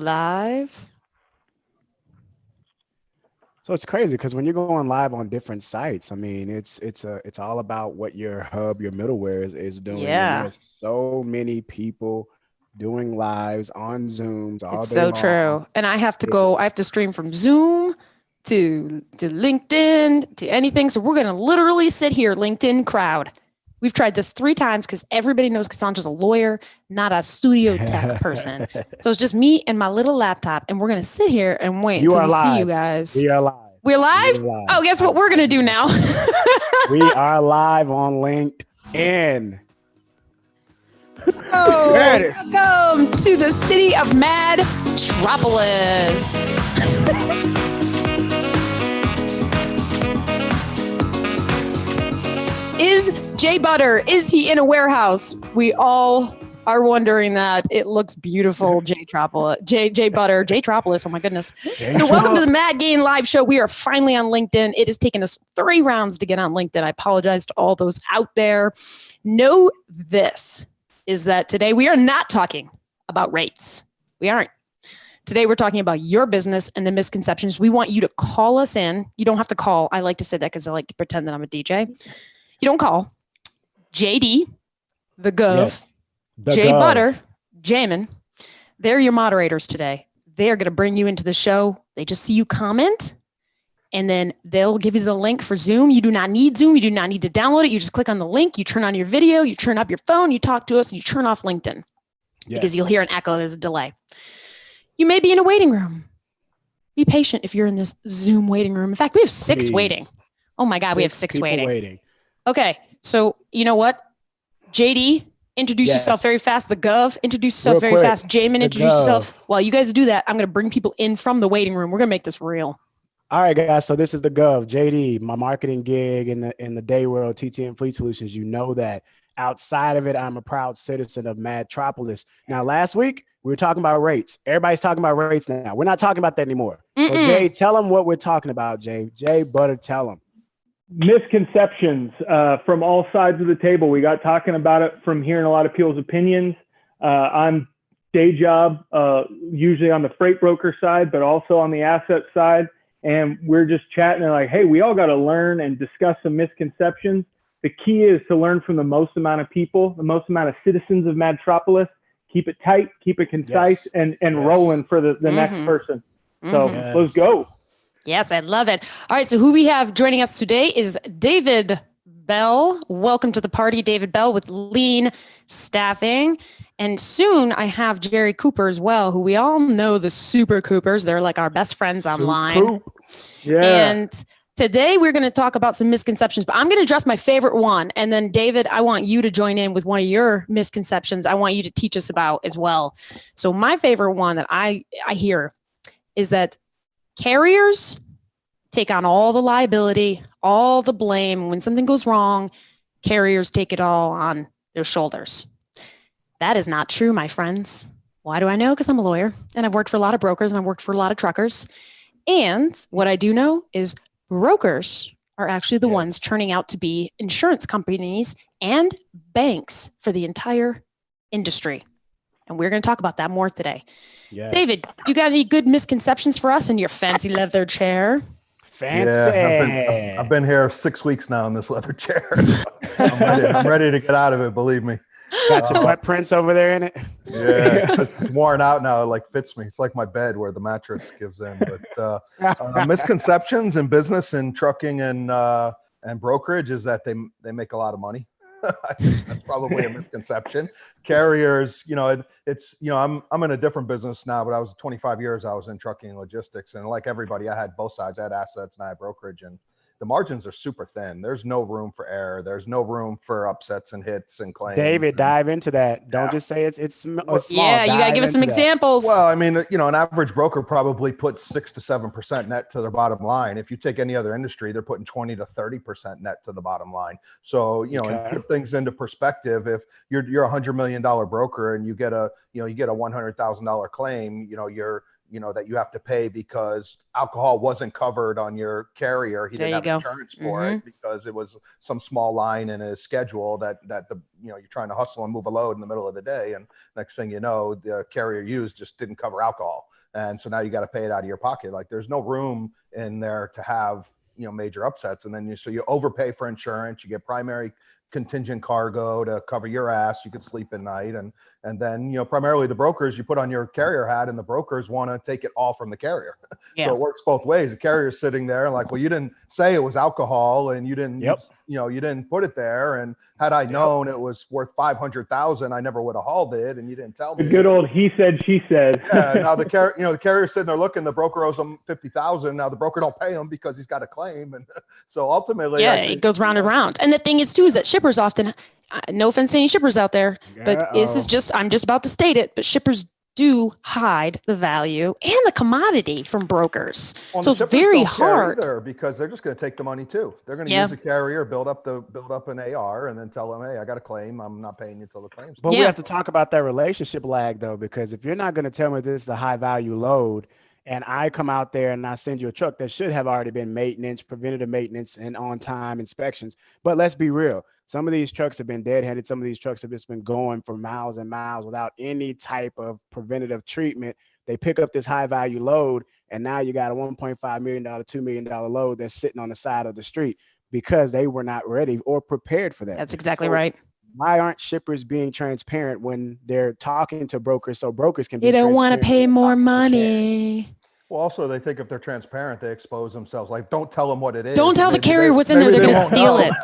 live. So it's crazy because when you're going live on different sites, I mean, it's all about what your hub, your middleware is doing, and Yeah, there's so many people doing lives on Zooms all it's day so long. true. And I have to It, go, I have to stream from Zoom to LinkedIn to anything. So we're going to literally sit here, LinkedIn crowd. We've tried this 3 times because everybody knows Cassandra's a lawyer, not a studio tech person. So it's just me and my little laptop, and we're going to sit here and wait you until are we see you live. guys. We are live. We're We are live? live. Oh, guess what we're going to do now? We are live on LinkedIn. Oh, There it is. welcome to the city of Madtropolis. Is Jay Butter, is he in a warehouse? We all are wondering that. It looks beautiful, Jay Butter, Jaytropolis. Oh my goodness. So welcome to the MadGaines live show. We are finally on LinkedIn. It has taken us 3 rounds to get on LinkedIn. I apologize to all those out there. Know this is that today we are not talking about rates. We aren't. Today we're talking about your business and the misconceptions. We want you to call us in. You don't have to call. I like to say that because I like to pretend that I'm a DJ. You don't call. JD, the Gov, Yes, Jay Gov. Butter, Jamin. They're your moderators today. They are going to bring you into the show. They just see you comment, and then they'll give you the link for Zoom. You do not need Zoom. You do not need to download it. You just click on the link. You turn on your video. You turn up your phone. You talk to us, and you turn off LinkedIn because you'll hear an echo. There's a delay. You may be in a waiting room. Be patient if you're in this Zoom waiting room. In fact, we have 6 waiting. Oh my God, we have 6 waiting. Okay, so you know what? JD, introduce yourself very fast. The Gov, introduce yourself very fast. Jamin, introduce yourself. While you guys do that, I'm going to bring people in from the waiting room. We're going to make this real. All right, guys. So this is the Gov, JD, my marketing gig in the day world, TTM Fleet Solutions. You know that. Outside of it, I'm a proud citizen of Madtropolis. Now, last week we were talking about rates. Everybody's talking about rates now. We're not talking about that anymore. So Jay, tell them what we're talking about. Jay Butter, tell them. Misconceptions from all sides of the table. We got talking about it from hearing a lot of people's opinions. I'm day job, usually on the freight broker side, but also on the asset side. And we're just chatting and like, hey, we all got to learn and discuss some misconceptions. The key is to learn from the most amount of people, the most amount of citizens of Madtropolis. Keep it tight, keep it concise, and rolling for the next person. So let's go. Yes, I love it. All right, so who we have joining us today is David Bell. Welcome to the party, David Bell with Lean Staffing. And soon I have Jerry Cooper as well, who we all know, the Super Coopers. They're like our best friends online. Yeah. And today we're going to talk about some misconceptions, but I'm going to address my favorite one. And then David, I want you to join in with one of your misconceptions I want you to teach us about as well. So my favorite one that I hear is that carriers take on all the liability, all the blame. When something goes wrong, carriers take it all on their shoulders. That is not true, my friends. Why do I know? Because I'm a lawyer and I've worked for a lot of brokers and I've worked for a lot of truckers. And what I do know is brokers are actually the ones turning out to be insurance companies and banks for the entire industry. And we're going to talk about that more today. Yes. David, do you got any good misconceptions for us in your fancy leather chair? Fancy. Yeah, I've been here 6 weeks now in this leather chair. I'm ready to get out of it, believe me. Got your footprints over there in it? Yeah, it's worn out now. It like fits me. It's like my bed where the mattress gives in. But misconceptions in business and trucking and brokerage is that they make a lot of money. I think that's probably a misconception. Carriers, it's I'm in a different business now, but I was 25 years I was in trucking and logistics, and like everybody, I had both sides. I had assets and I had brokerage, and the margins are super thin. There's no room for error. There's no room for upsets and hits and claims. David, dive into that. Don't just say it's small. Yeah, you got to give us some examples. Well, I mean, an average broker probably puts 6 to 7% net to their bottom line. If you take any other industry, they're putting 20 to 30% net to the bottom line. So, and put things into perspective. If you're $100 million broker and you get a $100,000 claim, that you have to pay because alcohol wasn't covered on your carrier. He didn't have insurance for it because it was some small line in his schedule that you're trying to hustle and move a load in the middle of the day. And next thing you know, the carrier used just didn't cover alcohol. And so now you got to pay it out of your pocket. Like there's no room in there to have, major upsets. And then you overpay for insurance, you get primary contingent cargo to cover your ass. You could sleep at night. And then, primarily the brokers, you put on your carrier hat and the brokers want to take it all from the carrier. Yeah. So it works both ways. The carrier's sitting there like, well, you didn't say it was alcohol and you didn't, you didn't put it there. And had I known it was worth 500,000, I never would have hauled it. And you didn't tell me. The good old he said, she said. Yeah. Now the carrier's sitting there looking, the broker owes him 50,000. Now the broker don't pay him because he's got a claim. And so ultimately, it goes round and round. And the thing is too, is that shippers often, no offense to any shippers out there, but this is I'm just about to state it, but shippers do hide the value and the commodity from brokers. Well, so it's very hard because they're just going to take the money too. They're going to use a carrier, build up an AR, and then tell them, hey, I got a claim. I'm not paying you until the claim's. But we have to talk about that relationship lag though, because if you're not going to tell me this is a high value load, and I come out there and I send you a truck that should have already been maintenance, preventative maintenance, and on-time inspections. But let's be real. Some of these trucks have been deadheaded. Some of these trucks have just been going for miles and miles without any type of preventative treatment. They pick up this high value load, and now you got a $1.5 million, $2 million load that's sitting on the side of the street because they were not ready or prepared for that. That's exactly right. Why aren't shippers being transparent when they're talking to brokers so brokers can be transparent? They don't want to pay more money. Well, also, they think if they're transparent, they expose themselves. Like, don't tell them what it is. Don't tell the carrier what's in there. They're going to steal it.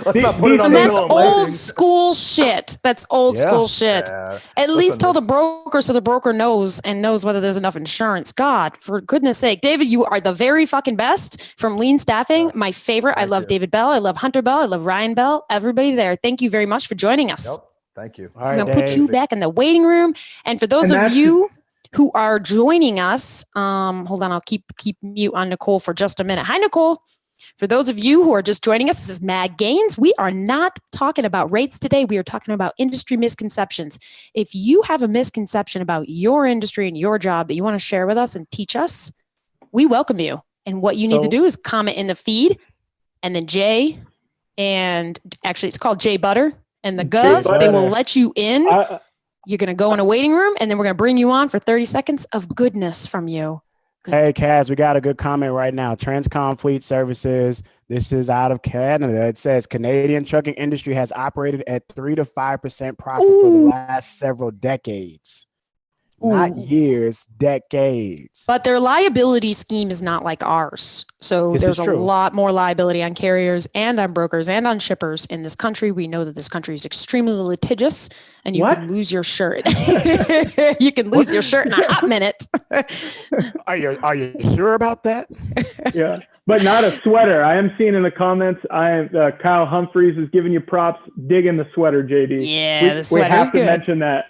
Let's not put it on and the that's minimum old rating. school shit. That's old school shit. Yeah. At least tell the broker so the broker knows whether there's enough insurance. God, for goodness sake. David, you are the very fucking best from Lean Staffing. My favorite. I love David Bell. I love Hunter Bell. I love Ryan Bell. Everybody there. Thank you very much for joining us. Yep. Thank you. All right, I'm going to put you back in the waiting room. And for those of you who are joining us, hold on, I'll keep mute on Nicole for just a minute. Hi, Nicole. For those of you who are just joining us, this is MadGaines. We are not talking about rates today. We are talking about industry misconceptions. If you have a misconception about your industry and your job that you want to share with us and teach us, we welcome you. And what you need to do is comment in the feed, and then Jay, and actually it's called Jay Butter and the Gov, they will let you in. You're going to go in a waiting room, and then we're going to bring you on for 30 seconds of goodness from you. Hey, Kaz, we got a good comment right now. Transcom Fleet Services. This is out of Canada. It says Canadian trucking industry has operated at 3 to 5% profit for the last several decades. Not years, decades. But their liability scheme is not like ours. So there's a lot more liability on carriers and on brokers and on shippers in this country. We know that this country is extremely litigious, and you can lose your shirt. You can lose your shirt in a hot minute. Are you sure about that? Yeah, but not a sweater. I am seeing in the comments, Kyle Humphreys is giving you props, digging the sweater, JD. Yeah, the sweater's we have to good. mention that.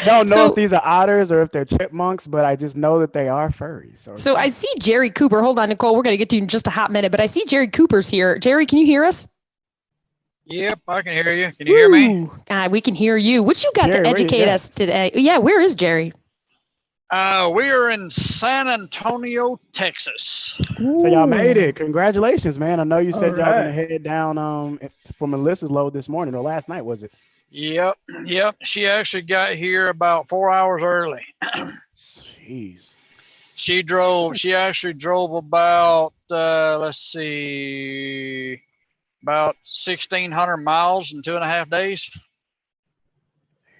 Don't know if these are otters or if they're chipmunks, but I just know that they are furries. So I see Jerry Cooper. Hold on, Nicole. We're going to get to you in just a hot minute, but I see Jerry Cooper's here. Jerry, can you hear us? Yep, I can hear you. Can you hear me? God, we can hear you. What you got to educate us today? Yeah, where is Jerry? We are in San Antonio, Texas. So y'all made it. Congratulations, man. I know you said y'all gonna head down for Melissa's load this morning or last night, was it? Yep. She actually got here about 4 hours early. Jeez. She actually drove about about 1,600 miles in 2.5 days.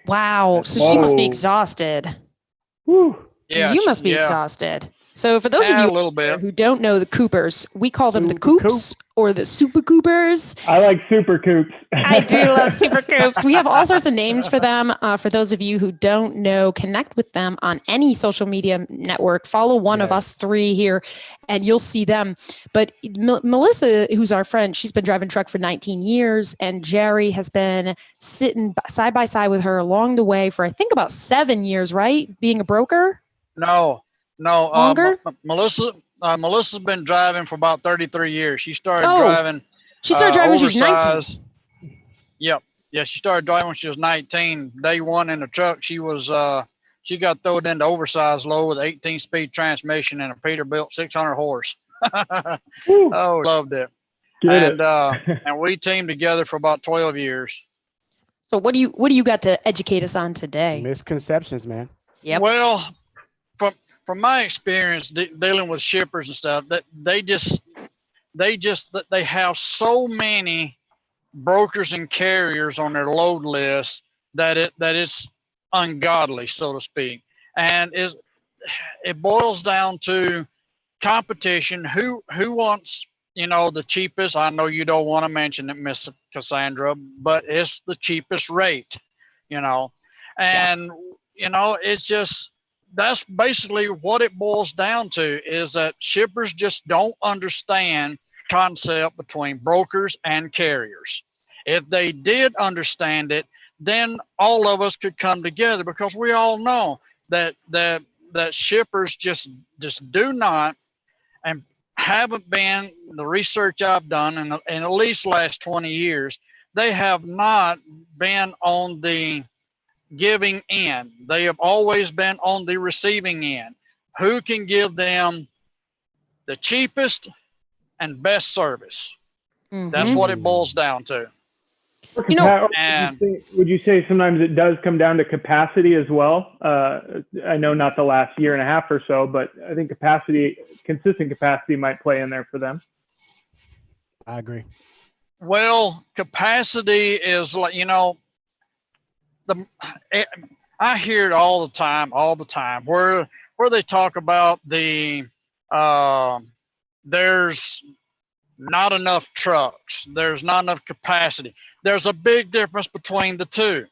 Wow. So she must be exhausted. Woo. Yeah, you must be exhausted. So for those of you who don't know the Coopers, we call them the Coops or the Super Coopers. I like Super Coops. I do love Super Coops. We have all sorts of names for them. For those of you who don't know, connect with them on any social media network. Follow one of us three here, and you'll see them. But Melissa, who's our friend, she's been driving truck for 19 years, and Jerry has been sitting side by side with her along the way for, I think, about 7 years, right? Being a broker? No. Longer? Melissa's been driving for about 33 years. She started driving. She started driving when she was 19. Yep. Yeah, she started driving when she was 19. Day one in the truck, she was she got thrown into oversized load with 18-speed transmission and a Peterbilt 600 horse. Oh, loved it. And we teamed together for about 12 years. So what do you got to educate us on today? Misconceptions, man. Yep. Well, from my experience dealing with shippers and stuff, that they have so many brokers and carriers on their load list that it's ungodly, so to speak. And it boils down to competition. Who wants, the cheapest? I know you don't want to mention it, Miss Cassandra, but it's the cheapest rate, and it's just, that's basically what it boils down to, is that shippers just don't understand concept between brokers and carriers. If they did understand it, then all of us could come together, because we all know that shippers just do not, and haven't been, the research I've done in at least the last 20 years, they have not been on the giving end. They have always been on the receiving end. Who can give them the cheapest and best service? That's what it boils down to. And would you say sometimes it does come down to capacity as well? I know not the last year and a half or so, but I think consistent capacity might play in there for them. I agree. Well, capacity is like, I hear it all the time, where they talk about there's not enough trucks, there's not enough capacity. There's a big difference between the two.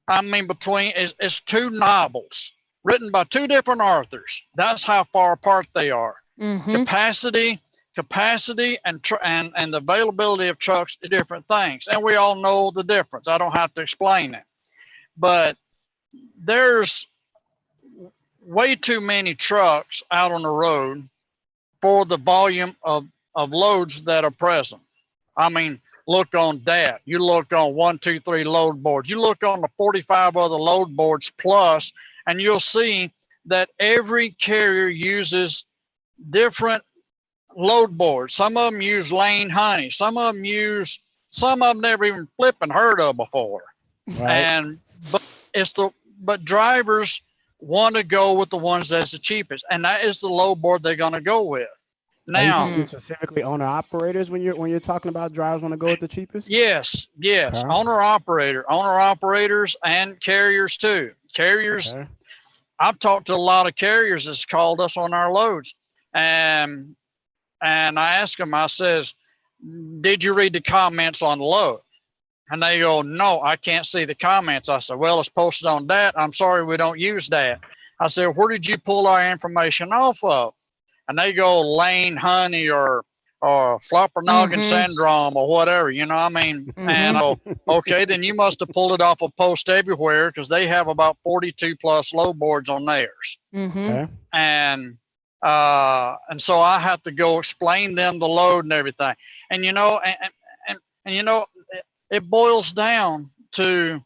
I mean, it's two novels written by two different authors. That's how far apart they are. Capacity and the availability of trucks are different things, and we all know the difference. I don't have to explain it, but there's way too many trucks out on the road for the volume of loads that are present. I mean, look on that. You look on 1, 2, 3 load boards. You look on the 45 other load boards plus, and you'll see that every carrier uses different load boards. Some of them use Lane Honey. Some of them never even flipping heard of before. Right. But drivers want to go with the ones that's the cheapest, and that is the load board they're going to go with. Now, are you specifically owner operators when you're talking about drivers want to go with the cheapest? Yes. Okay. Owner operators and carriers too. Carriers. Okay. I've talked to a lot of carriers that's called us on our loads, and I ask them, I says, did you read the comments on the load? And they go, no, I can't see the comments. I said, well, it's posted on that. I'm sorry, we don't use that. I said, where did you pull our information off of? And they go Lane Honey or flopper noggin syndrome or whatever, And okay, then you must have pulled it off of Post Everywhere, because they have about 42 plus load boards on theirs. Okay. And so I have to go explain them the load and everything. And it boils down to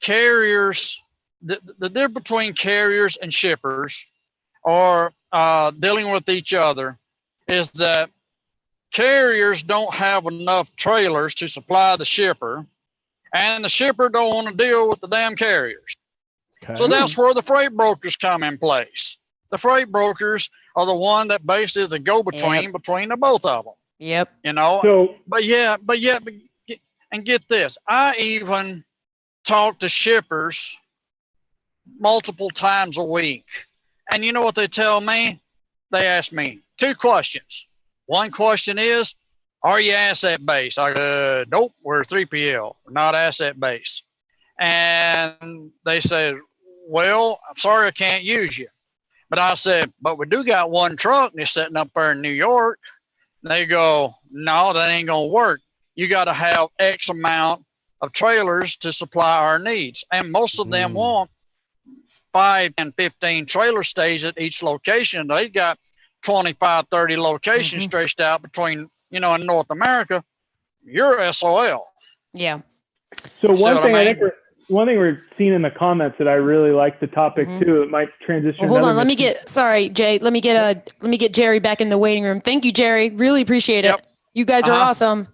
carriers. The difference between carriers and shippers, or dealing with each other, is that carriers don't have enough trailers to supply the shipper, and the shipper don't want to deal with the damn carriers. Okay. So that's where the freight brokers come in place. The freight brokers are the one that basically is the go-between between the both of them. Yep. And get this, I even talk to shippers multiple times a week. And you know what they tell me? They ask me 2 questions. One question is, are you asset based? I go, nope, we're 3PL, we're not asset based. And they said, well, I'm sorry I can't use you. But I said, but we do got one truck and it's sitting up there in New York. And they go, no, that ain't gonna work. You got to have X amount of trailers to supply our needs. And most of them want 5 and 15 trailer stays at each location. They got 25, 30 locations stretched out between, in North America. You're SOL. Yeah. So one thing I think one thing we're seeing in the comments that I really like the topic too. It might transition. Well, hold on. Let me get Jay. Let me get Jerry back in the waiting room. Thank you, Jerry. Really appreciate it. Yep. You guys are awesome.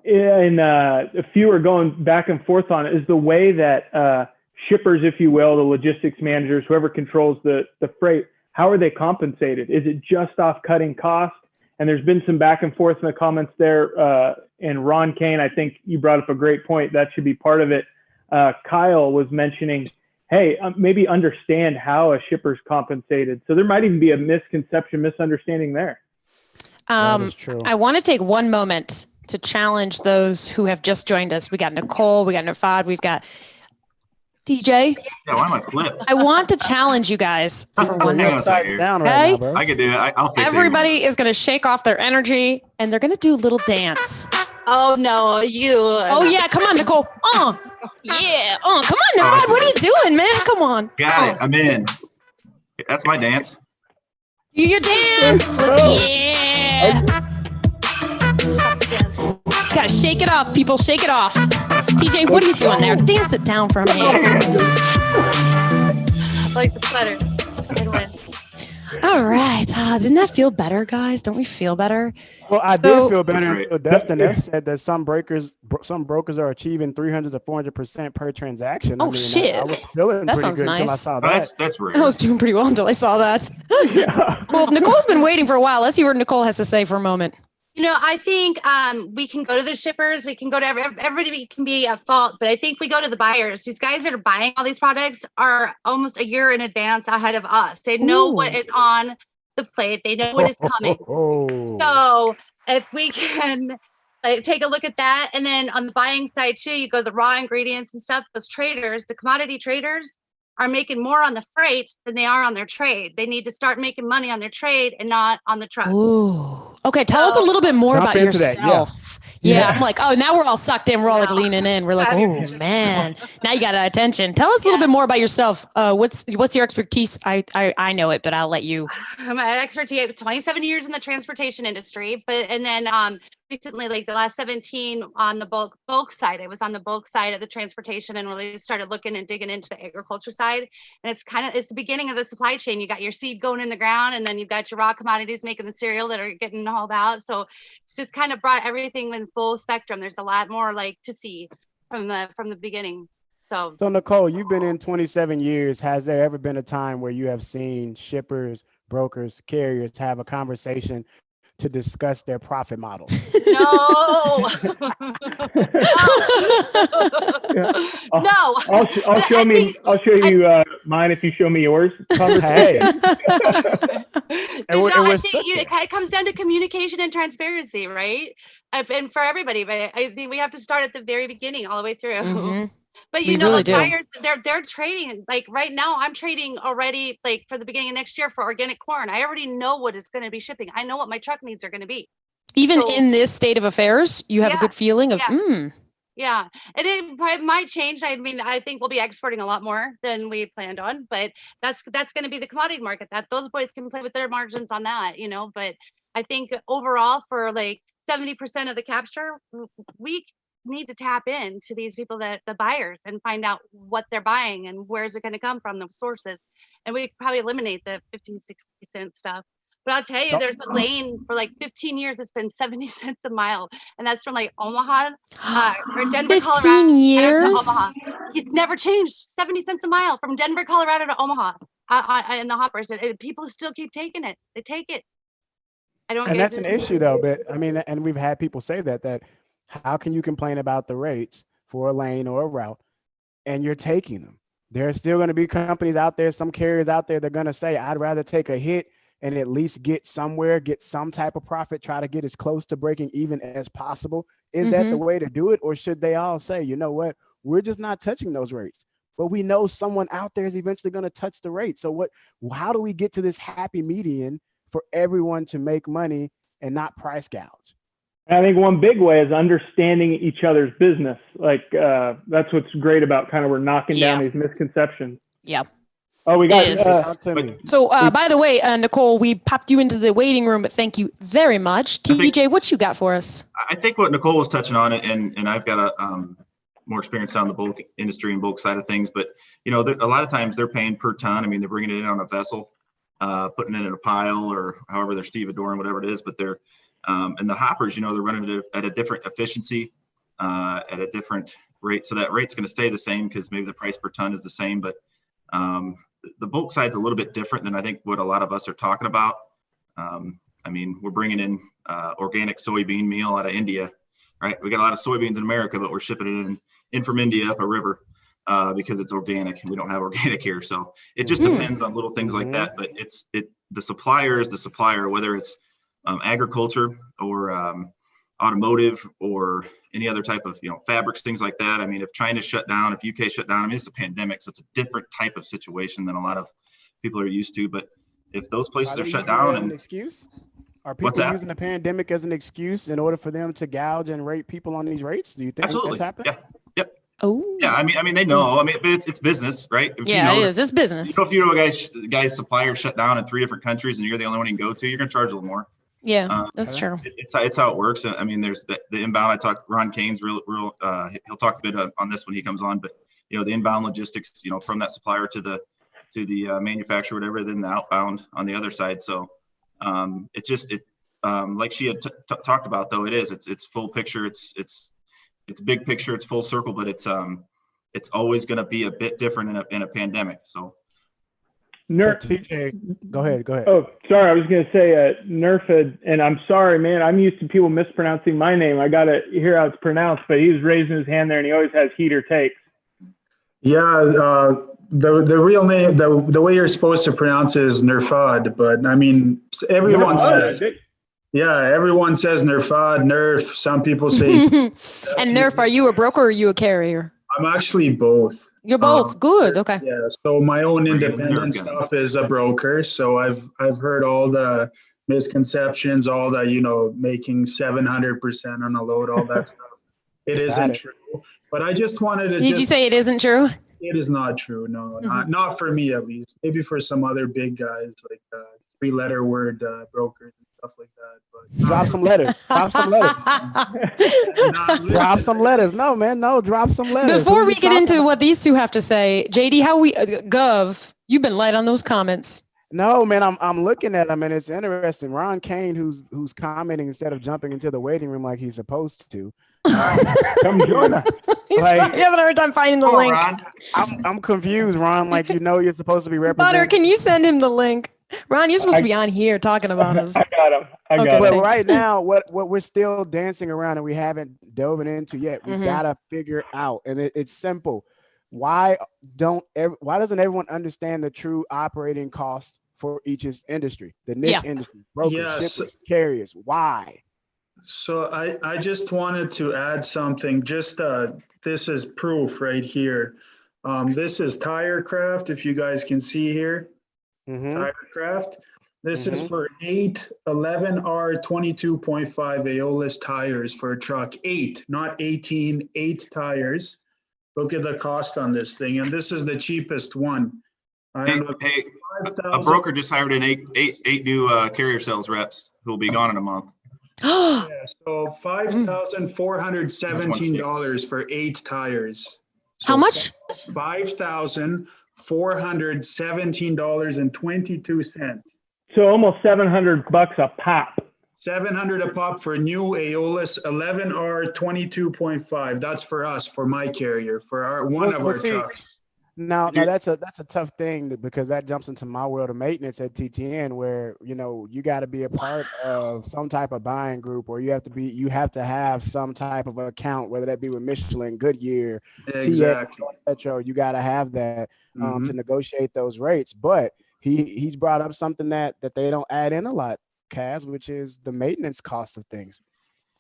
And a few are going back and forth on it, is the way that shippers, if you will, the logistics managers, whoever controls the freight, how are they compensated? Is it just off cutting cost? And there's been some back and forth in the comments there. And Ron Kane, I think you brought up a great point. That should be part of it. Kyle was mentioning, hey, maybe understand how a shipper's compensated. So there might even be a misunderstanding there. That is true. I want to take one moment to challenge those who have just joined us. We got Nicole, we got Nafad, we've got DJ. Yeah, why am I flipped? I want to challenge you guys for one Hang on a minute. second. Down right Okay. now, bro. I can do it. I'll fix it. Everybody is going to shake off their energy and they're going to do a little dance. Oh no, you. Oh yeah, come on, Nicole. Yeah. Come on, Nafad. What are you doing, man? Come on. Got it. I'm in. That's my dance. Do your dance. Let's yeah. Gotta shake it off, people. Shake it off. TJ, what are you doing there? Dance it down for me. I like the sweater. It's a good one. All right. Didn't that feel better, guys? Don't we feel better? Well, I So- did feel better until Dustin F said that some brokers are achieving 300 to 400% per transaction. Oh, shit. I was feeling That pretty sounds good until I nice. saw that. That's rude. I was doing pretty well until I saw that. Well, Nicole's been waiting for a while. Let's see what Nicole has to say for a moment. You know, I think we can go to the shippers. We can go to everybody can be at fault, but I think we go to the buyers. These guys that are buying all these products are almost a year in advance ahead of us. They know what is on the plate. They know what is coming. So if we can take a look at that, and then on the buying side too, you go to the raw ingredients and stuff. Those traders, the commodity traders, are making more on the freight than they are on their trade. They need to start making money on their trade and not on the truck. Ooh. Okay, tell us a little bit more Jump about into that, yourself. Yeah, I'm like, oh, now we're all sucked in. We're all like leaning in. We're like, oh man, now you got attention. Tell us a little bit more about yourself. What's your expertise? I know it, but I'll let you. I'm an expertise. I have 27 years in the transportation industry, and then recently, like the last 17 on the bulk side. I was on the bulk side of the transportation and really started looking and digging into the agriculture side. And it's the beginning of the supply chain. You got your seed going in the ground, and then you've got your raw commodities making the cereal that are getting hauled out. So it's just kind of brought everything in full spectrum. There's a lot more like to see from the beginning. So Nicole, you've been in 27 years. Has there ever been a time where you have seen shippers, brokers, carriers have a conversation to discuss their profit model? no. No. I'll show you mine if you show me yours. Hey. I think it comes down to communication and transparency, right? And for everybody, but I think we have to start at the very beginning all the way through. Mhm. But We really do. buyers, they're trading. Like right now, I'm trading already. Like for the beginning of next year for organic corn, I already know what it's going to be shipping. I know what my truck needs are going to be. Even So- in this state of affairs, you have a good feeling of, Yeah, and it probably might change. I mean, I think we'll be exporting a lot more than we planned on, but that's going to be the commodity market. That those boys can play with their margins on that, you know. But I think overall, for like 70% of the capture, we need to tap into these people, the buyers, and find out what they're buying and where's it going to come from, the sources. And we could probably eliminate the 15, 60 cent stuff. But I'll tell you, there's a lane for like 15 years. It's been 70 cents a mile. And that's from like Omaha or Denver, 15 Colorado years? to Omaha. It's never changed. 70 cents a mile from Denver, Colorado to Omaha in the hoppers. And people still keep taking it. They take it. I don't. And that's an issue though. But I mean, and we've had people say that how can you complain about the rates for a lane or a route and you're taking them? There are still going to be companies out there, some carriers out there, they're going to say, I'd rather take a hit and at least get somewhere, get some type of profit, try to get as close to breaking even as possible. Is that the way to do it? Or should they all say, you know what, we're just not touching those rates, but we know someone out there is eventually going to touch the rate. So how do we get to this happy median for everyone to make money and not price gouge? I think one big way is understanding each other's business. Like that's what's great about kind of we're knocking down these misconceptions. Yeah. Oh, we got So by the way, Nicole, we popped you into the waiting room, but thank you very much. TJ, what you got for us? I think what Nicole was touching on, and I've got more experienced on the bulk industry and bulk side of things, but a lot of times they're paying per ton. I mean, they're bringing it in on a vessel, putting it in a pile or however they're stevedoring, whatever it is, but they're, and the hoppers, they're running it at a different efficiency, at a different rate. So that rate's going to stay the same because maybe the price per ton is the same, but the bulk side's a little bit different than I think what a lot of us are talking about. I mean, we're bringing in organic soybean meal out of India, right? We got a lot of soybeans in America, but we're shipping it in from India up a river because it's organic and we don't have organic here. So it just depends on little things like that. But the supplier is the supplier, whether it's agriculture or automotive or any other type of, fabrics, things like that. I mean, if China shut down, if UK shut down, I mean, it's a pandemic, so it's a different type of situation than a lot of people are used to. But if those places are shut down, and excuse, are people using the pandemic as an excuse in order for them to gouge and rate people on these rates? Do you think that's happening? Yeah. Yep. Oh. Yeah. I mean, they know. I mean, but it's business, right? If yeah, it is. It's business. If a guy's supplier shut down in 3 different countries and you're the only one you can go to, you're going to charge a little more. Yeah, that's true. It's how it works. I mean, there's the inbound. I talked Ron Kane's real. He'll talk a bit on this when he comes on. But the inbound logistics, from that supplier to the manufacturer, whatever, then the outbound on the other side. So it's just like she had talked about, though. It's full picture. It's big picture. It's full circle. But it's always going to be a bit different in a pandemic. So. TJ, go ahead. Oh, sorry. I was going to say Nerfed, and I'm sorry, man. I'm used to people mispronouncing my name. I got to hear how it's pronounced, but he was raising his hand there, and he always has heater takes. Yeah, the real name, the way you're supposed to pronounce it is Nerfad, but I mean, everyone says. Yeah, everyone says Nerfad, Nerf. Some people say. And Nerf, are you a broker or are you a carrier? I'm actually both. You're both. Good. Okay. Yeah. So my own independent stuff is a broker. So I've heard all the misconceptions, all the, making 700% on a load, all that stuff. It isn't true. But I just wanted to. Did you say it isn't true? It is not true. No, not for me, at least. Maybe for some other big guys like 3-letter word brokers and stuff like that. But drop some letters. Drop some letters. Drop some letters. No, man. No, drop some letters. Before we get into what these two have to say, JD, how Gov, you've been light on those comments. No, man, I'm looking at him and it's interesting. Ron Kane, who's commenting instead of jumping into the waiting room like he's supposed to. Come join us. He's having a hard time finding the link. Ron. I'm confused, Ron. Like you're supposed to be representing. Butter, can you send him the link? Ron, you're supposed to be on here talking about us. I got him. But thanks. right now, what we're still dancing around and we haven't dove into yet, we gotta figure out, and it's simple. Why doesn't everyone understand the true operating cost for each industry, the niche industry, brokers, shippers, carriers? Why? So I just wanted to add something. Just this is proof right here. This is Tirecraft, if you guys can see here. Tirecraft. This is for 8 11R 22.5 Aeolus tires for a truck. 8, not 18, 8 tires. Look at the cost on this thing, and this is the cheapest one. Hey, a broker just hired an eight new carrier sales reps who will be gone in a month. Yeah, so $5,417 for 8 tires. So how much? $5,417.22. So almost $700 a pop. 700 a pop for new Aeolus 11R 22.5. That's for us, for my carrier, for one of our trucks. Now that's a tough thing because that jumps into my world of maintenance at TTN, where you got to be a part of some type of buying group, or you have to have some type of account, whether that be with Michelin, Goodyear, exactly. Petro. You got to have that to negotiate those rates. But he's brought up something that they don't add in a lot, Kaz, which is the maintenance cost of things.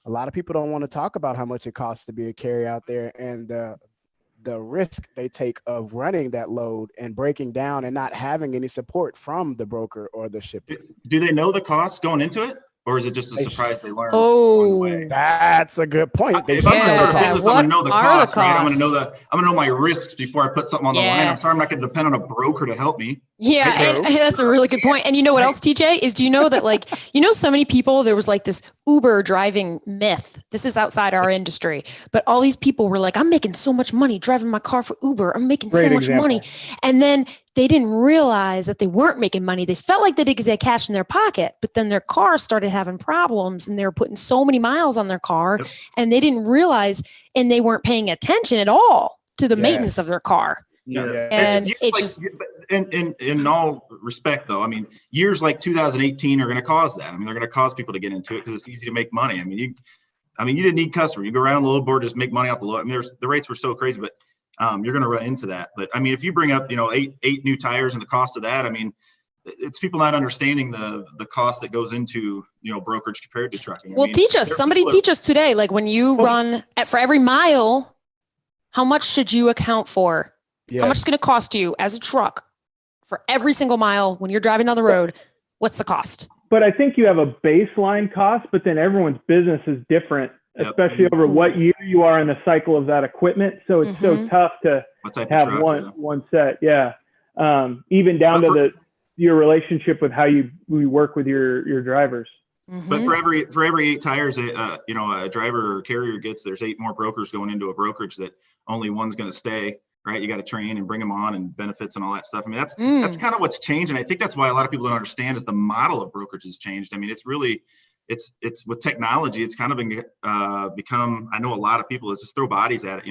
A lot of people don't want to talk about how much it costs to be a carrier out there, and the risk they take of running that load and breaking down and not having any support from the broker or the shipper. Do they know the costs going into it? Or is it just a surprise they learn? Oh, that's a good point. If I'm going to start a business, I'm going to know the costs, right? I'm going to know my risks before I put something on the line. I'm sorry, I'm not going to depend on a broker to help me. Yeah, and that's a really good point. And you know what else, TJ, is do you know that so many people, there was like this Uber driving myth. This is outside our industry, but all these people were like, I'm making so much money driving my car for Uber. I'm making so much money. And then they didn't realize that they weren't making money. They felt like they did because they had cash in their pocket, but then their car started having problems and they were putting so many miles on their car and they didn't realize, and they weren't paying attention at all to the maintenance of their car. Yeah. And it's it's like, just, in all respect though, I mean, years like 2018 are going to cause that. I mean, they're going to cause people to get into it because it's easy to make money. I mean, you didn't need customers. You go around on the load board, just make money off the load. I mean, the rates were so crazy, but you're going to run into that. But I mean, if you bring up, eight new tires and the cost of that, I mean, it's people not understanding the cost that goes into, brokerage compared to trucking. well, teach us, teach us today, like when you run for every mile, how much should you account for? Yes. How much is going to cost you as a truck for every single mile when you're driving down the road? What's the cost? But I think you have a baseline cost, but then everyone's business is different, especially over what year you are in the cycle of that equipment. So it's so tough to have one set. Yeah. Even down to your relationship with how we work with your drivers. But for every 8 tires, a driver or carrier gets, there's 8 more brokers going into a brokerage that only one's going to stay. Right, you got to train and bring them on and benefits and all that stuff. I mean, that's kind of what's changed, and I think that's why a lot of people don't understand is the model of brokerage has changed. I mean, it's really, it's with technology, it's kind of become. I know a lot of people is just throw bodies at it.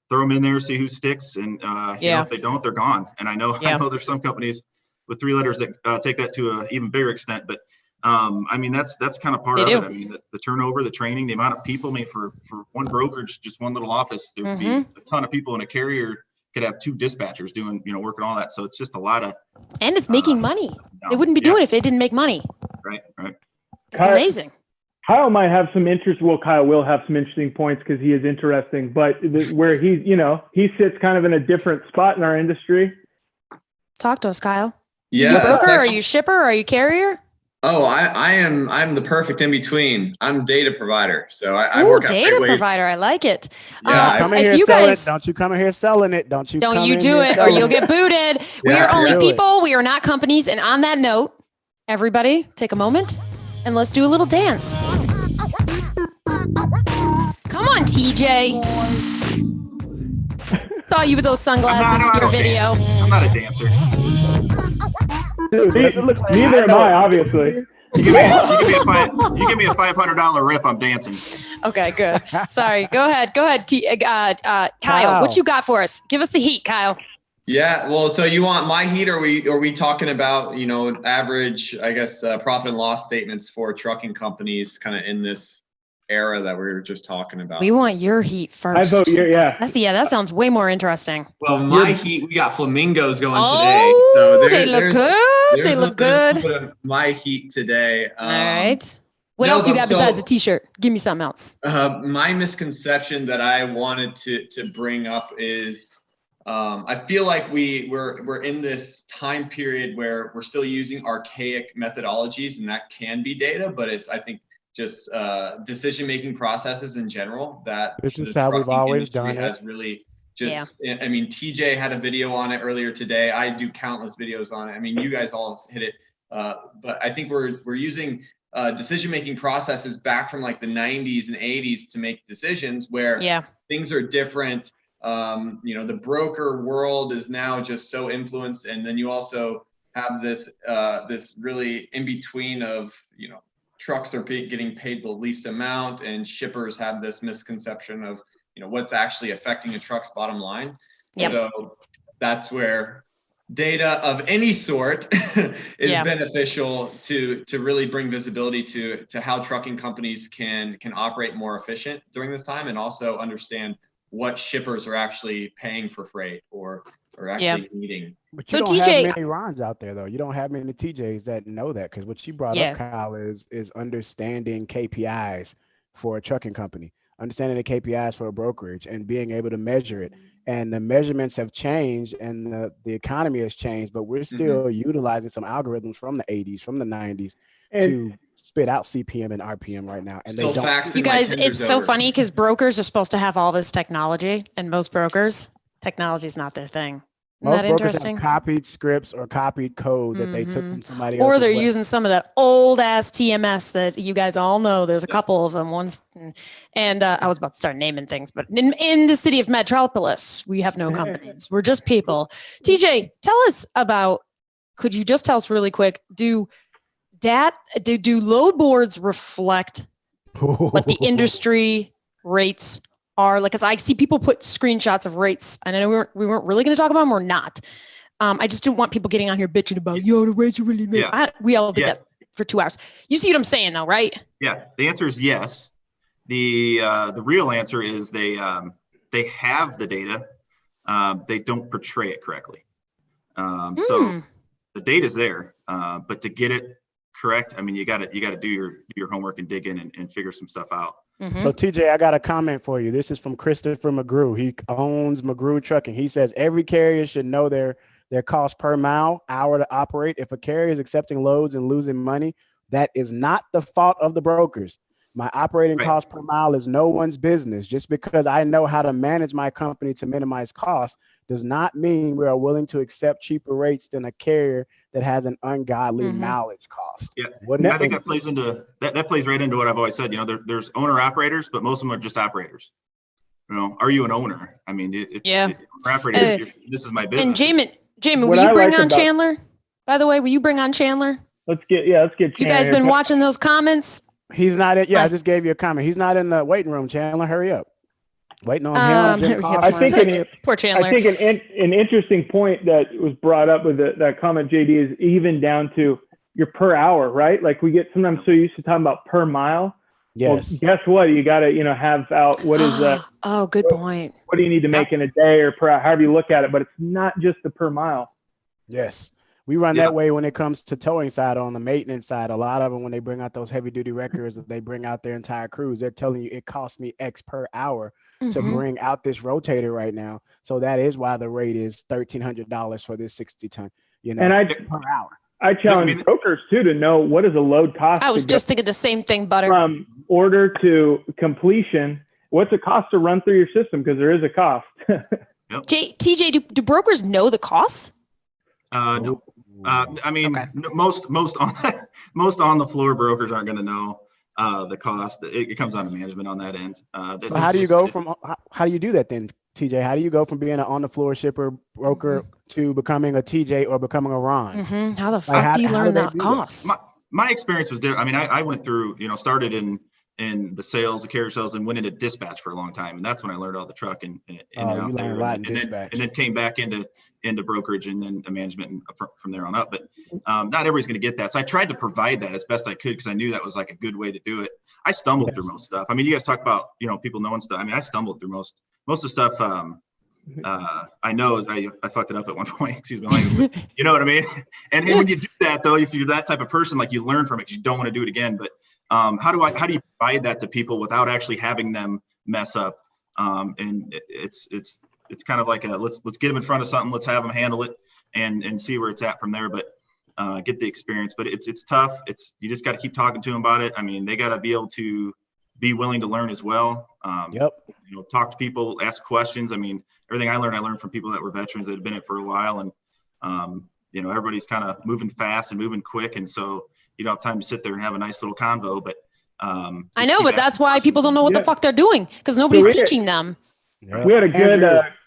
Throw them in there, see who sticks, and if they don't, they're gone. And I know there's some companies with 3 letters that take that to an even bigger extent, but. I mean, that's kind of part of it. I mean, the turnover, the training, the amount of people. I mean, for one brokerage, just one little office, there would be a ton of people, and a carrier could have 2 dispatchers doing, working all that. So it's just a lot of. And it's making money. They wouldn't be doing it if they didn't make money. Right. It's amazing. Kyle might have some interest. Well, Kyle will have some interesting points because he is interesting, but where he's, he sits kind of in a different spot in our industry. Talk to us, Kyle. Yeah. Are you a broker? Are you shipper? Are you carrier? Oh, I'm the perfect in between. I'm data provider. So I Ooh, work data provider. I like it. Yeah, Don't you come in here selling it. Don't you do it or you'll get booted. We are only people. We are not companies. And on that note, everybody take a moment and let's do a little dance. Come on, TJ. Saw you with those sunglasses in your video. I'm not a dancer. Dude, neither am I, obviously. You give me a $500 rip, I'm dancing. Okay, good. Sorry. Go ahead. Kyle, what you got for us? Give us the heat, Kyle. Yeah. Well, so you want my heat, or are we talking about, average, I guess, profit and loss statements for trucking companies kind of in this era that we were just talking about? We want your heat first. I vote that sounds way more interesting. Well, my heat, we got flamingos going today. So they look good. They look good. My heat today. All right. What else you got besides the t-shirt? Give me something else. My misconception that I wanted to bring up is I feel like we're in this time period where we're still using archaic methodologies, and that can be data, but it's, I think, just decision-making processes in general that this is how we've always done it. Has really just, I mean, TJ had a video on it earlier today. I do countless videos on it. I mean, you guys all hit it, but I think we're using decision-making processes back from like the 90s and 80s to make decisions where things are different. The broker world is now just so influenced, and then you also have this really in between of trucks are getting paid the least amount, and shippers have this misconception of what's actually affecting a truck's bottom line. So that's where data of any sort is beneficial to really bring visibility to how trucking companies can operate more efficient during this time, and also understand what shippers are actually paying for freight or actually needing. But you don't have many Rons out there, though. You don't have many TJs that know that, because what you brought up, Kyle, is understanding KPIs for a trucking company, understanding the KPIs for a brokerage, and being able to measure it. And the measurements have changed, and the economy has changed, but we're still utilizing some algorithms from the 80s, from the 90s to spit out CPM and RPM right now. And they don't. You guys, it's so funny because brokers are supposed to have all this technology, and most brokers, technology is not their thing. Isn't Most that brokers interesting? have copied scripts or copied code that they took from somebody else. Or they're using some of that old ass TMS that you guys all know. There's a couple of them. And I was about to start naming things, but in the city of Madtropolis, we have no companies. We're just people. TJ, tell us about. Could you just tell us really quick? Do load boards reflect what the industry rates are? Like, as I see people put screenshots of rates, and I know we weren't really going to talk about them or not. I just didn't want people getting on here bitching about, the rates are really low. Yeah. We all did that for 2 hours. You see what I'm saying though, right? Yeah, the answer is yes. The real answer is they have the data. They don't portray it correctly. So the data's there, but to get it correct, I mean, you got to do your homework and dig in and figure some stuff out. So TJ, I got a comment for you. This is from Christopher McGrew. He owns McGrew Trucking. He says every carrier should know their cost per mile, hour to operate. If a carrier is accepting loads and losing money, that is not the fault of the brokers. My operating cost per mile is no one's business. Just because I know how to manage my company to minimize costs does not mean we are willing to accept cheaper rates than a carrier that has an ungodly mileage cost. Yeah, I think that plays into that plays right into what I've always said. There's owner operators, but most of them are just operators. Are you an owner? I mean, operator. This is my business. And Jamin, will you bring on Chandler? By the way, will you bring on Chandler? Let's get Chandler. You guys been watching those comments? He's not in. I just gave you a comment. He's not in the waiting room. Chandler, hurry up. Waiting on him. I think poor Chandler. I think an interesting point that was brought up with that comment, JD, is even down to your per hour, right? Like we get sometimes so used to talking about per mile. Yes. Well, guess what? You got to have out what is that? Oh, good point. What do you need to make in a day or per hour, however you look at it? But it's not just the per mile. Yes. We run that way when it comes to towing side. On the maintenance side, a lot of them, when they bring out those heavy duty records, they bring out their entire crews. They're telling you it costs me X per hour to bring out this rotator right now. So that is why the rate is $1,300 for this 60 ton, and per hour. I challenge brokers too to know what does a load cost. I was just thinking the same thing, Butter. From order to completion, what's the cost to run through your system? Because there is a cost. TJ, do brokers know the costs? No. I mean, most on the floor brokers aren't going to know the cost. It comes down to management on that end. So how do you go from? How do you do that then, TJ? How do you go from being an on the floor shipper broker to becoming a TJ or becoming a Ron? How the fuck do you learn that cost? My experience was different. I mean, I went through, started in the sales, the carrier sales, and went into dispatch for a long time, and that's when I learned all the truck and out there, and then came back into brokerage and then management from there on up. But not everybody's going to get that, so I tried to provide that as best I could because I knew that was like a good way to do it. I stumbled through most stuff. I mean, you guys talk about people knowing stuff. I mean, I stumbled through most of the stuff. I know I fucked it up at one point. Excuse me, language. You know what I mean? And when you do that, though, if you're that type of person, like you learn from it because you don't want to do it again. But how do you provide that to people without actually having them mess up? And it's kind of like let's get them in front of something, let's have them handle it and see where it's at from there. But get the experience. But it's tough. You just got to keep talking to them about it. I mean, they got to be able to be willing to learn as well. Talk to people, ask questions. I mean, everything I learned from people that were veterans that had been in it for a while, and everybody's kind of moving fast and moving quick, and so you don't have time to sit there and have a nice little convo. But I know, but that's why people don't know what the fuck they're doing because nobody's teaching them. We had a good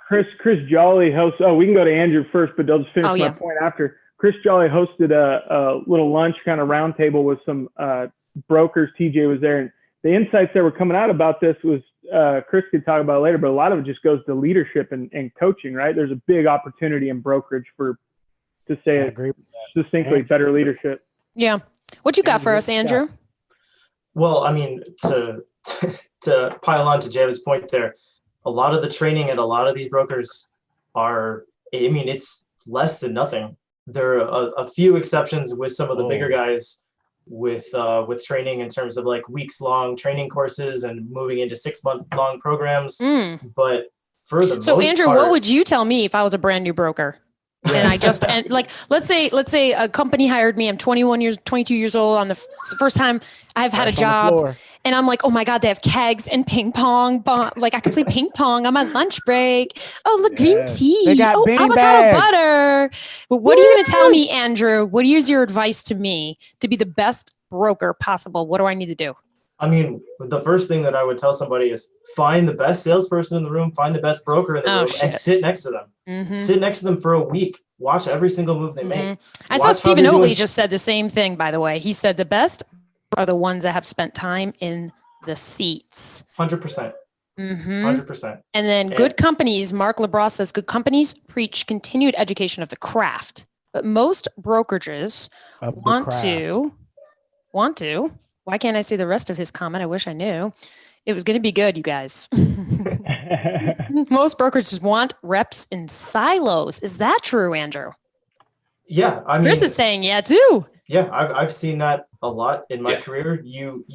Chris Jolly host. Oh, we can go to Andrew first, but they'll just finish my point after. Chris Jolly hosted a little lunch kind of roundtable with some brokers. TJ was there, and the insights that were coming out about this was Chris could talk about it later, but a lot of it just goes to leadership and coaching, right? There's a big opportunity in brokerage to say it succinctly, better leadership. Yeah. What you got for us, Andrew? Well, I mean, to pile on to Javid's point there, a lot of the training at a lot of these brokers it's less than nothing. There are a few exceptions with some of the bigger guys with training in terms of like weeks long training courses and moving into 6 month long programs. But for the most Andrew, part, what would you tell me if I was a brand new broker? And I just, and like, let's say a company hired me. I'm 22 years old. On it's the first time I've had a job, and I'm like, oh my God, they have kegs and ping pong. Like I can play ping pong on my lunch break. Oh, look, green tea. They got avocado bags. butter. But what are you going to tell me, Andrew? What is your advice to me to be the best broker possible? What do I need to do? I mean, the first thing that I would tell somebody is find the best salesperson in the room, find the best broker in the room, and sit next to them. Sit next to them for a week. Watch every single move they make. I saw Stephen Oatley just said the same thing, by the way. He said the best are the ones that have spent time in the seats. 100%. 100%. And then good companies, Mark LeBras says, good companies preach continued education of the craft, but most brokerages want to. Why can't I see the rest of his comment? I wish I knew. It was going to be good, you guys. Most brokerages want reps in silos. Is that true, Andrew? Yeah, I mean, Chris is saying yeah too. Yeah, I've seen that a lot in my career. You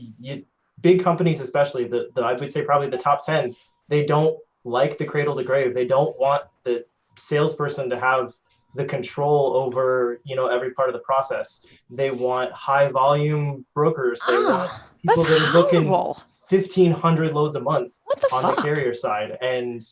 big companies, especially the I would say probably the top 10, they don't like the cradle to grave. They don't want the salesperson to have the control over, every part of the process. They want high volume brokers. They want people that are looking 1,500 loads a month on the carrier side. And,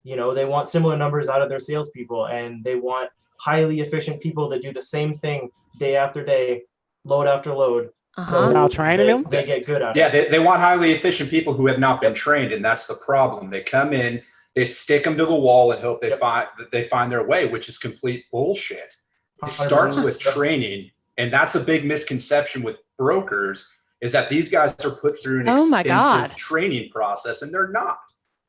they want similar numbers out of their salespeople, and they want highly efficient people that do the same thing day after day, load after load. So now training them, they get good at it. Yeah, they want highly efficient people who have not been trained, and that's the problem. They come in, they stick them to the wall and hope they find their way, which is complete bullshit. It starts with training, and that's a big misconception with brokers, is that these guys are put through an extensive training process, and they're not.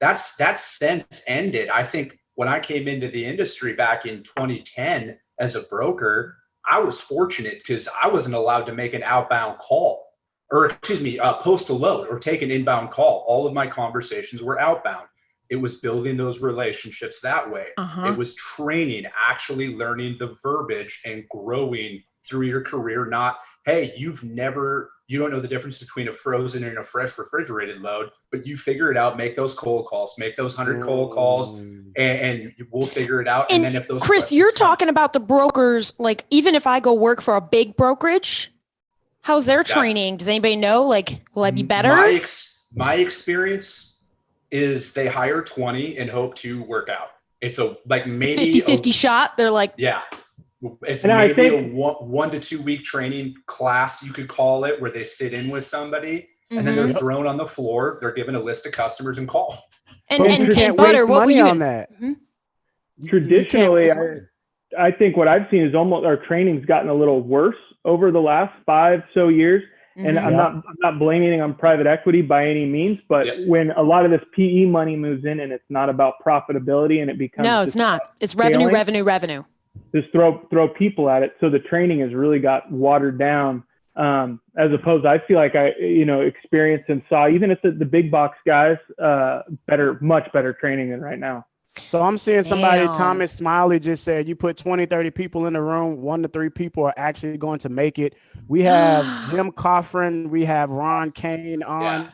That's since ended. I think when I came into the industry back in 2010 as a broker, I was fortunate because I wasn't allowed to make an outbound call, or post a load or take an inbound call. All of my conversations were outbound. It was building those relationships that way. It was training, actually learning the verbiage and growing through your career. Not, hey, you don't know the difference between a frozen and a fresh refrigerated load, but you figure it out, make those cold calls, make those 100 cold calls, and we'll figure it out. And then if those Chris, you're talking about the brokers, like even if I go work for a big brokerage, how's their training? Does anybody know? Like, will I be better? My experience is they hire 20 and hope to work out. It's maybe 50-50 shot. They're like, it's maybe a 1 to 2 week training class, you could call it, where they sit in with somebody and then they're thrown on the floor. They're given a list of customers and call. And Butter, what were you on that? Traditionally, I think what I've seen is almost our training's gotten a little worse over the last 5 so years. And I'm not blaming it on private equity by any means, but when a lot of this PE money moves in and it's not about profitability and it becomes it's not. It's revenue. Just throw people at it. So the training has really got watered down. As opposed, I feel like I experienced and saw, even at the big box guys, much better training than right now. So I'm seeing somebody, Thomas Smiley just said, you put 20, 30 people in the room, 1 to 3 people are actually going to make it. We have Jim Coffrin, we have Ron Kane on. Yeah.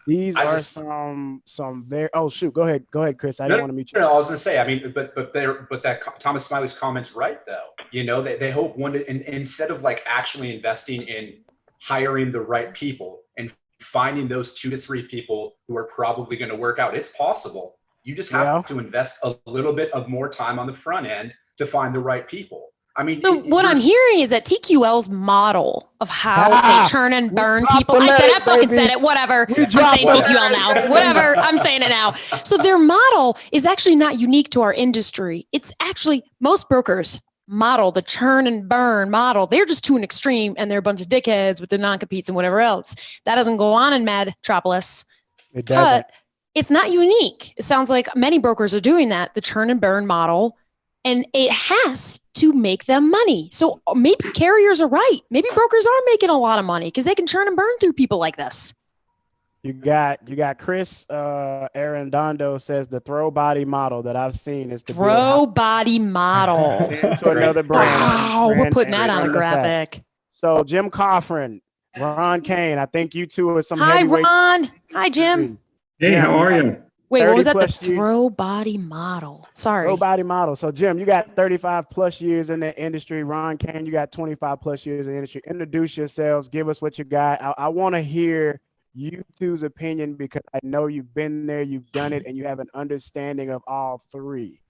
These are some very, go ahead, Chris. I didn't want to mute you. No, I was going to say, I mean, but that Thomas Smiley's comment's right though. They hope instead of actually investing in hiring the right people and finding those 2 to 3 people who are probably going to work out, it's possible. You just have to invest a little bit of more time on the front end to find the right people. I mean, so what I'm hearing is that TQL's model of how they turn and burn people. I fucking said it. Whatever. I'm saying TQL now. Whatever. I'm saying it now. So their model is actually not unique to our industry. It's actually most brokers model the churn and burn model. They're just to an extreme, and they're a bunch of dickheads with their non-competes and whatever else. That doesn't go on in Madtropolis. It doesn't. But it's not unique. It sounds like many brokers are doing that, the churn and burn model, and it has to make them money. So maybe carriers are right. Maybe brokers are making a lot of money because they can churn and burn through people like this. You got Chris Arredondo says the throw body model that I've seen is the throw body model to another brand. Wow, we're putting that on the graphic. So Jim Coffrin, Ron Kane, I think you two are some Hi, heavyweight. Ron. Hi, Jim. Hey, how are you? Wait, what was that? The 30+ years. throw body model. Sorry. Throw body model. So Jim, you got 35+ years in the industry. Ron Kane, you got 25+ years in the industry. Introduce yourselves. Give us what you got. I want to hear you two's opinion because I know you've been there, you've done it, and you have an understanding of all three.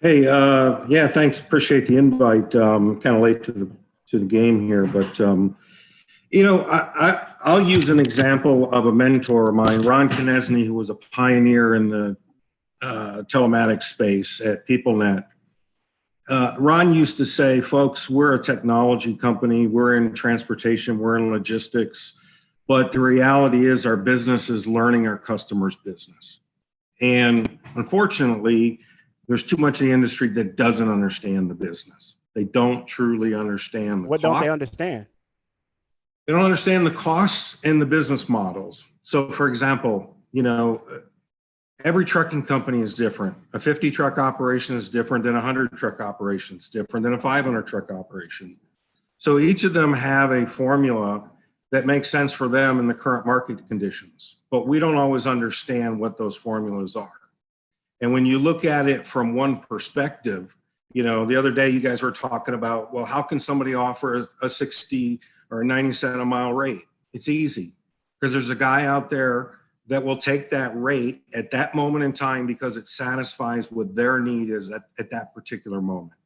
Hey, yeah, thanks. Appreciate the invite. Kind of late to the game here, but you know, I'll use an example of a mentor of mine, Ron Knesny, who was a pioneer in the telematics space at PeopleNet. Ron used to say, folks, we're a technology company, we're in transportation, we're in logistics, but the reality is our business is learning our customers' business. And unfortunately, there's too much of the industry that doesn't understand the business. They don't truly understand the What don't they understand? They don't understand the costs and the business models. So for example, you know, every trucking company is different. A 50 truck operation is different than a 100 truck operation. It's different than a 500 truck operation. So each of them have a formula that makes sense for them in the current market conditions, but we don't always understand what those formulas are. And when you look at it from one perspective, you know, the other day you guys were talking about, well, how can somebody offer a 60 or a 90 cent a mile rate? It's easy, because there's a guy out there that will take that rate at that moment in time because it satisfies what their need is at that particular moment.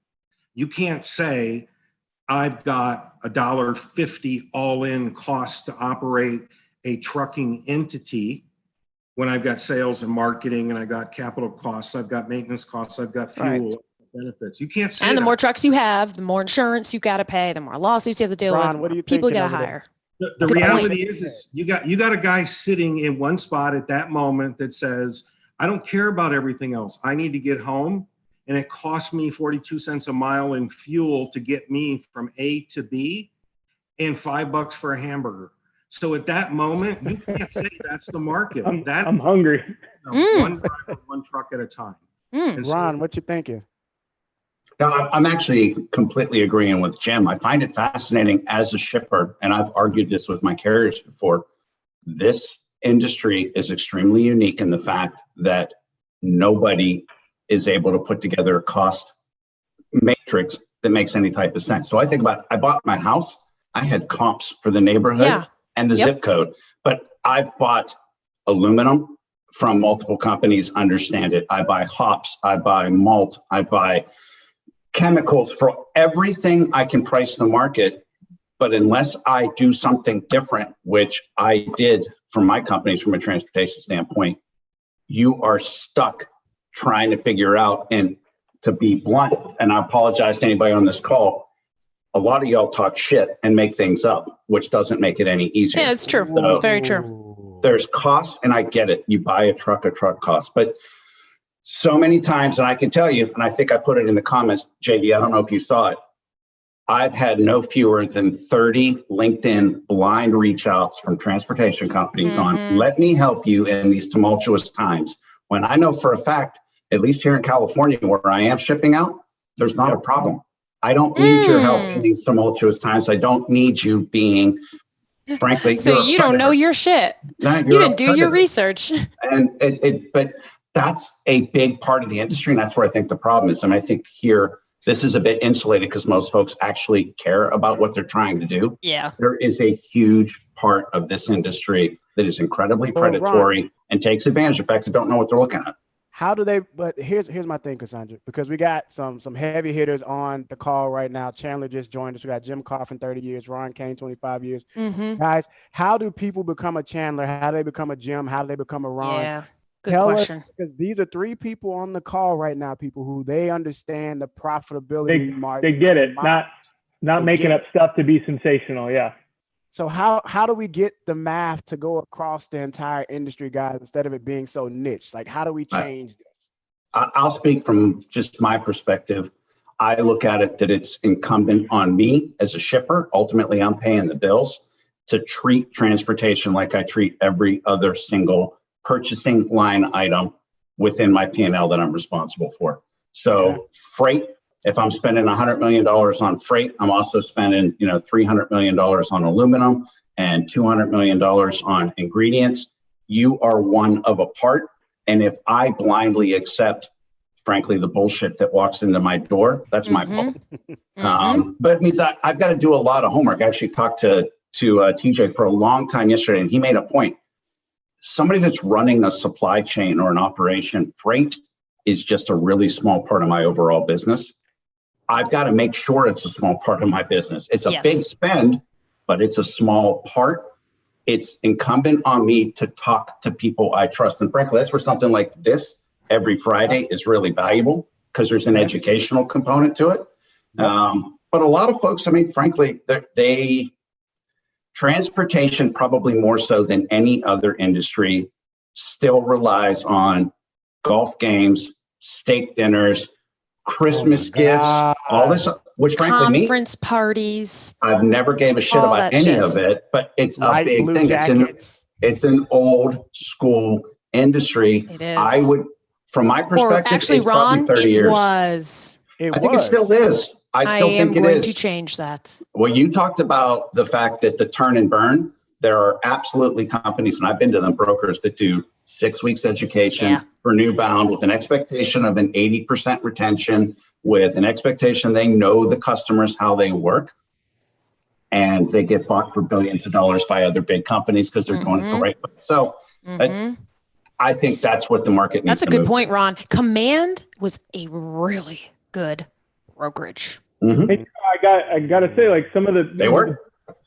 You can't say, I've got $1.50 all-in cost to operate a trucking entity when I've got sales and marketing and I got capital costs, I've got maintenance costs, I've got fuel benefits. You can't say And the that. more trucks you have, the more insurance you got to pay, the more lawsuits you have to deal Ron, with, what do you people thinking got to over there? hire. The reality is you got a guy sitting in one spot at that moment that says, I don't care about everything else. I need to get home, and it costs me 42 cents a mile in fuel to get me from A to B and $5 for a hamburger. So at that moment, you can't say that's the market. I'm hungry. One driver, one truck at a time. And so- Ron, what you thinking? No, I'm actually completely agreeing with Jim. I find it fascinating as a shipper, and I've argued this with my carriers before. This industry is extremely unique in the fact that nobody is able to put together a cost matrix that makes any type of sense. So I think about, I bought my house, I had comps for the neighborhood and the zip code, but I've bought aluminum from multiple companies, understand it. I buy hops, I buy malt, I buy chemicals for everything I can price the market. But unless I do something different, which I did for my companies from a transportation standpoint, you are stuck trying to figure out. And to be blunt, and I apologize to anybody on this call, a lot of y'all talk shit and make things up, which doesn't make it any easier. Yeah, it's true. So it's very true. There's cost, and I get it. You buy a truck costs. But so many times, and I can tell you, and I think I put it in the comments, JD, I don't know if you saw it, I've had no fewer than 30 LinkedIn blind reach outs from transportation companies on, let me help you in these tumultuous times. When I know for a fact, at least here in California where I am shipping out, there's not a problem. I don't need your help in these tumultuous times. I don't need you being, frankly, so you don't know your shit. No, you didn't do your research. And but that's a big part of the industry, and that's where I think the problem is. And I think here, this is a bit insulated because most folks actually care about what they're trying to do. Yeah. There is a huge part of this industry that is incredibly predatory and takes advantage of facts that don't know what they're looking at. How do they, but here's my thing, Cassandra, because we got some heavy hitters on the call right now. Chandler just joined us. We got Jim Coffin, 30 years, Ron Kane, 25 years. Guys, how do people become a Chandler? How do they become a Jim? How do they become a Ron? Yeah, good Tell question. us, because these are three people on the call right now, people who they understand the profitability margin. They get it, not making up stuff to be sensational. Yeah. So how do we get the math to go across the entire industry, guys, instead of it being so niche? Like, how do we change this? I'll speak from just my perspective. I look at it that it's incumbent on me as a shipper. Ultimately, I'm paying the bills to treat transportation like I treat every other single purchasing line item within my P&L that I'm responsible for. So freight, if I'm spending $100 million on freight, I'm also spending, $300 million on aluminum and $200 million on ingredients. you are one of a part. And if I blindly accept, frankly, the bullshit that walks into my door, that's my fault. But it means I've got to do a lot of homework. I actually talked to TJ for a long time yesterday, and he made a point. Somebody that's running a supply chain or an operation, freight is just a really small part of my overall business. I've got to make sure it's a small part of my business. It's a big spend, but it's a small part. It's incumbent on me to talk to people I trust. And frankly, that's where something like this every Friday is really valuable, because there's an educational component to it. But a lot of folks, I mean, frankly, transportation, probably more so than any other industry, still relies on golf games, steak dinners, Christmas gifts, all this, which frankly, conference parties. I've never gave a shit about any of it, but it's a big thing. It's an old school industry. It is. I would, from my perspective, actually, it's Ron, probably 30 years. I think it still is. I still think it is. am going to change that. Well, you talked about the fact that the turn and burn. There are absolutely companies, and I've been to them, brokers that do 6 weeks education for new bound with an expectation of an 80% retention, with an expectation they know the customers, how they work, and they get bought for billions of dollars by other big companies because they're doing it the right way. So I think that's what the market needs. That's a good point, Ron. Command was a really good brokerage. Hey, I gotta say, like, some of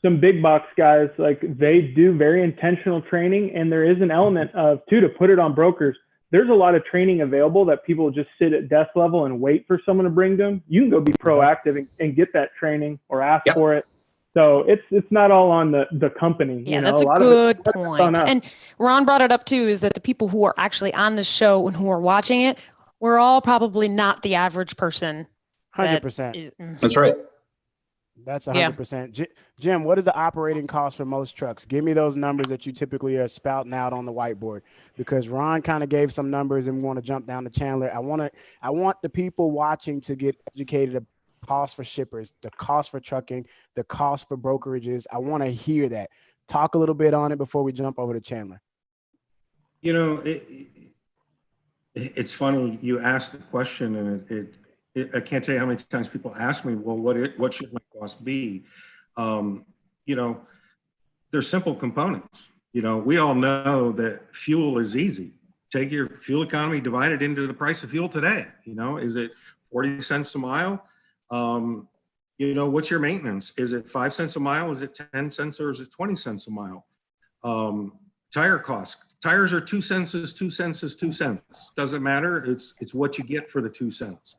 some big box guys, like, they do very intentional training, and there is an element of to put it on brokers. There's a lot of training available that people just sit at desk level and wait for someone to bring them. You can go be proactive and get that training or ask for it. So it's not all on the company. Yeah, you know? that's a good point. And Ron brought it up too, is that the people who are actually on the show and who are watching it, we're all probably not the average person. 100%. That's right. That's 100%. Jim, what is the operating cost for most trucks? Give me those numbers that you typically are spouting out on the whiteboard, because Ron kind of gave some numbers, and we want to jump down to Chandler. I want the people watching to get educated. The cost for shippers, the cost for trucking, the cost for brokerages. I want to hear that. Talk a little bit on it before we jump over to Chandler. You know, it's funny you asked the question, and I can't tell you how many times people ask me, well, what should my cost be? You know, they're simple components. You know, we all know that fuel is easy. Take your fuel economy, divide it into the price of fuel today. You know, is it 40 cents a mile? You know, what's your maintenance? Is it 5 cents a mile? Is it 10 cents, or is it 20 cents a mile? Tire costs. Tires are 2 cents is 2 cents is 2 cents. Doesn't matter. It's what you get for the 2 cents.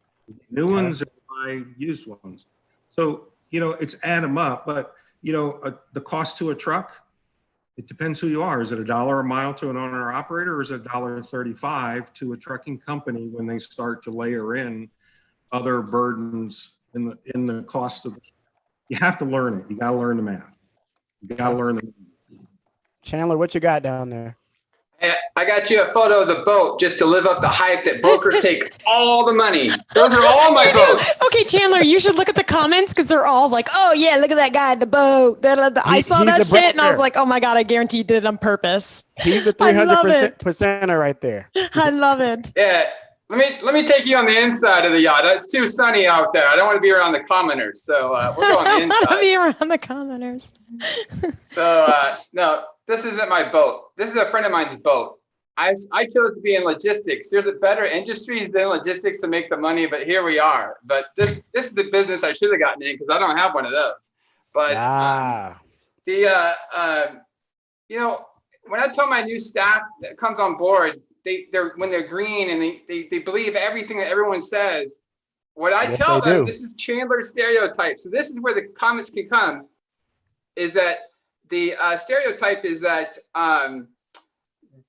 New ones or buy used ones. So, you know, it's add them up, but, you know, the cost to a truck, it depends who you are. Is it $1 a mile to an owner operator, or is it $1.35 to a trucking company when they start to layer in other burdens in the cost of? You have to learn it. You got to learn the math. You got to learn the math. Chandler, what you got down there? I got you a photo of the boat just to live up the hype that brokers take all the money. Those are all my boats. Okay, Chandler, you should look at the comments, because they're all like, oh yeah, look at that guy at the boat. I saw that shit and I was like, oh my God, I guarantee you did it on purpose. He's the 300%er right there. I love it. Yeah. Let me take you on the inside of the yacht. It's too sunny out there. I don't want to be around the commenters. So we'll go on the inside. I'll be around the commenters. So no, this isn't my boat. This is a friend of mine's boat. I chose to be in logistics. There's a better industries than logistics to make the money, but here we are. But this is the business I should have gotten in, because I don't have one of those. But you know, when I tell my new staff that comes on board, when they're green and they believe everything that everyone says, what I tell them, this is Chandler's stereotype. So this is where the comments can come, is that the stereotype is that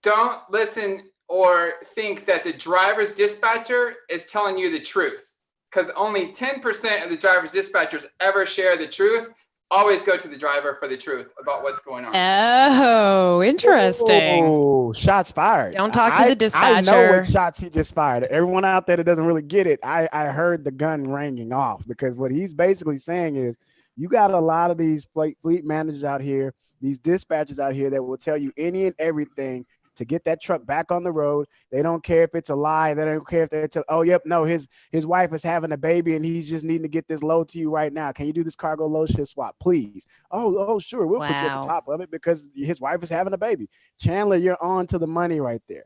don't listen or think that the driver's dispatcher is telling you the truth, because only 10% of the driver's dispatchers ever share the truth. Always go to the driver for the truth about what's going on. Oh, interesting. Oh, shots fired. Don't talk to the dispatcher. I know what shots he just fired. Everyone out there that doesn't really get it, I heard the gun ringing off, because what he's basically saying is, you got a lot of these fleet managers out here, these dispatchers out here that will tell you any and everything to get that truck back on the road. They don't care if it's a lie. They don't care if it's oh, yep, no, his wife is having a baby and he's just needing to get this load to you right now. Can you do this cargo load shift swap, please? Oh, sure. We'll put you at the top of it because his wife is having a baby. Chandler, you're on to the money right there.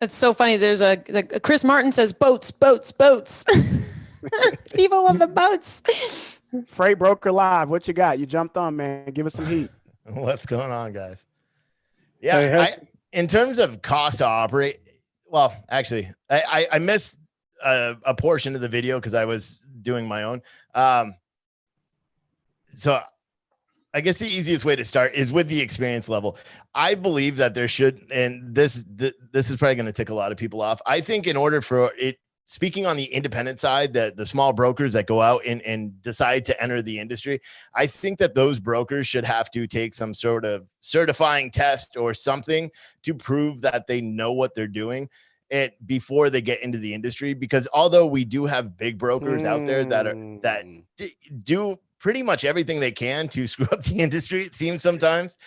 It's so funny. There's Chris Martin says boats. People love the boats. Freight Broker Live. What you got? You jumped on, man. Give us some heat. What's going on, guys? Yeah, in terms of cost to operate, well, actually, I missed a portion of the video because I was doing my own. So I guess the easiest way to start is with the experience level. I believe that there should, and this is probably going to tick a lot of people off. I think in order for it, speaking on the independent side, the small brokers that go out and decide to enter the industry, I think that those brokers should have to take some sort of certifying test or something to prove that they know what they're doing before they get into the industry. Because although we do have big brokers out there that do pretty much everything they can to screw up the industry, it seems sometimes,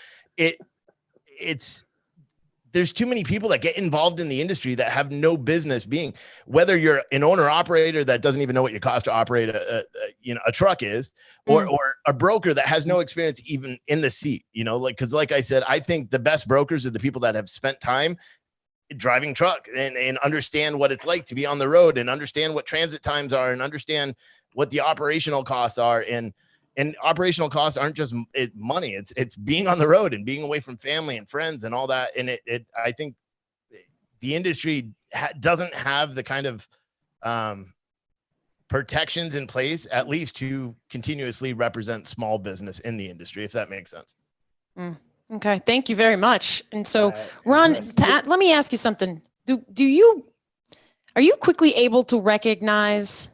there's too many people that get involved in the industry that have no business being, whether you're an owner operator that doesn't even know what your cost to operate a truck is, or a broker that has no experience even in the seat, because like I said, I think the best brokers are the people that have spent time driving truck and understand what it's like to be on the road and understand what transit times are and understand what the operational costs are. And operational costs aren't just money. It's being on the road and being away from family and friends and all that. And I think the industry doesn't have the kind of protections in place, at least to continuously represent small business in the industry, if that makes sense. Okay, thank you very much. And so, Ron, let me ask you something. Are you quickly able to recognize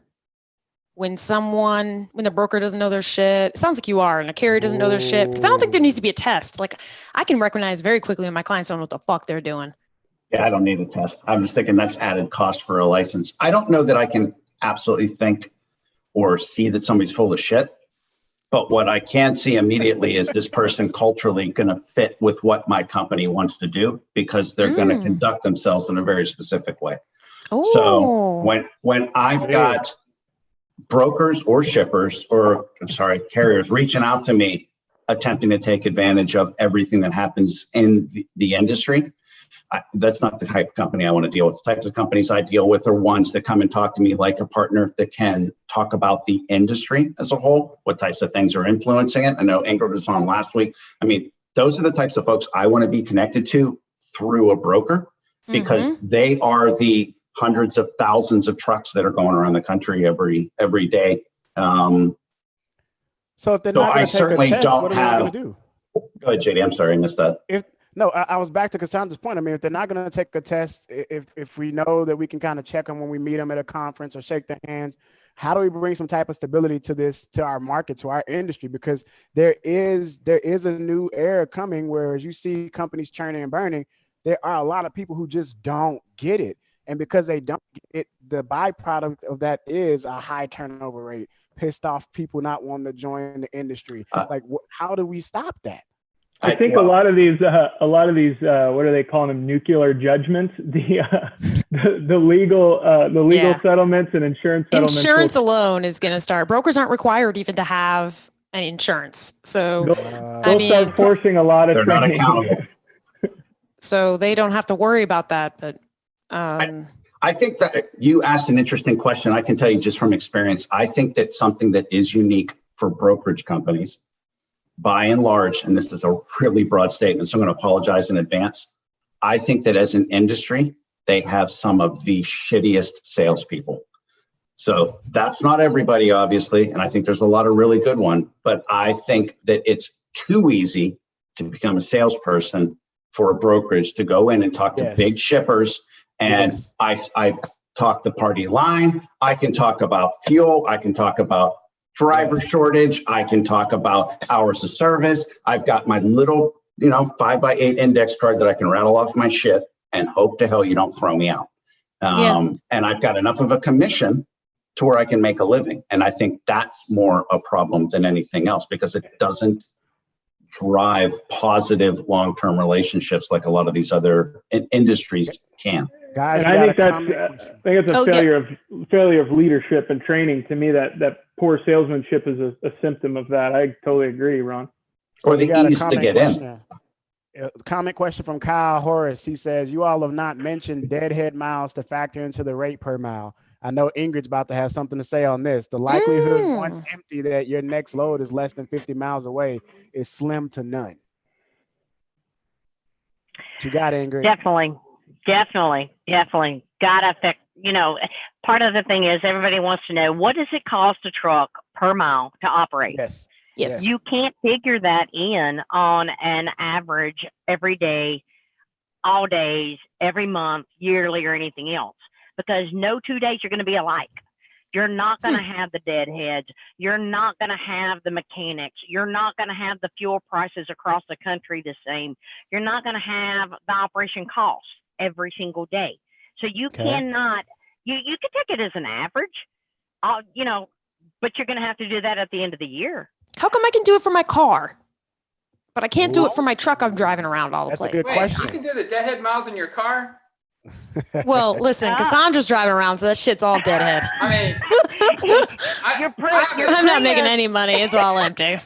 when the broker doesn't know their shit? It sounds like you are, and a carrier doesn't know their shit. Because I don't think there needs to be a test. Like, I can recognize very quickly when my clients don't know what the fuck they're doing. Yeah, I don't need a test. I'm just thinking that's added cost for a license. I don't know that I can absolutely think or see that somebody's full of shit. But what I can see immediately is this person culturally going to fit with what my company wants to do, because they're going to conduct themselves in a very specific way. So when I've got brokers or shippers, or carriers reaching out to me, attempting to take advantage of everything that happens in the industry, that's not the type of company I want to deal with. The types of companies I deal with are ones that come and talk to me like a partner that can talk about the industry as a whole, what types of things are influencing it. I know Ingrid was on last week. I mean, those are the types of folks I want to be connected to through a broker, because they are the hundreds of thousands of trucks that are going around the country every day. So if they're not I certainly test, don't what are have. Going to do? Go ahead, JD. I'm sorry, I missed that. I was back to Cassandra's point. I mean, if they're not going to take a test, if we know that we can kind of check them when we meet them at a conference or shake their hands, how do we bring some type of stability to our market, to our industry? Because there is a new era coming where, as you see companies churning and burning, there are a lot of people who just don't get it. And because they don't get it, the byproduct of that is a high turnover rate, pissed off people not wanting to join the industry. How do we stop that? I think a lot of these, what are they calling them? Nuclear judgments. The legal settlements and insurance settlements. Insurance alone is going to start. Brokers aren't required even to have an insurance. So they'll start forcing a lot of they're training. not accountable. So they don't have to worry about that. But I think that you asked an interesting question. I can tell you just from experience, I think that something that is unique for brokerage companies, by and large, and this is a really broad statement, so I'm going to apologize in advance. I think that as an industry, they have some of the shittiest salespeople. So that's not everybody, obviously, and I think there's a lot of really good ones, but I think that it's too easy to become a salesperson for a brokerage to go in and talk to big shippers. And I talk the party line. I can talk about fuel. I can talk about driver shortage. I can talk about hours of service. I've got my little, 5x8 index card that I can rattle off my shit and hope to hell you don't throw me out. And I've got enough of a commission to where I can make a living. And I think that's more a problem than anything else, because it doesn't drive positive long-term relationships like a lot of these other industries can. Guys, and I think it's a failure of leadership and training. To me, that poor salesmanship is a symptom of that. I totally agree, Ron. Or the ease to get in. Comment question from Kyle Horace. He says, you all have not mentioned deadhead miles to factor into the rate per mile. I know Ingrid's about to have something to say on this. The likelihood once empty that your next load is less than 50 miles away is slim to none. What you got, Ingrid? Definitely. Gotta affect, part of the thing is everybody wants to know, what does it cost a truck per mile to operate? Yes. You can't figure that in on an average every day, all days, every month, yearly, or anything else, because no 2 days are going to be alike. You're not going to have the deadheads. You're not going to have the mechanics. You're not going to have the fuel prices across the country the same. You're not going to have the operation costs every single day. So you cannot, you can take it as an average, but you're going to have to do that at the end of the year. How come I can do it for my car, but I can't do it for my truck I'm driving around all the place? That's a good question. You can do the deadhead miles in your car? Well, listen, Cassandra's driving around, so that shit's all deadhead. I mean, I'm not making any money. It's all empty.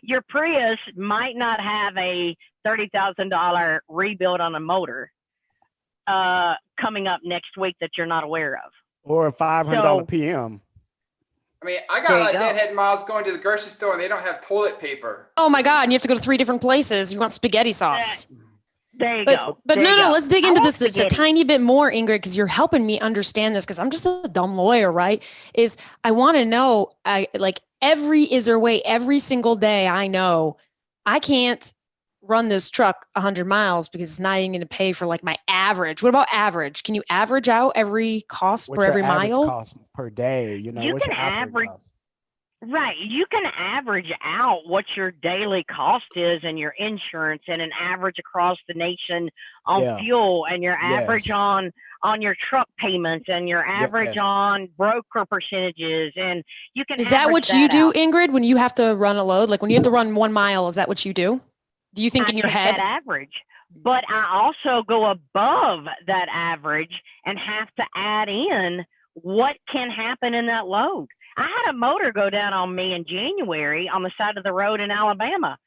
Your Prius might not have a $30,000 rebuild on a motor coming up next week that you're not aware of. Or a $500 PM. I mean, I got a lot of deadhead miles going to the grocery store and they don't have toilet paper. Oh my God, and you have to go to 3 different places. You want spaghetti sauce. There you go. But no, let's dig into this just a tiny bit more, Ingrid, because you're helping me understand this, because I'm just a dumb lawyer, right? I want to know, is there a way every single day I know I can't run this truck 100 miles because it's not even going to pay for like my average. What about average? Can you average out every cost for every mile? Cost per day, you can average. Right. You can average out what your daily cost is and your insurance, and an average across the nation on fuel, and your average on your truck payments, and your average on broker percentages. And you can. Is that what you do, Ingrid, when you have to run a load? Like when you have to run 1 mile, is that what you do? Do you think in your head? That average, but I also go above that average and have to add in what can happen in that load. I had a motor go down on me in January on the side of the road in Alabama.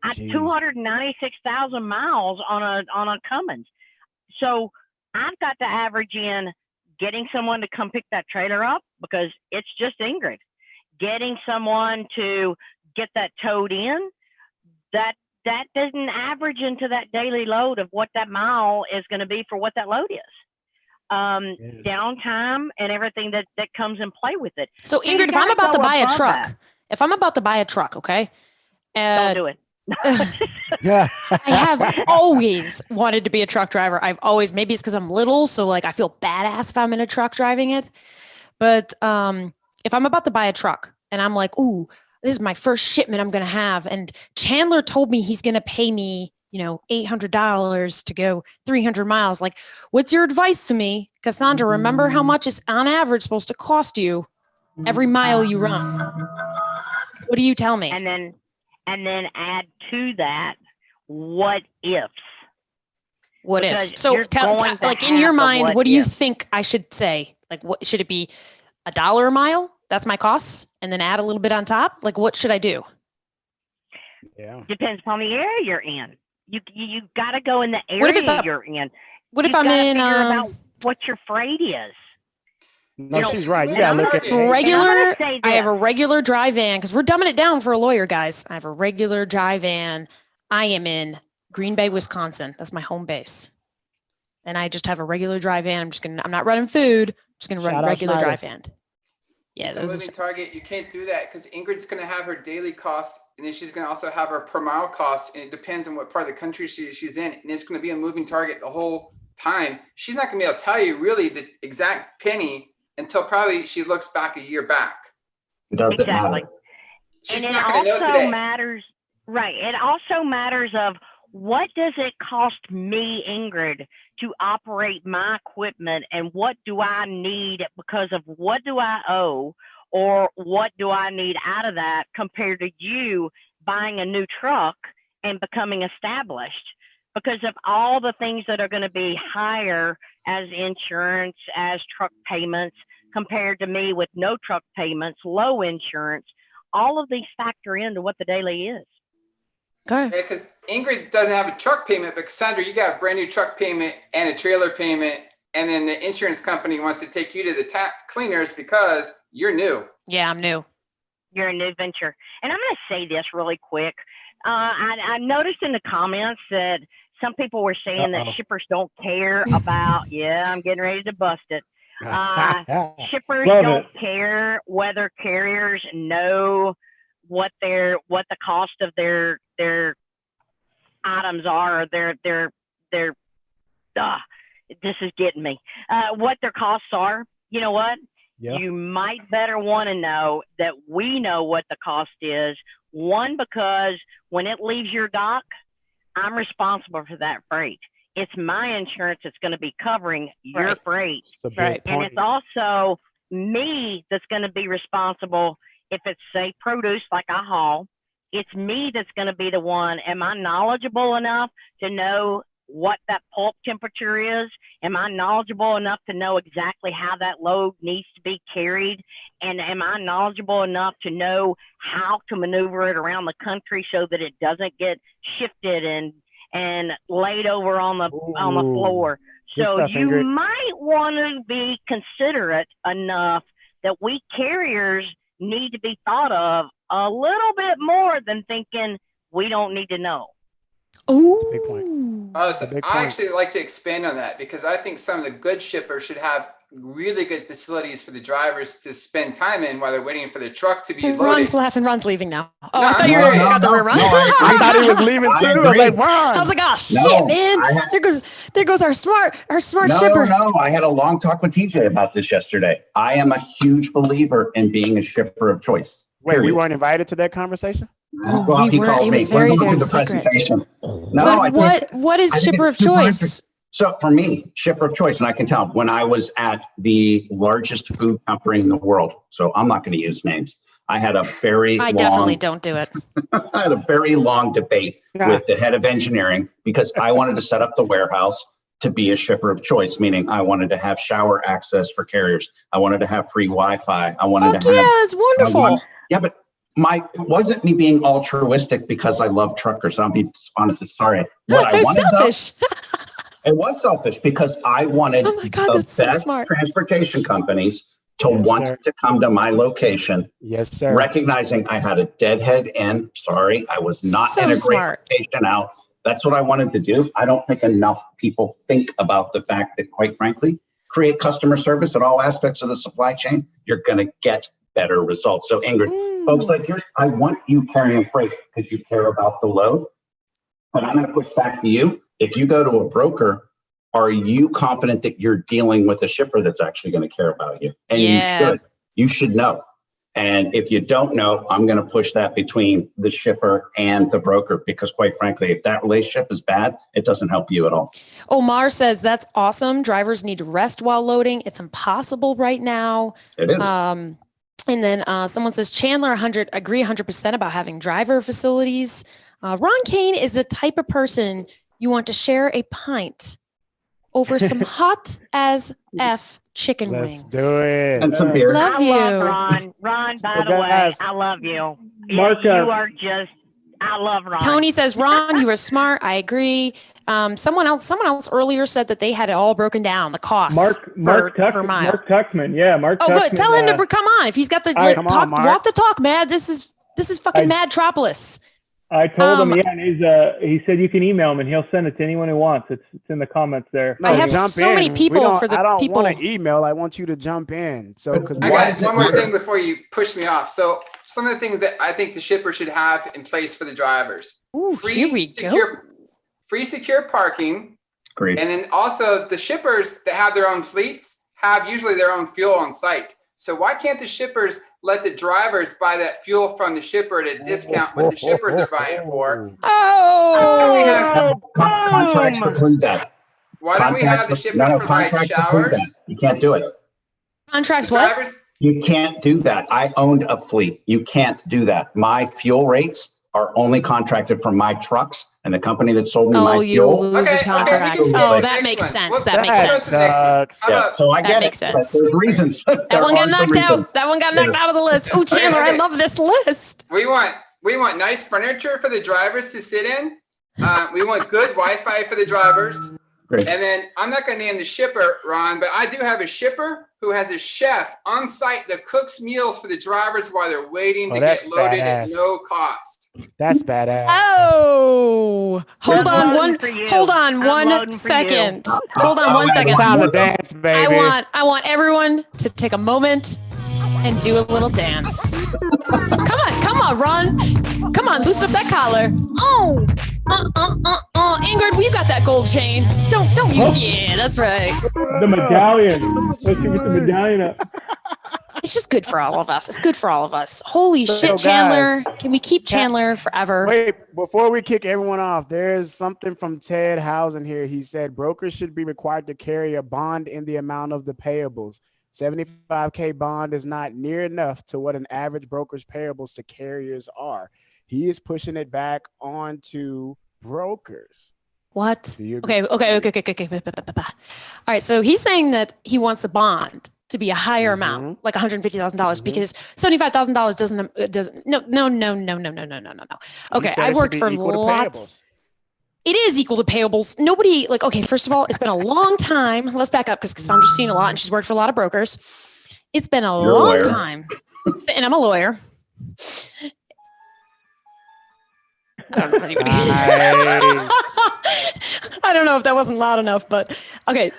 I 296,000 miles on a Cummins. So I've got to average in getting someone to come pick that trailer up, because it's just Ingrid. Getting someone to get that towed in, that doesn't average into that daily load of what that mile is going to be for what that load is. Downtime and everything that comes in play with it. So Ingrid, if I'm about to buy a truck, okay? Don't do it. I have always wanted to be a truck driver. Maybe it's because I'm little, so like I feel badass if I'm in a truck driving it. But if I'm about to buy a truck and I'm like, ooh, this is my first shipment I'm going to have, and Chandler told me he's going to pay me, $800 to go 300 miles. Like, what's your advice to me, Cassandra? Remember how much is on average supposed to cost you every mile you run. What do you tell me? And then add to that, what ifs. What ifs? So tell like in your mind, what do you think I should say? Like, what should it be? $1 a mile? That's my costs, and then add a little bit on top. Like, what should I do? Yeah. Depends upon the area you're in. You got to go in the area what if it's you're in. What if I'm in about what your freight is? No, she's right. You gotta look at regular. I have a regular dry van, because we're dumbing it down for a lawyer, guys. I have a regular dry van. I am in Green Bay, Wisconsin. That's my home base, and I just have a regular dry van. I'm not running food. I'm just gonna run regular dry van. Yeah, it's a moving target. You can't do that because Ingrid's going to have her daily cost, and then she's going to also have her per mile cost, and it depends on what part of the country she's in, and it's going to be a moving target the whole time. She's not going to be able to tell you really the exact penny until probably she looks back a year back. It doesn't exactly. matter. She's and not it going to know also today. matters, right? It also matters of what does it cost me, Ingrid, to operate my equipment, and what do I need because of what do I owe, or what do I need out of that compared to you buying a new truck and becoming established because of all the things that are going to be higher as insurance, as truck payments, compared to me with no truck payments, low insurance. All of these factor into what the daily is. Okay. Yeah, because Ingrid doesn't have a truck payment, but Cassandra, you got a brand new truck payment and a trailer payment, and then the insurance company wants to take you to the cleaners because you're new. Yeah, I'm new. You're a new venture. And I'm going to say this really quick. I noticed in the comments that some people were saying that shippers don't care about, yeah, I'm getting ready to bust it. Shippers don't care whether carriers know what the cost of their items are, or their this is getting me. What their costs are. You know what? Yeah. You might better want to know that we know what the cost is. One, because when it leaves your dock, I'm responsible for that freight. It's my insurance that's going to be covering your freight. Right. And it's also me that's going to be responsible if it's, say, produce like I haul. It's me that's going to be the one. Am I knowledgeable enough to know what that pulp temperature is? Am I knowledgeable enough to know exactly how that load needs to be carried? And am I knowledgeable enough to know how to maneuver it around the country so that it doesn't get shifted and laid over on the floor? So you might want to be considerate enough that we carriers need to be thought of a little bit more than thinking we don't need to know. Oh, big point. So I actually like to expand on that because I think some of the good shippers should have really good facilities for the drivers to spend time in while they're waiting for the truck to be loaded. Ron's laughing. Ron's leaving now. Oh, no, I thought you were got the room. I thought he was leaving too. I was like, Ron. I was like, oh shit, man. There goes our smart shipper. No, I had a long talk with TJ about this yesterday. I am a huge believer in being a shipper of choice. Wait, we weren't invited to that conversation? Oh, well, we weren't. It was very, very secret. No, what is shipper of choice? So for me, shipper of choice, and I can tell when I was at the largest food company in the world, so I'm not going to use names. I had a very definitely don't do it. I had a very long debate with the head of engineering because I wanted to set up the warehouse to be a shipper of choice, meaning I wanted to have shower access for carriers. I wanted to have free Wi-Fi. I wanted to have. Yeah, it's wonderful. But wasn't me being altruistic because I love truckers. I'll be honest. Sorry. They're selfish. It was selfish because I wanted the best transportation companies to want to come to my location. Yes, sir. Recognizing I had a deadhead in. Sorry, I was not in a great location out. That's what I wanted to do. I don't think enough people think about the fact that, quite frankly, create customer service at all aspects of the supply chain. You're going to get better results. So Ingrid, folks like yours, I want you carrying freight because you care about the load. But I'm going to push back to you. If you go to a broker, are you confident that you're dealing with a shipper that's actually going to care about you? And you should know. And if you don't know, I'm going to push that between the shipper and the broker, because quite frankly, if that relationship is bad, it doesn't help you at all. Omar says, that's awesome. Drivers need to rest while loading. It's impossible right now. It is. And then someone says, Chandler, agree 100% about having driver facilities. Ron Kane is the type of person you want to share a pint over some hot as F chicken wings. Let's do it. And some beer. Love you. I love Ron. Ron, by the way, I love you. Yes, you are just, I love Ron. Tony says, Ron, you are smart. I agree. Someone else earlier said that they had it all broken down, the cost Mark per mile. Mark Tuckman. Yeah, Mark Oh, Tuckman, good. Tell him to come on. If he's got the walk the talk, man. This is fucking Madtropolis. I told him, and he said you can email him and he'll send it to anyone who wants. It's in the comments there. I have so many people for the people. I don't want to email. I want you to jump in. So, I got one more thing before you push me off. So, some of the things that I think the shipper should have in place for the drivers. Ooh, here we go. Free secure parking. Great. And then also the shippers that have their own fleets have usually their own fuel on site. So why can't the shippers let the drivers buy that fuel from the shipper at a discount what the shippers are buying it for? Contracts preclude that. Why don't we have the shippers provide showers? You can't do it. Contracts what? You can't do that. I owned a fleet. You can't do that. My fuel rates are only contracted for my trucks, and the company that sold me my Oh, you fuel. lose his contract. Oh, that makes sense. That makes sense. Yeah, so I That get makes it, but sense. there's reasons. That There one got are some knocked out. reasons. That one got knocked Yes. out of the list. Oh, Chandler, I love this list. We want nice furniture for the drivers to sit in. We want good Wi-Fi for the drivers. Great. And then I'm not going to name the shipper, Ron, but I do have a shipper who has a chef on site that cooks meals for the drivers while they're waiting to get that's loaded at badass. no cost. That's badass. Oh, hold I'm on loading for you. hold on I'm one loading for you. second. Hold on one second. Time to dance, baby. I want everyone to take a moment and do a little dance. Come on, Ron. Come on, loosen up that collar. Oh, Ingrid, you got that gold chain. Don't you? Yeah, that's right. The medallion. Let's see with the medallion up. It's just good for all of us. It's good for all of us. Holy So, shit, guys, Chandler. Can we keep Chandler forever? Wait, before we kick everyone off, there's something from Ted Housen here. He said brokers should be required to carry a bond in the amount of the payables. 75K bond is not near enough to what an average broker's payables to carriers are. He is pushing it back onto brokers. What? Do you agree? Okay. All right, so he's saying that he wants the bond to be a higher amount, like $150,000, because $75,000 doesn't. No. Okay, He said I've it should worked be for equal to lots. payables. It is equal to payables. Nobody okay, first of all, it's been a long time. Let's back up because Cassandra's seen a lot and she's worked for a lot of brokers. It's been a You're a long lawyer. time. And I'm a lawyer. I don't know if anybody- I don't know if that wasn't loud enough, but okay.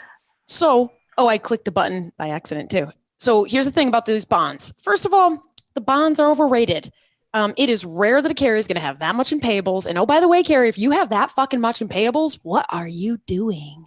So, I clicked the button by accident too. So here's the thing about those bonds. First of all, the bonds are overrated. It is rare that a carrier is going to have that much in payables. And oh, by the way, carrier, if you have that fucking much in payables, what are you doing?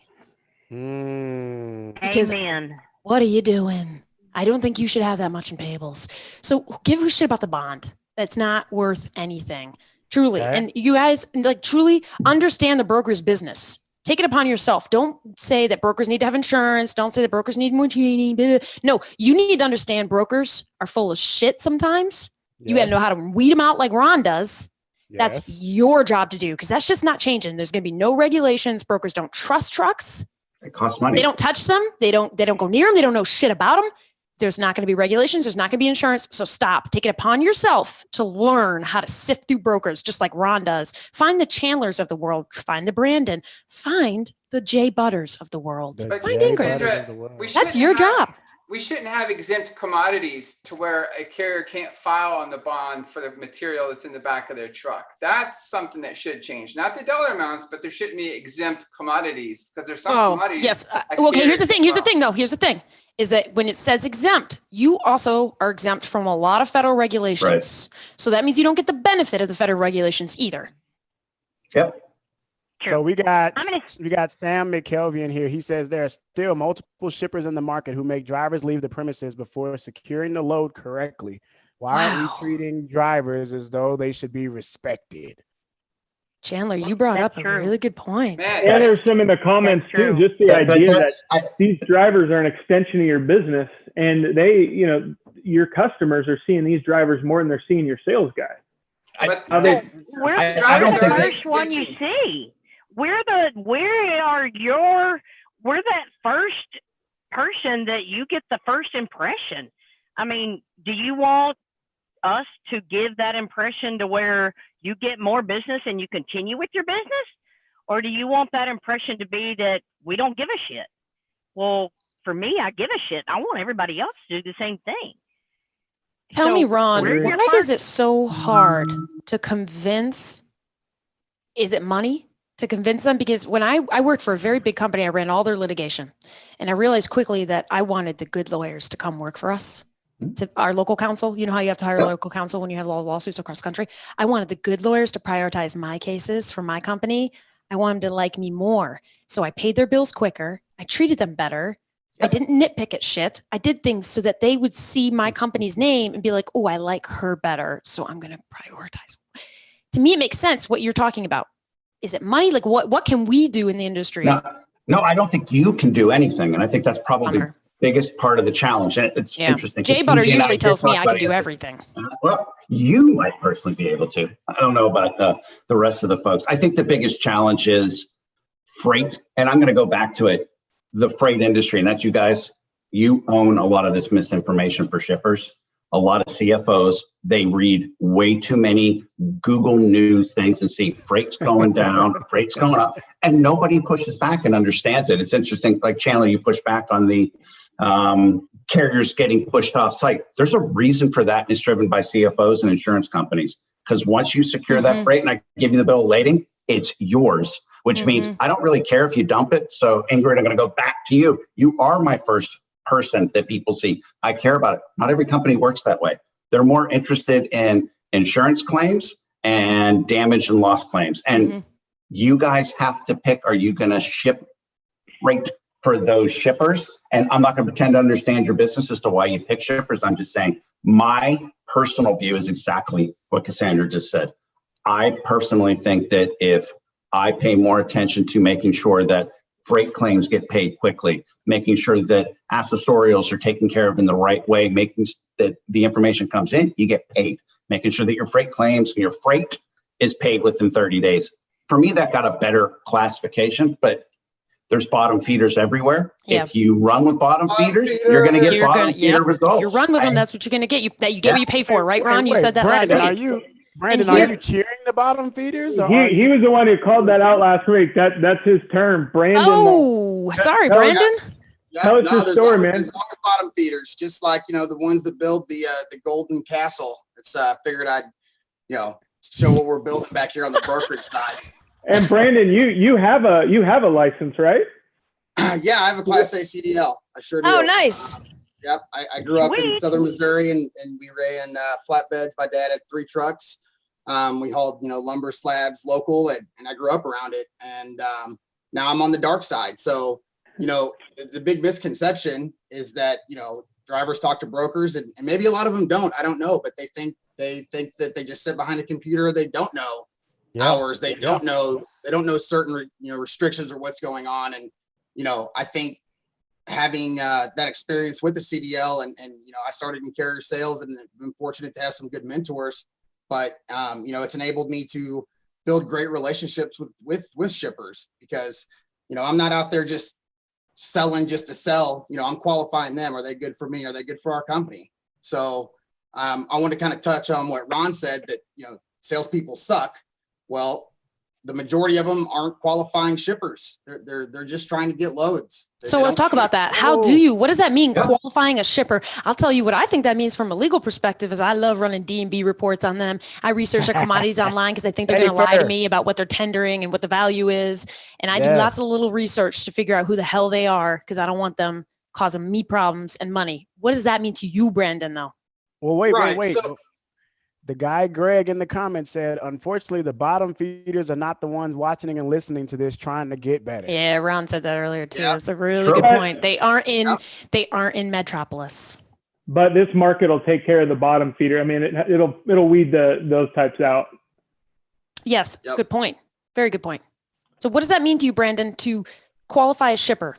Because Amen. what are you doing? I don't think you should have that much in payables. So give a shit about the bond. That's not worth anything. Truly. Okay. And you guys truly understand the broker's business. Take it upon yourself. Don't say that brokers need to have insurance. Don't say that brokers need more training. Blah, blah. No, you need to understand brokers are full of shit sometimes. You got to know how to weed them out like Ron does. That's your job to do because that's just not changing. There's going to be no regulations. Brokers don't trust trucks. It costs money. They don't touch them. They don't go near them. They don't know shit about them. There's not going to be regulations. There's not going to be insurance. So stop. Take it upon yourself to learn how to sift through brokers, just like Ron does. Find the Chandlers of the world. Find the Brandon. Find the Jay Butters of the world. But Find Jay Ingrid. Butters. We That's shouldn't your have- job. We shouldn't have exempt commodities to where a carrier can't file on the bond for the material that's in the back of their truck. That's something that should change. Not the dollar amounts, but there shouldn't be exempt commodities because there's some commodities. Yes. a Okay. Here's the carrier thing. can Here's the file. thing, though. Here's the thing is that when it says exempt, you also are exempt from a lot of federal regulations. So that means you don't get the benefit of the federal regulations either. Yep. So we got Sam McKelvey here. He says there are still multiple shippers in the market who make drivers leave the premises before securing the load correctly. Why aren't we treating drivers as though they should be respected? Chandler, you brought up a really good point. And there's some in the comments too, just the idea that these drivers are an extension of your business and they, your customers are seeing these drivers more than they're seeing your sales guy. We're the first one you see. We're that first person that you get the first impression. I mean, do you want us to give that impression to where you get more business and you continue with your business? Or do you want that impression to be that we don't give a shit? Well, for me, I give a shit. I want everybody else to do the same thing. Tell me, Ron, we're your why is it so hard to convince? Is it money to convince them? Because when I worked for a very big company, I ran all their litigation. And I realized quickly that I wanted the good lawyers to come work for us, to our local counsel. You know how you have to hire a local counsel when you have lawsuits across the country? I wanted the good lawyers to prioritize my cases for my company. I wanted them to like me more. So I paid their bills quicker. I treated them better. I didn't nitpick at shit. I did things so that they would see my company's name and be like, oh, I like her better. So I'm going to prioritize. To me, it makes sense what you're talking about. Is it money? Like what can we do in the industry? No, I don't think you can do anything. And I think that's probably the biggest part of the challenge. And it's interesting. Jay Butter usually tells me I can do everything. Well, You might personally be able to. I don't know about the rest of the folks. I think the biggest challenge is freight. And I'm going to go back to it, the freight industry. And that's you guys. You own a lot of this misinformation for shippers. A lot of CFOs, they read way too many Google News things and see freight's going down, freight's going up, and nobody pushes back and understands it. It's interesting, like Chandler, you push back on the carriers getting pushed off site. There's a reason for that, and it's driven by CFOs and insurance companies. Because once you secure that freight and I give you the bill of lading, it's yours, which means I don't really care if you dump it. So Ingrid, I'm going to go back to you. You are my first person that people see. I care about it. Not every company works that way. They're more interested in insurance claims and damage and loss claims. And you guys have to pick, are you going to ship freight for those shippers? And I'm not going to pretend to understand your business as to why you pick shippers. I'm just saying my personal view is exactly what Cassandra just said. I personally think that if I pay more attention to making sure that freight claims get paid quickly, making sure that accessorials are taken care of in the right way, making that the information comes in, you get paid, making sure that your freight claims, your freight is paid within 30 days. For me, that got a better classification, but there's bottom feeders everywhere. Yeah. If you run with bottom feeders, you're going to get bottom feeder results. You run with them, that's what you're going to get. You get what you pay for, right, Ron? You said that Brandon, last week. Brandon, are you cheering the bottom feeders? Or He was the one who called that out last week. That's his term, Brandon. Oh, sorry, Brandon. Tell us the story, man. There's always bottom feeders, just like the ones that build the Golden Castle. It's figured I'd show what we're building back here on the brokerage side. And Brandon, you have a license, right? Yeah, I have a Class A CDL. I sure do. Oh, nice. Yep, I grew up in southern Missouri, and we ran flatbeds. My dad had 3 trucks. We hauled lumber slabs local, and I grew up around it. And now I'm on the dark side. So the big misconception is that drivers talk to brokers, and maybe a lot of them don't. I don't know, but they think that they just sit behind a computer. They don't know hours. They don't know. They don't know certain restrictions or what's going on. And I think having that experience with the CDL, and I started in carrier sales, and I've been fortunate to have some good mentors. But it's enabled me to build great relationships with shippers, because I'm not out there just selling just to sell. I'm qualifying them. Are they good for me? Are they good for our company? So I want to kind of touch on what Ron said, that salespeople suck. Well, the majority of them aren't qualifying shippers. They're just trying to get loads. So let's talk about that. What does that mean, qualifying a shipper? I'll tell you what I think that means from a legal perspective is I love running D&B reports on them. I research their commodities online because I think they're going to lie to me about what they're tendering and what the value is. And I do lots of little research to figure out who the hell they are, because I don't want them causing me problems and money. What does that mean to you, Brandon, though? Well, wait. So, the guy Greg in the comments said, unfortunately, the bottom feeders are not the ones watching and listening to this trying to get better. Yeah, Ron said that earlier too. That's a really good point. They aren't in Madtropolis. But this market will take care of the bottom feeder. I mean, it'll weed those types out. Yes, good point. Very good point. So what does that mean to you, Brandon, to qualify a shipper?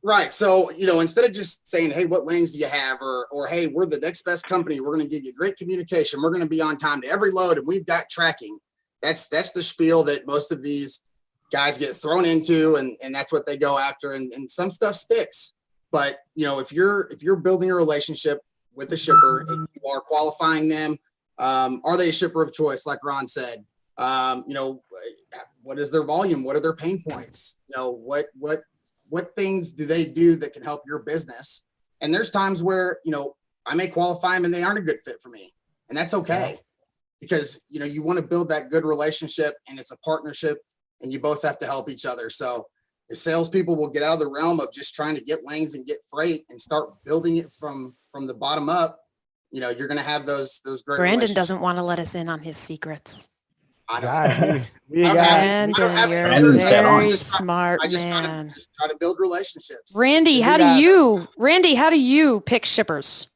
Right. So, instead of just saying, hey, what lanes do you have? Or hey, we're the next best company. We're going to give you great communication. We're going to be on time to every load, and we've got tracking. That's the spiel that most of these guys get thrown into, and that's what they go after. And some stuff sticks. But, if you're building a relationship with the shipper and you are qualifying them, are they a shipper of choice? Like Ron said, what is their volume? What are their pain points? What things do they do that can help your business? And there's times where, I may qualify them and they aren't a good fit for me. And that's okay. Because, you want to build that good relationship, and it's a partnership, and you both have to help each other. So if salespeople will get out of the realm of just trying to get lanes and get freight and start building it from the bottom up, you're going to have those great Brandon doesn't want to let us in on his secrets. Brandon, you're very smart, man. Try to build relationships. Randy, how do you pick shippers?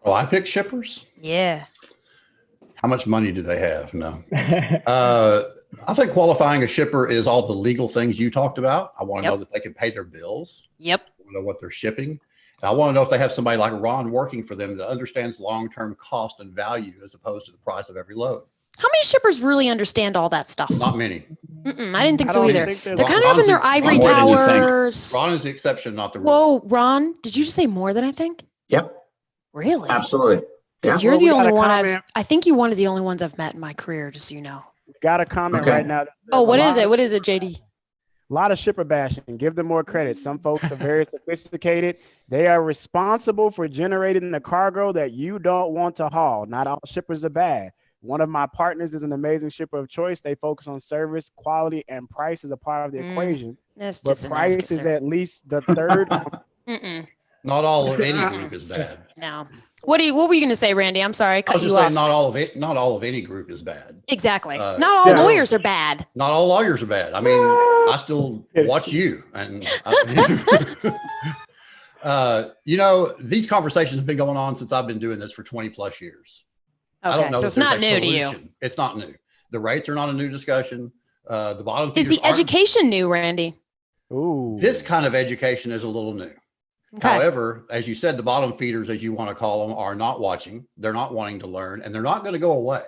Oh, I pick shippers? Yeah. How much money do they have? No. I think qualifying a shipper is all the legal things you talked about. I want to know that they can pay their bills. Yep. I want to know what they're shipping. I want to know if they have somebody like Ron working for them that understands long-term cost and value as opposed to the price of every load. How many shippers really understand all that stuff? Not many. I didn't think so either. They're kind of up in their ivory Ron towers. Ron is the exception, not the rule. Whoa, Ron, did you just say more than I think? Yep. Really? Absolutely. Because you're the only one I think you're one of the only ones I've met in my career, just so you know. Got a comment right now. Oh, what is it? What is it, JD? A lot of shipper bashing. Give them more credit. Some folks are very sophisticated. They are responsible for generating the cargo that you don't want to haul. Not all shippers are bad. One of my partners is an amazing shipper of choice. They focus on service, quality, and price as a part of the equation. That's but just price is at least the third. Not all of any group is bad. No. What were you going to say, Randy? I'm sorry, I I cut was you just saying off. not all of any group is bad. Exactly. Not all lawyers are bad. Not all lawyers are bad. I mean, I still watch you, and you know, these conversations have been going on since I've been doing this for 20 plus years. I don't Okay, know so if it's there's not a new to you. solution. It's not new. The rates are not a new discussion. The bottom Is feeders the education new, Randy? Ooh. This kind of education is a little new. Okay. However, as you said, the bottom feeders, as you want to call them, are not watching. They're not wanting to learn, and they're not going to go away.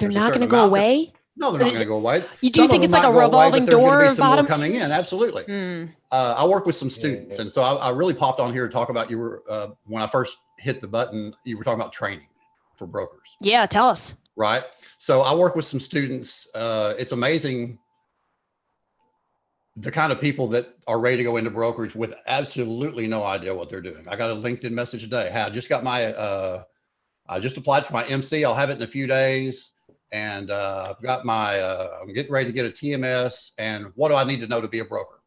They're There's a not certain going to go amount that- away? No, they're not going to go away. Do Some you of think them it's like might a go away, but revolving there's gonna door be of some more bottom coming in? feeders? Absolutely. I work with some students, and so I really popped on here to talk about you were when I first hit the button. You were talking about training for brokers, Yeah, tell us. right? So I work with some students. It's amazing the kind of people that are ready to go into brokerage with absolutely no idea what they're doing. I got a LinkedIn message today. Hey, I just got my, I just applied for my MC. I'll have it in a few days. And I've got my, I'm getting ready to get a TMS. And what do I need to know to be a broker?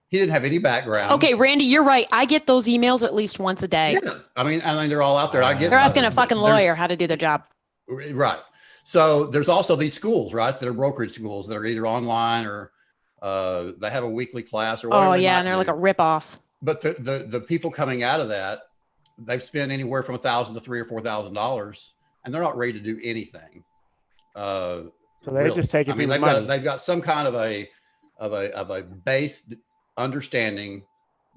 He didn't have any background. Okay, Randy, you're right. I get those emails at least once a day. Yeah. I mean, they're all out there. I get. They're asking a fucking lawyer how to do their job. Right. So there's also these schools, right? That are brokerage schools that are either online or they have a weekly class or whatever. Oh yeah, and they're like a ripoff. But the people coming out of that, they've spent anywhere from $1,000 to $3,000 or $4,000, and they're not ready to do anything. So they're just taking. I mean, they've got some kind of a base understanding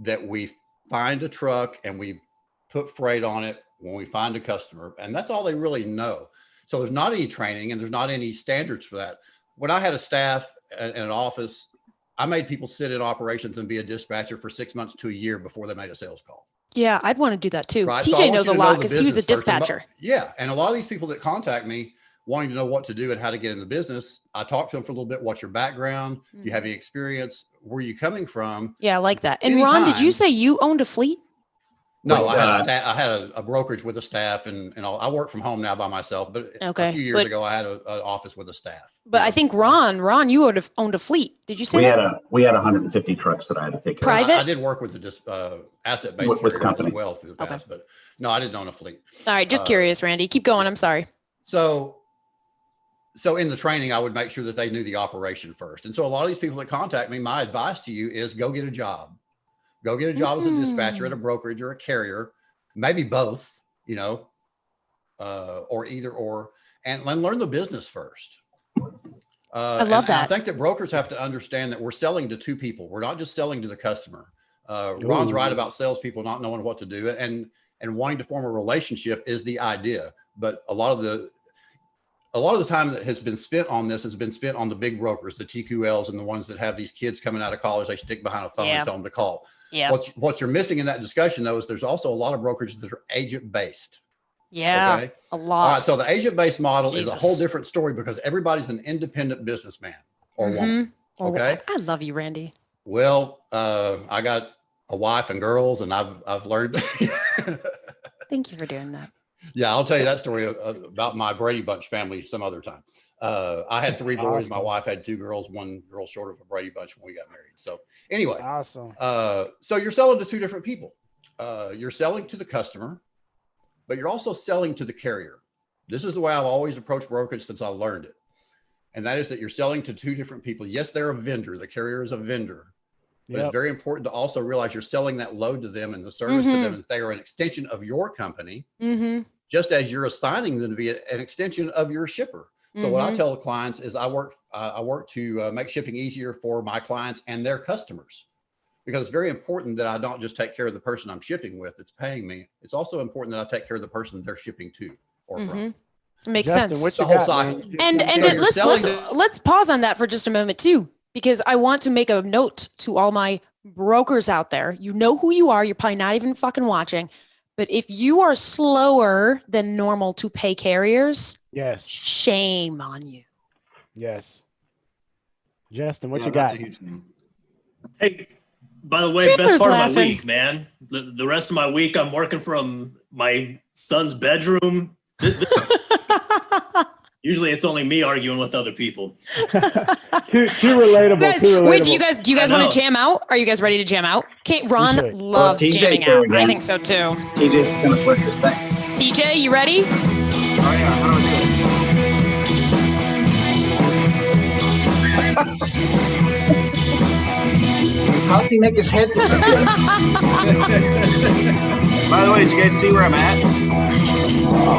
that we find a truck and we put freight on it when we find a customer, and that's all they really know. So there's not any training and there's not any standards for that. When I had a staff in an office, I made people sit in operations and be a dispatcher for 6 months to a year before they made a sales call. Yeah, I'd want to do that too. Right? So I TJ want knows you a to know lot the because he was a business first. And dispatcher. Yeah. And a lot of these people that contact me wanting to know what to do and how to get in the business, I talk to them for a little bit. What's your background? Do you have any experience? Where are you coming from? Yeah, I like that. And Ron, did you say you owned a fleet? No, I had a brokerage with a staff and I work from home now by myself, but Okay, a few years ago I had an office with a staff. But I think Ron, you would have owned a fleet. Did you say We had 150 trucks that I had to take care Private? I did work with the asset-based With carrier company. as well through the past, but no, I didn't own a fleet. All right, just curious, Randy. Keep going. I'm sorry. So in the training, I would make sure that they knew the operation first. And so a lot of these people that contact me, my advice to you is go get a job. Go get a job as a dispatcher at a brokerage or a carrier, maybe both, you know, or either or, and learn the business first. I love that. I think that brokers have to understand that we're selling to two people. We're not just selling to the customer. Ron's right about salespeople not knowing what to do and wanting to form a relationship is the idea. But a lot of the time that has been spent on this has been spent on the big brokers, the TQLs, and the ones that have these kids coming out of college. They stick behind a phone and tell them to call. Yeah. What you're missing in that discussion, though, is there's also a lot of brokerages that are agent based. Yeah, Okay? a lot. All right, so the agent based model is a whole Jesus. different story because everybody's an independent businessman or woman. Okay. I love you, Randy. Well, I got a wife and girls, and I've learned. Thank you for doing that. Yeah, I'll tell you that story about my Brady Bunch family some other time. I had 3 boys. Awesome. My wife had 2 girls, 1 girl short of a Brady Bunch when we got married. So anyway, awesome. So you're selling to 2 different people. You're selling to the customer, but you're also selling to the carrier. This is the way I've always approached brokerage since I learned it. And that is that you're selling to 2 different people. Yes, they're a vendor. The carrier is a vendor. But it's very important to also realize you're selling that load to them and the service to them. And they are an extension of your company, just as you're assigning them to be an extension of your shipper. So what I tell the clients is I work to make shipping easier for my clients and their customers. because it's very important that I don't just take care of the person I'm shipping with that's paying me. It's also important that I take care of the person they're shipping to or from. Makes Justin, sense. what The you whole got, cycle. man? And let's pause on that for just a moment too, because I want to make a note to all my brokers out there. You know who you are. You're probably not even fucking watching. But if you are slower than normal to pay carriers, yes, shame on you. Yes. Justin, what Yeah, you that's got? a huge thing. Hey, by the way, Chandler's best part of laughing. my week, man. The rest of my week, I'm working from my son's bedroom. Usually it's only me arguing with other people. Too relatable. Guys, too relatable. wait, do you guys I want know. to jam out? Are you guys ready to jam out? Okay, Ron should. loves TJ's jamming here out. again. I think so too. TJ's gonna flip this thing. TJ, you ready? Oh yeah, how do I How's he make his head disappear? do it? By the way, did you guys see where I'm at?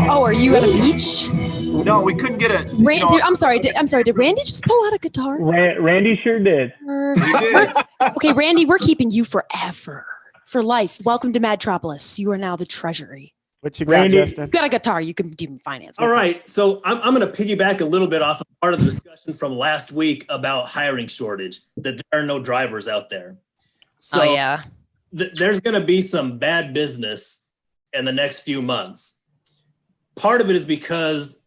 Oh, are you at a beach? No, we couldn't get a. I'm sorry. Did Randy just pull out a guitar? Randy sure did. Okay, Randy, we're keeping you forever, for life. Welcome to Madtropolis. You are now the treasury. What you got, Randy- Justin? You got a guitar. You can do finance. All right, so I'm going to piggyback a little bit off of part of the discussion from last week about hiring shortage, that there are no drivers out there. So Oh yeah. There's going to be some bad business in the next few months. Part of it is because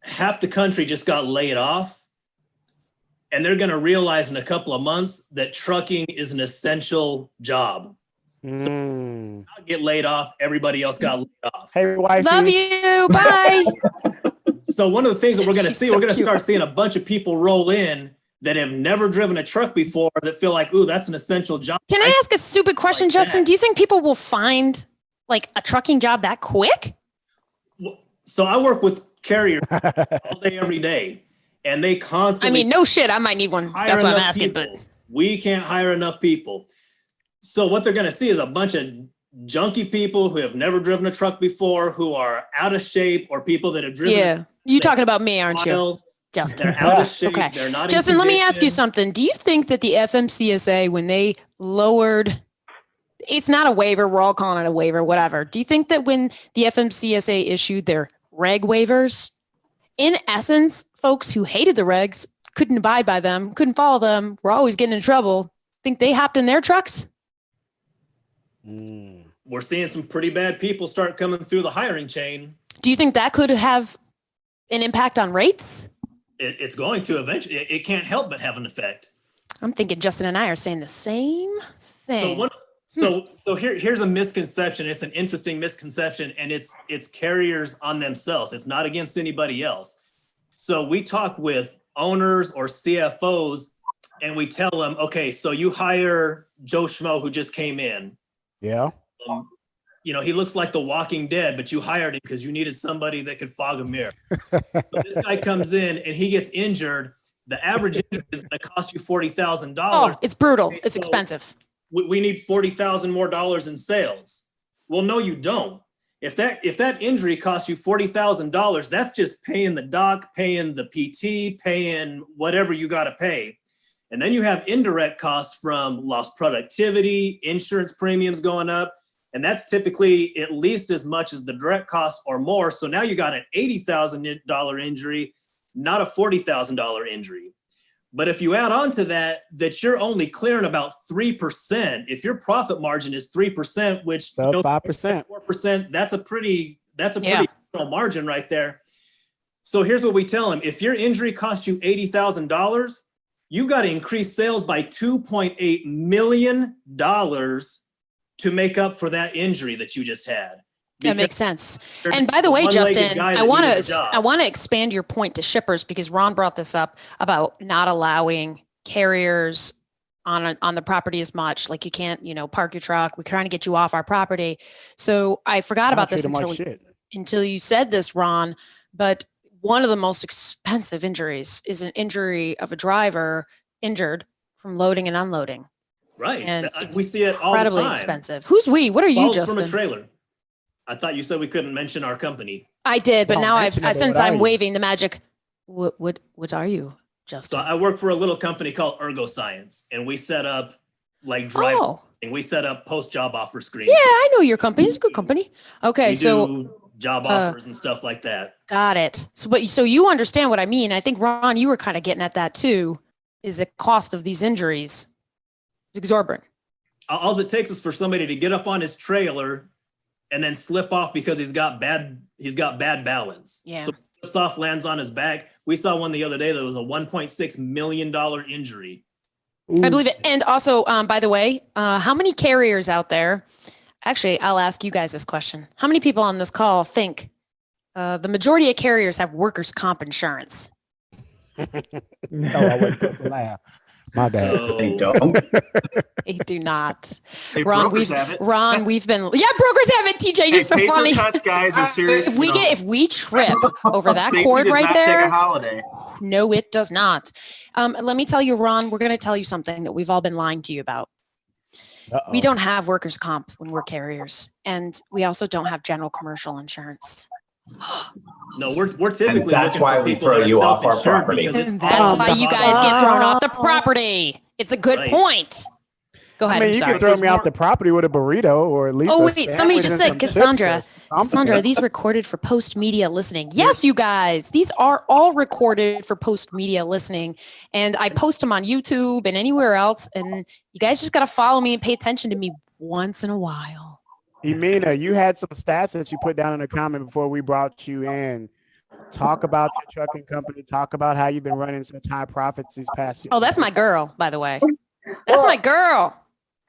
half the country just got laid off, and they're going to realize in a couple of months that trucking is an essential job. So I'll get laid off, everybody else got laid off. Hey, wifey. Love you. Bye. So one of the things that we're going to She's see, so we're going to cute. start seeing a bunch of people roll in that have never driven a truck before that feel like, ooh, that's an essential job. Can I ask a stupid question, like Justin? that. Do you think people will find like a trucking job that quick? So I work with carriers all day, every day, and they constantly. I mean, no shit. I might need one. hire That's what I'm enough asking. people. But We can't hire enough people. So what they're going to see is a bunch of junky people who have never driven a truck before, who are out of shape, or people that have driven. yeah, you talking about me, aren't you, Well, Justin? They're out of shape. Okay, They're not. Justin. in Let me ask you condition. something. Do you think that the FMCSA, when they lowered, it's not a waiver, we're all calling it a waiver, whatever. Do you think that when the FMCSA issued their reg waivers, in essence, folks who hated the regs, couldn't abide by them, couldn't follow them, were always getting in trouble, think they hopped in their trucks? We're seeing some pretty bad people start coming through the hiring chain. Do you think that could have an impact on rates? It's going to eventually. It can't help but have an effect. I'm thinking Justin and I are saying the same thing. So here's a misconception. It's an interesting misconception, and it's carriers on themselves. It's not against anybody else. So we talk with owners or CFOs, and we tell them, okay, so you hire Joe Schmo who just came in. Yeah. He looks like the Walking Dead, but you hired him because you needed somebody that could fog a mirror. So this guy comes in and he gets injured. The average injury is going to cost you $40,000. Oh, it's brutal. Okay, It's so expensive. we need $40,000 more in sales. Well, no, you don't. If that injury costs you $40,000, that's just paying the doc, paying the PT, paying whatever you got to pay. And then you have indirect costs from lost productivity, insurance premiums going up. And that's typically at least as much as the direct costs or more. So now you got an $80,000 injury, not a $40,000 injury. But if you add on to that you're only clearing about 3%, if your profit margin is 3%, which 5%, 4%, that's a pretty low margin right there. So here's what we tell them. If your injury costs you $80,000, you got to increase sales by $2.8 million to make up for that injury that you just had. That makes sense. And by the way, Justin, I want to expand your point to shippers, because Ron brought this up about not allowing carriers on the property as much. Like you can't, park your truck. We're trying to get you off our property. So I forgot about this until you said this, Ron. But one of the most expensive injuries is an injury of a driver injured from loading and unloading. Right. And we see it all the incredibly time. expensive. Who's we? What are you, Falls Justin? from a trailer. I thought you said we couldn't mention our company. I did, but now since I'm you? waving the magic. What are you, Justin? So I work for a little company called Ergo Science, and we set up like drive. Oh. And we set up post job offer screens. Yeah, I know your company. It's a good company. Okay, We so do job offers and stuff like that. got it. So you understand what I mean. I think Ron, you were kind of getting at that too. Is the cost of these injuries is exorbitant? All it takes is for somebody to get up on his trailer and then slip off because he's got bad balance. Yeah. So slips off, lands on his back. We saw one the other day that was a $1.6 million injury. I believe it. And also, by the way, how many carriers out there? Actually, I'll ask you guys this question. How many people on this call think the majority of carriers have workers' comp insurance? Oh, I wasn't supposed to laugh. My bad. They don't. They do not. Hey, Ron, brokers have it. we've been. Yeah, brokers have it. TJ, you're so pacer funny. cuts, guys, are serious. If we trip over that Safety cord does right not there. Take a holiday. No, it does not. Let me tell you, Ron, we're going to tell you something that we've all been lying to you about. Uh-oh. We don't have workers' comp when we're carriers, and we also don't have general commercial insurance. No, we're typically And that's looking why for we people throw that are you off our self-insured property. because it's And that's why you guys get thrown off the property. It's a good Right. point. Go ahead. I mean, I'm you sorry. can throw me off the property with a burrito or at least. Oh a wait, somebody sandwich just and said, some chips Cassandra. or something. Cassandra, are these recorded for post media listening? Yes, you guys. These are all recorded for post media listening, and I post them on YouTube and anywhere else. And you guys just gotta follow me and pay attention to me once in a while. Emina, you had some stats that you put down in a comment before we brought you in. Talk about your trucking company. Talk about how you've been running such high profits these past years. Oh, that's my girl, by the way. That's my girl.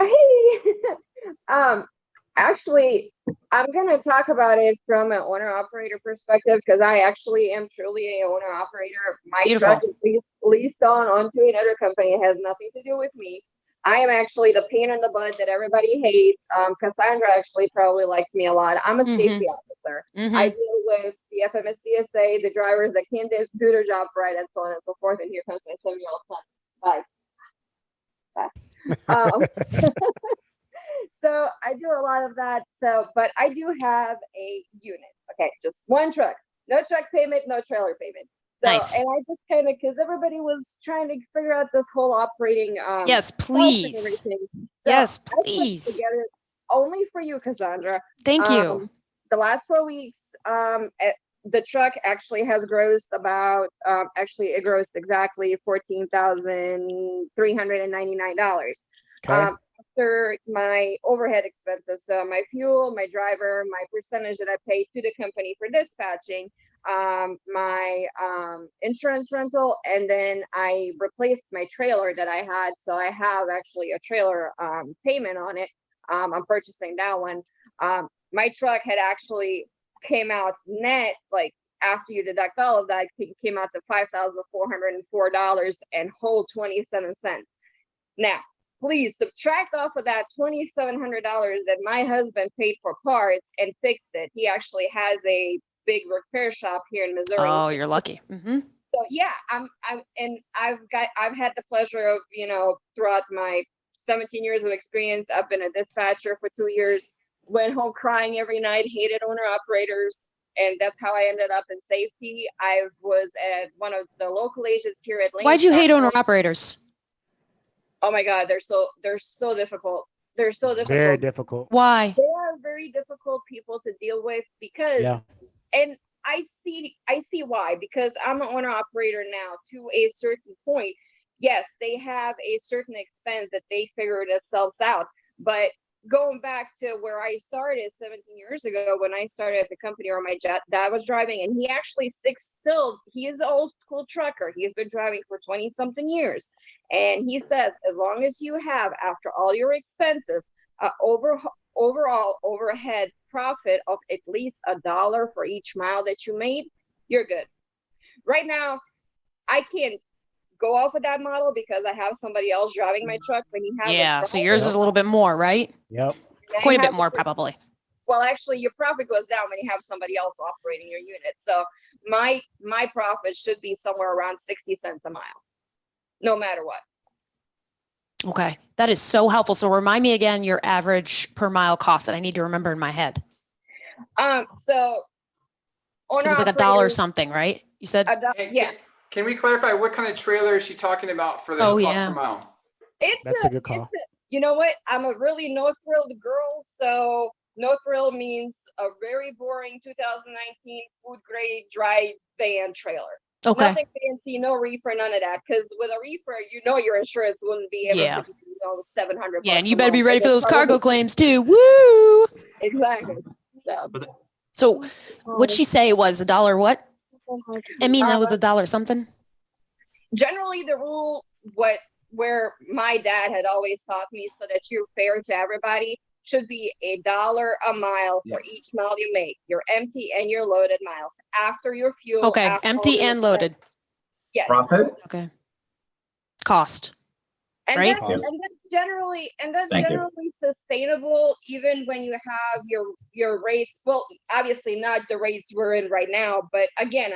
Hey, actually, I'm gonna talk about it from an owner-operator perspective because I actually am truly a owner-operator. My Beautiful. truck is leased onto another company. It has nothing to do with me. I am actually the pain in the butt that everybody hates. Cassandra actually probably likes me a lot. I'm a safety officer. I deal with the FMSCSA, the drivers that can't do their job right, and so on and so forth. And here comes my 7-year-old son. Bye. So I do a lot of that. So, but I do have a unit. Okay, just one truck. No truck payment, no trailer payment. So, Nice. And I just kind of, because everybody was trying to figure out this whole operating. Yes, cost and please. everything. Yes, I put please. together only for you, Cassandra. Thank you. The last 4 weeks, the truck actually has grossed about, it grossed exactly $14,399. Okay. After my overhead expenses, so my fuel, my driver, my percentage that I pay to the company for dispatching, my insurance rental, and then I replaced my trailer that I had. So I have actually a trailer payment on it. I'm purchasing that one. My truck had actually came out net, like after you deduct all of that, came out to $5,404 and whole 27 cents. Now, please subtract off of that $2,700 that my husband paid for parts and fixed it. He actually has a big repair shop here in Missouri. Oh, you're lucky. So yeah, I've had the pleasure of, throughout my 17 years of experience, I've been a dispatcher for 2 years, went home crying every night, hated owner operators. And that's how I ended up in safety. I was at one of the local agents here at Lane. Why'd you hate owner operators? Oh my God, they're so difficult. They're so difficult. Very difficult. Why? They are very difficult people to deal with because, and I see why, because I'm an owner operator now to a certain point. Yes, they have a certain expense that they figure themselves out, but going back to where I started 17 years ago when I started at the company where my dad was driving, and he actually he is an old school trucker. He has been driving for 20 something years. And he says, as long as you have, after all your expenses, overall overhead profit of at least $1 for each mile that you made, you're good. Right now, I can't go off of that model because I have somebody else driving my truck. When you have So yours is a little bit more, right? Yep. Quite a bit more, probably. Well, actually, your profit goes down when you have somebody else operating your unit. So my profit should be somewhere around 60 cents a mile, no matter what. Okay, that is so helpful. So remind me again your average per mile cost that I need to remember in my head. So it was like $1 something, right? You said. Yeah. Can we clarify what kind of trailer is she talking about for the cost per mile? That's a good call. you know what? I'm a really no thrill girl, so no thrill means a very boring 2019 food grade dry van trailer. Okay. Nothing fancy, no reefer, none of that. Because with a reefer, you know your insurance wouldn't be able Yeah. to do, you know, $700. Yeah, and you a better be month, ready and for it's those cargo probably- claims too. Woo! Exactly. So what'd she say it was? $1 what? I mean, that was $1 something. Generally, the rule, where my dad had always taught me, so that you're fair to everybody, should be $1 a mile for each mile you make, your empty and your loaded miles after your fuel. Okay, after all empty your and loaded. Yes. Profit? Okay. Cost. And right? that's generally Thank you. generally sustainable even when you have your rates. Well, obviously not the rates we're in right now, but again,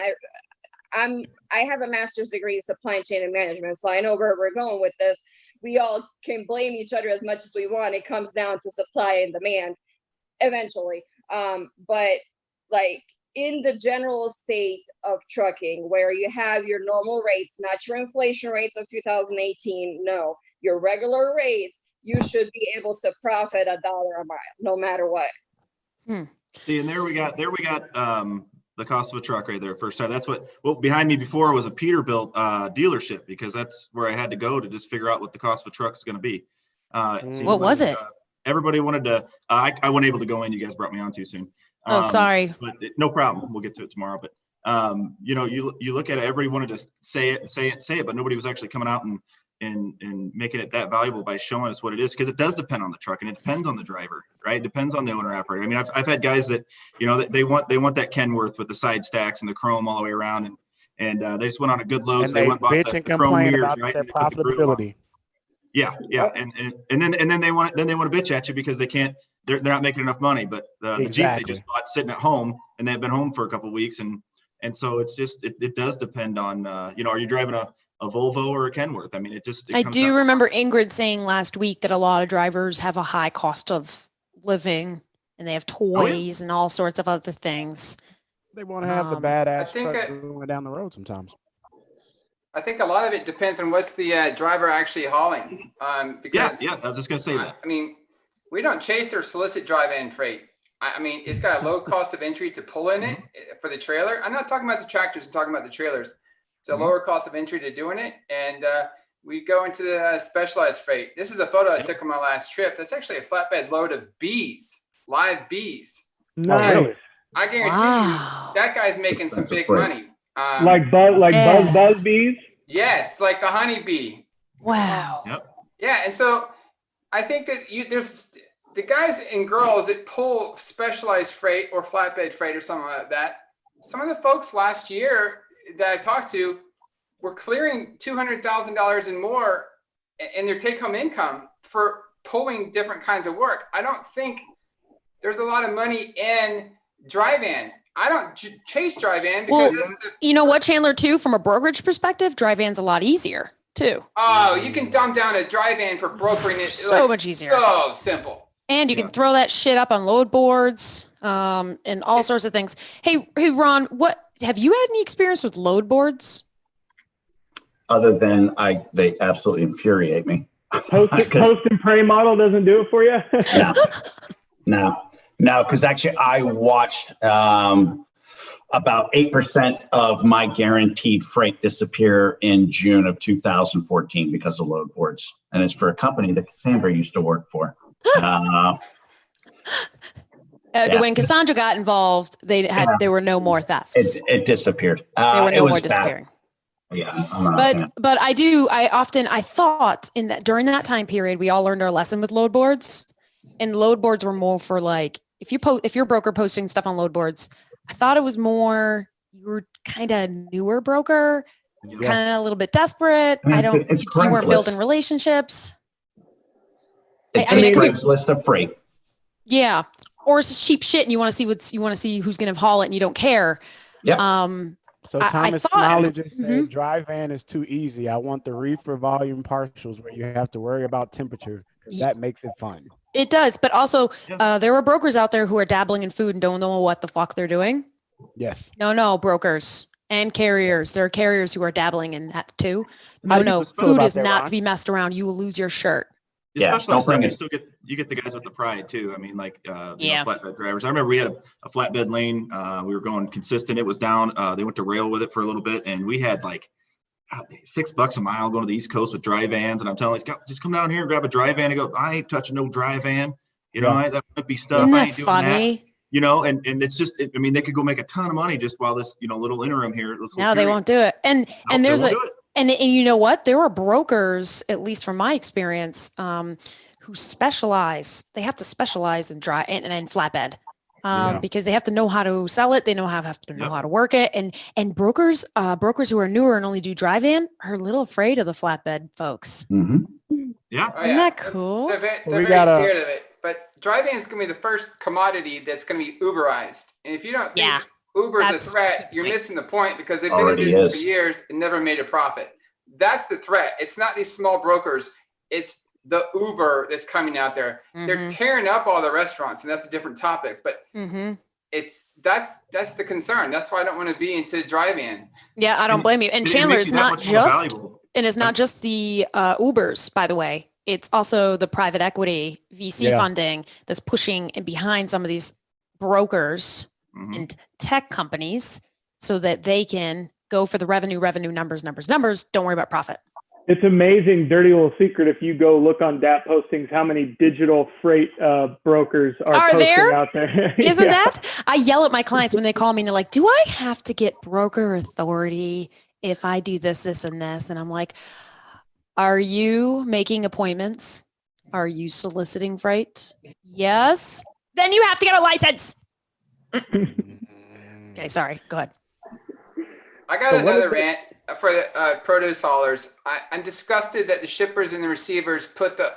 I have a master's degree in supply chain and management, so I know where we're going with this. We all can blame each other as much as we want. It comes down to supply and demand eventually. But like in the general state of trucking, where you have your normal rates, not your inflation rates of 2018, no, your regular rates, you should be able to profit $1 a mile, no matter what. See, and there we got the cost of a truck right there first time. That's what behind me before was a Peterbilt dealership, because that's where I had to go to just figure out what the cost of a truck is going to be. What was it? Everybody wanted to, I wasn't able to go in. You guys brought me on too soon. Oh, sorry. But no problem. We'll get to it tomorrow. But you know, you look at it, everybody wanted to say it, but nobody was actually coming out and making it that valuable by showing us what it is, because it does depend on the truck and it depends on the driver, right? It depends on the owner operator. I mean, I've had guys that, you know, they want that Kenworth with the side stacks and the chrome all the way around, and they just went on a good load, so they went and bought the chrome mirrors, right? Their And they put the grill on. profitability. Yeah, and then they want to bitch at you because they're not making enough money. But the Jeep they Exactly. just bought sitting at home, and they've been home for a couple of weeks, and so it's just it does depend on you know, are you driving a Volvo or a Kenworth? I mean, it I comes do down- remember Ingrid saying last week that a lot of drivers have a high cost of living and they have toys and all sorts of other things. They want to have the badass think truck that- going down the road sometimes. I think a lot of it depends on what's the driver actually hauling. Because yeah, I was just gonna say that. I mean, we don't chase or solicit drive-in freight. I mean, it's got a low cost of entry to pull in it for the trailer. I'm not talking about the tractors, I'm talking about the trailers. It's a lower cost of entry to doing it. And we go into the specialized freight. This is a photo I took on my last trip. That's actually a flatbed load of bees, live bees. Nice. really? I guarantee you that guy's making some big money. Like buzz bees. Yes, like the honeybee. Wow. Yep. Yeah, and so I think that there's the guys and girls that pull specialized freight or flatbed freight or something like that. Some of the folks last year that I talked to were clearing $200,000 and more in their take-home income for pulling different kinds of work. I don't think there's a lot of money in drive-in. I don't chase drive-in because you know what, Chandler, too, from a brokerage perspective, drive-in's a lot easier, too. oh, you can dumb down a drive-in for brokering it. So much easier. So simple. And you can throw that shit up on load boards and all sorts of things. Hey, Ron, have you had any experience with load boards? Other than they absolutely infuriate me. Post and pray model doesn't do it for you. No, because actually I watched about 8% of my guaranteed freight disappear in June of 2014 because of load boards. And it's for a company that Cassandra used to work for. When Cassandra got involved, there were no more thefts. It disappeared. There were it no was more bad. disappearing. Yeah, I'm not a fan. But I thought in that during that time period, we all learned our lesson with load boards, and load boards were more for like, if you're a broker posting stuff on load boards, I thought it was more, you were kind of newer broker, kind of a little bit desperate. I mean, it's You weren't Craigslist. building relationships. It's I mean, a it could be- Craigslist of freight. Yeah. Or it's cheap shit and you want to see who's going to haul it and you don't care. Yep. So Thomas Smiley just said, drive van is too easy. I want the reefer volume partials where you have to worry about temperature. That makes it fun. It does. But also there are brokers out there who are dabbling in food and don't know what the fuck they're doing. Yes. No, brokers and carriers. There are carriers who are dabbling in that too. How do you No, feel food about is that, not Ron? to be messed around. You will lose your shirt. Specialized stuff, you get the guys with the pride too. I mean, like flatbed drivers. I remember we had a flatbed lane. We were going consistent. It was down. They went to rail with it for a little bit, and we had like $6 a mile going to the East Coast with dry vans. And I'm telling these guys, just come down here and grab a dry van and go. I ain't touching no dry van. You know, that might be stuff. Isn't I that ain't doing funny? that. You know, and it's just, I mean, they could go make a ton of money just while this, little interim here. No, they won't do it. And there's and you know what? There are brokers, at least from my experience, who specialize. They have to specialize in dry and flatbed. Because they have to know how to sell it. They have to know how to work it. And brokers who are newer and only do dry van are a little afraid of the flatbed folks. Mm-hmm. Yeah. Isn't that cool? They're very scared of it. But dry van is going to be the first commodity that's going to be Uberized. And if you don't think Uber's a threat, you're missing the point, because they've been in business for years and never made a profit. That's the threat. It's not these small brokers. It's the Uber that's coming out there. Mm-hmm. They're tearing up all the restaurants, and that's a different topic. But that's the concern. That's why I don't want to be into dry van. Yeah, I don't blame you. And Chandler is not just the Ubers, by the way. It's also the private equity VC funding that's pushing and behind some of these brokers and tech companies so that they can go for the revenue numbers. Don't worry about profit. It's amazing, dirty little secret. If you go look on DAP postings, how many digital freight brokers are posting there? Out there. Isn't that? I yell at my clients when they call me and they're like, do I have to get broker authority if I do this, and this? And I'm like, are you making appointments? Are you soliciting freight? Yes. Then you have to get a license. Okay, sorry. Go ahead. I got another rant for the produce haulers. I'm disgusted that the shippers and the receivers put the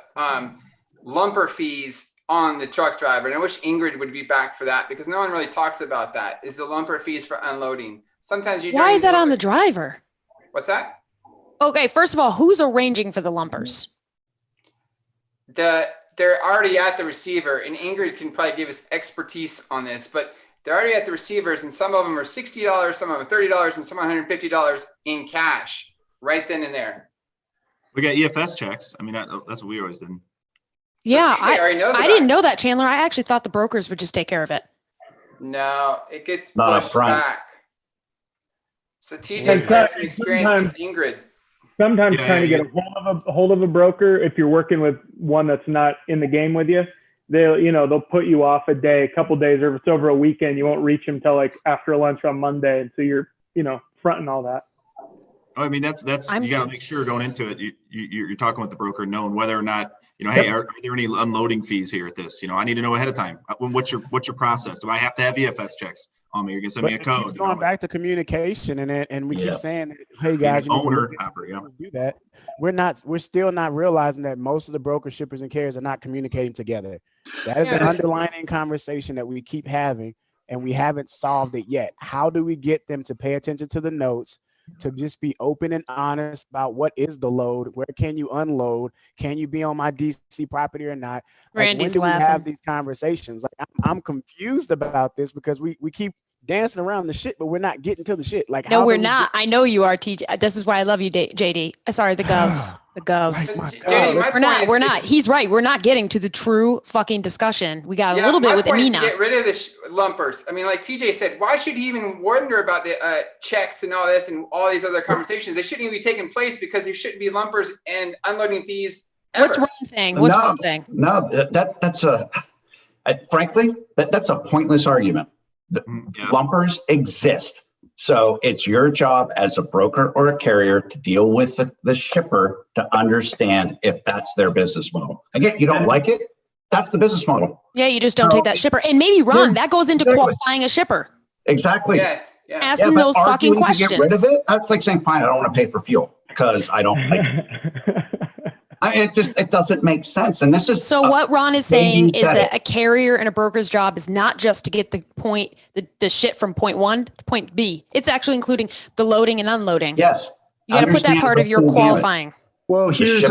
lumper fees on the truck driver. And I wish Ingrid would be back for that, because no one really talks about that, is the lumper fees for unloading. Sometimes you Why is that on the driver? What's that? Okay, first of all, who's arranging for the lumpers? They're already at the receiver, and Ingrid can probably give us expertise on this, but they're already at the receivers, and some of them are $60, some of them are $30, and some are $150 in cash right then and there. We got EFS checks. I mean, that's what we always did. Yeah, I didn't know that, Chandler. I actually thought the brokers would just take care of it. No, it gets pushed back. So TJ has some experience with Ingrid. Sometimes trying to get a hold of a broker, if you're working with one that's not in the game with you, they'll put you off a couple days, or if it's over a weekend, you won't reach them till like after lunch on Monday, and so you're fronting all that. Oh, I mean, that's you got to make sure going into it, you're talking with the broker, knowing whether or not hey, are there any unloading fees here at this? I need to know ahead of time. What's your process? Do I have to have EFS checks on me? You're gonna send me a code. Going back to communication, and we keep saying, hey guys, you do that. We're still not realizing that most of the broker shippers and carriers are not communicating together. That is an underlying conversation that we keep having, and we haven't solved it yet. How do we get them to pay attention to the notes, to just be open and honest about what is the load, where can you unload, can you be on my DC property or not? Randy's when do laughing. we have these conversations? Like I'm confused about this, because we keep dancing around the shit, but we're not getting to the shit. Like, no, we're not. I know you are, TJ. This is why I love you, JD. Sorry, the Gov. The Gov. JD, we're not. He's right. We're not getting to the true fucking discussion. We got a little bit with Amina. Get rid of the lumpers. I mean, like TJ said, why should he even wonder about the checks and all this and all these other conversations? They shouldn't even be taking place, because there shouldn't be lumpers and unloading fees ever. What's Ron saying? What's Ron saying? No, that's frankly, that's a pointless argument. Lumpers exist. So it's your job as a broker or a carrier to deal with the shipper to understand if that's their business model. Again, you don't like it, that's the business model. Yeah, you just don't take that shipper. And maybe, Ron, that goes into qualifying a shipper. Exactly. Yes. Yeah. Asking those fucking questions. To get rid of it, that's like saying, fine, I don't want to pay for fuel because I don't like it. It doesn't make sense. And this is so what Ron is saying is that a carrier and a broker's job is not just to get the shit from point one to point B. It's actually including the loading and unloading. Yes. You got to put that part of your qualifying. Well, here's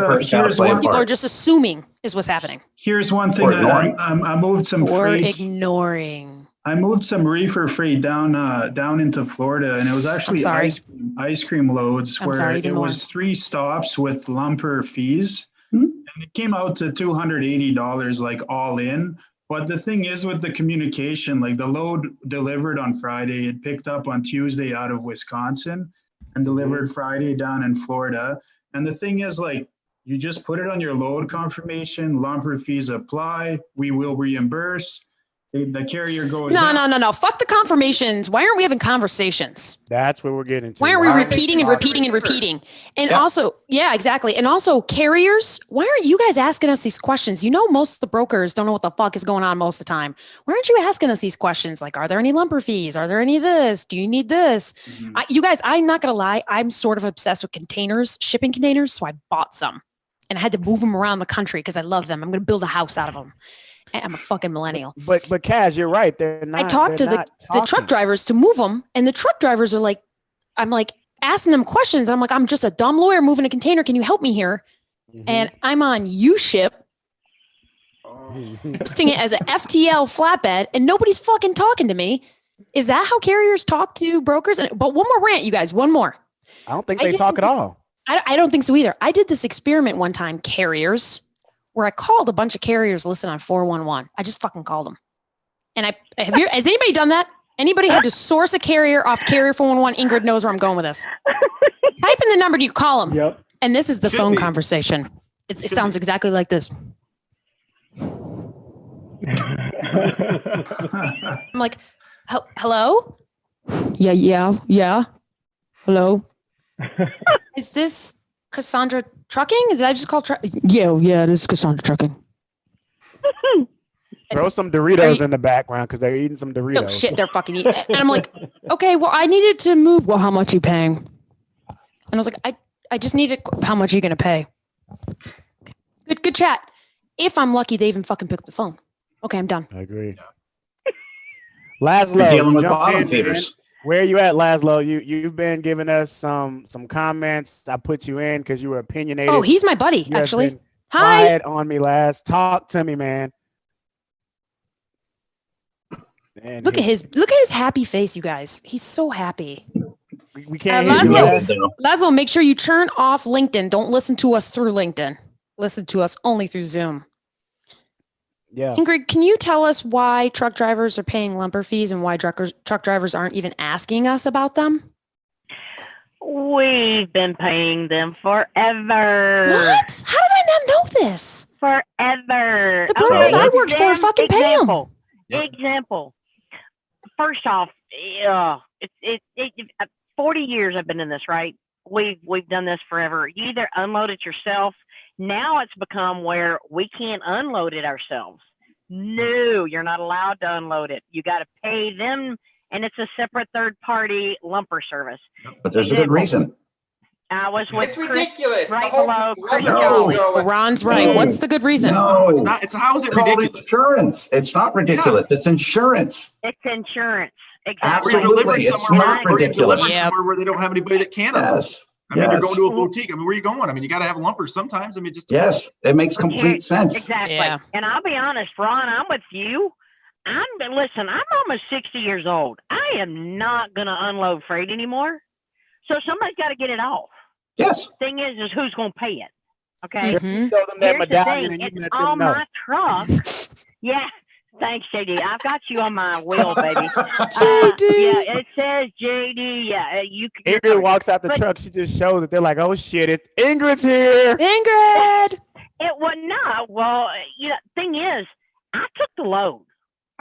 one. People are just assuming is what's happening. Here's one thing. I moved some freight. Ignoring. I moved some reefer freight down into Florida, and it was actually ice cream loads where it was 3 stops with lumper fees. And It came out to $280 like all in. But the thing is with the communication, like the load delivered on Friday, it picked up on Tuesday out of Wisconsin and delivered Friday down in Florida. And the thing is, like, you just put it on your load confirmation, lumber fees apply, we will reimburse. The carrier goes No. Fuck the confirmations. Why aren't we having conversations? That's what we're getting to. Why aren't we repeating and repeating and repeating? And also, yeah, exactly. And also carriers, why aren't you guys asking us these questions? You know, most of the brokers don't know what the fuck is going on most of the time. Why aren't you asking us these questions? Like, are there any lumber fees? Are there any of this? Do you need this? You guys, I'm not going to lie. I'm sort of obsessed with containers, shipping containers. So I bought some and I had to move them around the country because I love them. I'm going to build a house out of them. I'm a fucking millennial. But Kaz, you're right. They're not. I talked to the truck drivers to move them, and the truck drivers are like, I'm like asking them questions. And I'm like, I'm just a dumb lawyer moving a container. Can you help me here? And I'm on UShip, posting it as an FTL flatbed, and nobody's fucking talking to me. Is that how carriers talk to brokers? But one more rant, you guys. One more. I don't think they talk at all. I don't think so either. I did this experiment one time, carriers, where I called a bunch of carriers listed on 411. I just fucking called them. And has anybody done that? Anybody had to source a carrier off carrier 411? Ingrid knows where I'm going with this. Type in the number, do you call them? Yep. And this is the phone conversation. It sounds exactly like this. I'm like, hello? Yeah. Hello? Is this Cassandra Trucking? Did I just call Yeah, this is Cassandra Trucking. Throw some Doritos in the background because they're eating some Doritos. No shit, they're fucking eating. And I'm like, okay, well, I needed to move. Well, how much are you paying? And I was like, I just needed, how much are you going to pay? Good chat. If I'm lucky, they even fucking pick up the phone. Okay, I'm done. I agree. Laszlo, dealing with jump bottom in, feeders. man. Where are you at, Laszlo? You've been giving us some comments. I put you in because you were opinionated. Oh, he's my buddy, You have actually. been Hi. Quiet on me, Laz. Talk to me, man. Look at his happy face, you guys. He's so happy. We can't. Laszlo, make sure you turn off LinkedIn. Don't listen to us through LinkedIn. Listen to us only through Zoom. Yeah. Ingrid, can you tell us why truck drivers are paying lumber fees and why truck drivers aren't even asking us about them? We've been paying them forever. What? How did I not know this? Forever. The brokers I worked for fucking pay them. Example. First off, it's 40 years I've been in this, right? We've done this forever. You either unload it yourself. Now it's become where we can't unload it ourselves. No, you're not allowed to unload it. You got to pay them, and it's a separate third-party lumper service. But there's a good reason. I was with It's ridiculous. Right The whole below Chris no. Jolly. Ron's right. What's the good reason? No, it's not. It's how is it called ridiculous? Insurance. It's not ridiculous. It's insurance. It's insurance. Exactly. Absolutely. It's not ridiculous. Somewhere where they don't have anybody that can. Yes. I mean, you're Yes. going to a boutique. I mean, where are you going? I mean, you got to have lumpers sometimes. I mean, just Yes, it makes complete sense. Exactly. Yeah. And I'll be honest, Ron, I'm with you. Listen, I'm almost 60 years old. I am not going to unload freight anymore. So somebody's got to get it off. Yes. Thing is who's going to pay it? Okay. You show them that Here's the medallion thing. and you It's let them on know. my truck. Yeah. Thanks, JD. I've got you on my wheel, baby. JD. Yeah, it says JD. Yeah, Ingrid walks out the But- truck. She just shows it. They're like, "Oh shit! Ingrid's here." Ingrid. It was not. Well, thing is, I took the load.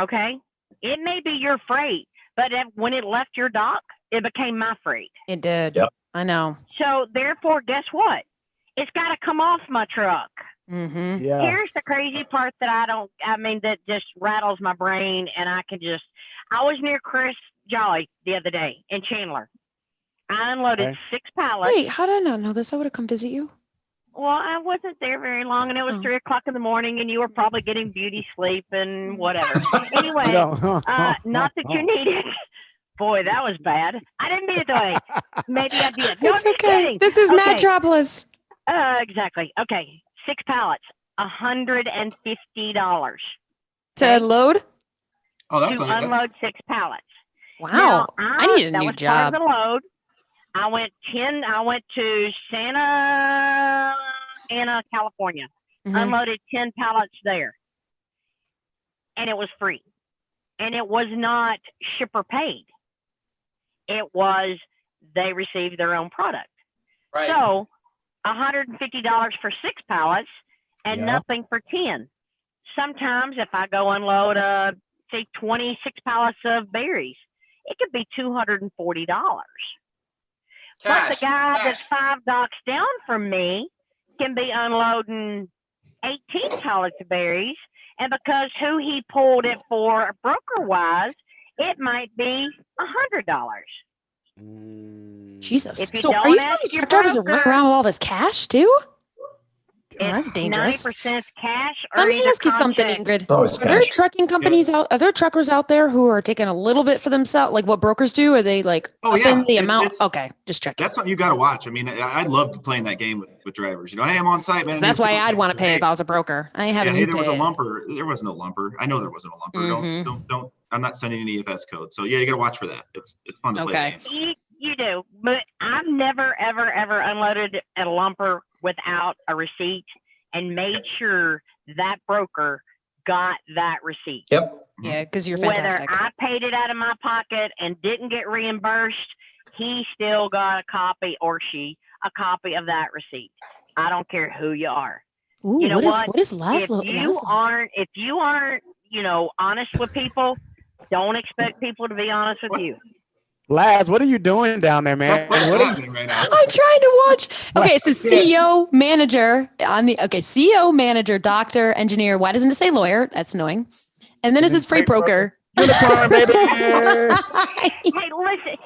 Okay, it may be your freight, but when it left your dock, it became my freight. It did. Yep. I know. So therefore, guess what? It's got to come off my truck. Mm-hmm. Yeah. Here's the crazy part that just rattles my brain, and I was near Chris Jolly the other day in Chandler. I unloaded Okay. 6 pallets. Wait, how did I not know this? I would have come visit you. Well, I wasn't there very long, and it was 3 o'clock in the morning, and you were probably getting beauty sleep and whatever. Anyway, No. not that you needed. Boy, that was bad. I didn't mean it that way. Maybe I did. No, It's I'm just okay. kidding. This is Okay. Madtropolis. Exactly. Okay, 6 pallets, $150. To load? Oh, To unload 6 pallets. Wow. Now, I need a that new was job. part of the load. I went to Santa Ana, California. unloaded 10 pallets there. And it was free. And it was not shipper paid. It was they received their own product. Right. So $150 for 6 pallets and nothing for 10. Sometimes if I go unload say 26 pallets of berries, it could be $240. But the guy that's 5 docks down from me can be unloading 18 pallets of berries, and because who he pulled it for broker wise, it might be $100. Jesus. If you So don't are you ask telling me your truck drivers are running broker- around with all this cash too? Oh, that's dangerous. 90% cash or Let me either ask you something, contact. Ingrid. Are there trucking companies are there truckers out there who are taking a little bit for themselves, like what brokers do? Are they like upping the amount? Okay, just checking. That's something you got to watch. I mean, I'd love playing that game with drivers. You know, hey, I'm on site, man. That's why I'd want to pay if I was a broker. I ain't having hey, you there was a pay it. lumper. There was no lumper. I know there wasn't a lumper. Don't. I'm not sending any EFS code. So yeah, you got to watch for that. It's fun to play. The game. You do, but I've never ever unloaded a lumper without a receipt and made sure that broker got that receipt. Yep. Yeah, because you're fantastic. Whether I paid it out of my pocket and didn't get reimbursed, he still got a copy, or she a copy of that receipt. I don't care who you are. Ooh, you know what is Laszlo? If you aren't, honest with people, don't expect people to be honest with you. Laz, what are you doing down there, man? What are you, right now? I'm trying to watch. Okay, it says CEO, manager on the CEO, manager, doctor, engineer. Why doesn't it say lawyer? That's annoying. And then it says freight broker. Unicorn, baby. Hey, listen,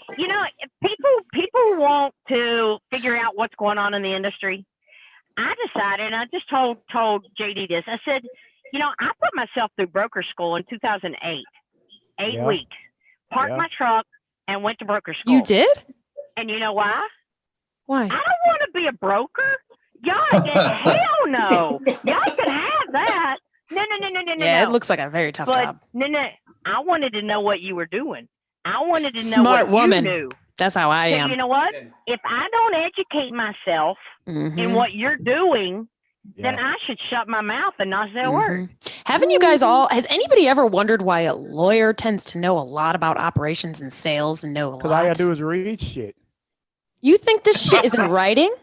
people want to figure out what's going on in the industry. I decided, and I just told JD this. I said, I put myself through broker school in 2008, 8 weeks, parked my truck, and went to broker school. You did? And you know why? Why? I don't want to be a broker. Y'all, hell no. Y'all can have that. No. Yeah, it looks like a very tough job. No. I wanted to know what you were doing. I wanted to know Smart what woman. you knew. That's how I am. You know what? If I don't educate myself in what you're doing, then I should shut my mouth and not say a word. Haven't you guys has anybody ever wondered why a lawyer tends to know a lot about operations and sales and know a lot? Because all you gotta do is read shit. You think this shit is in writing?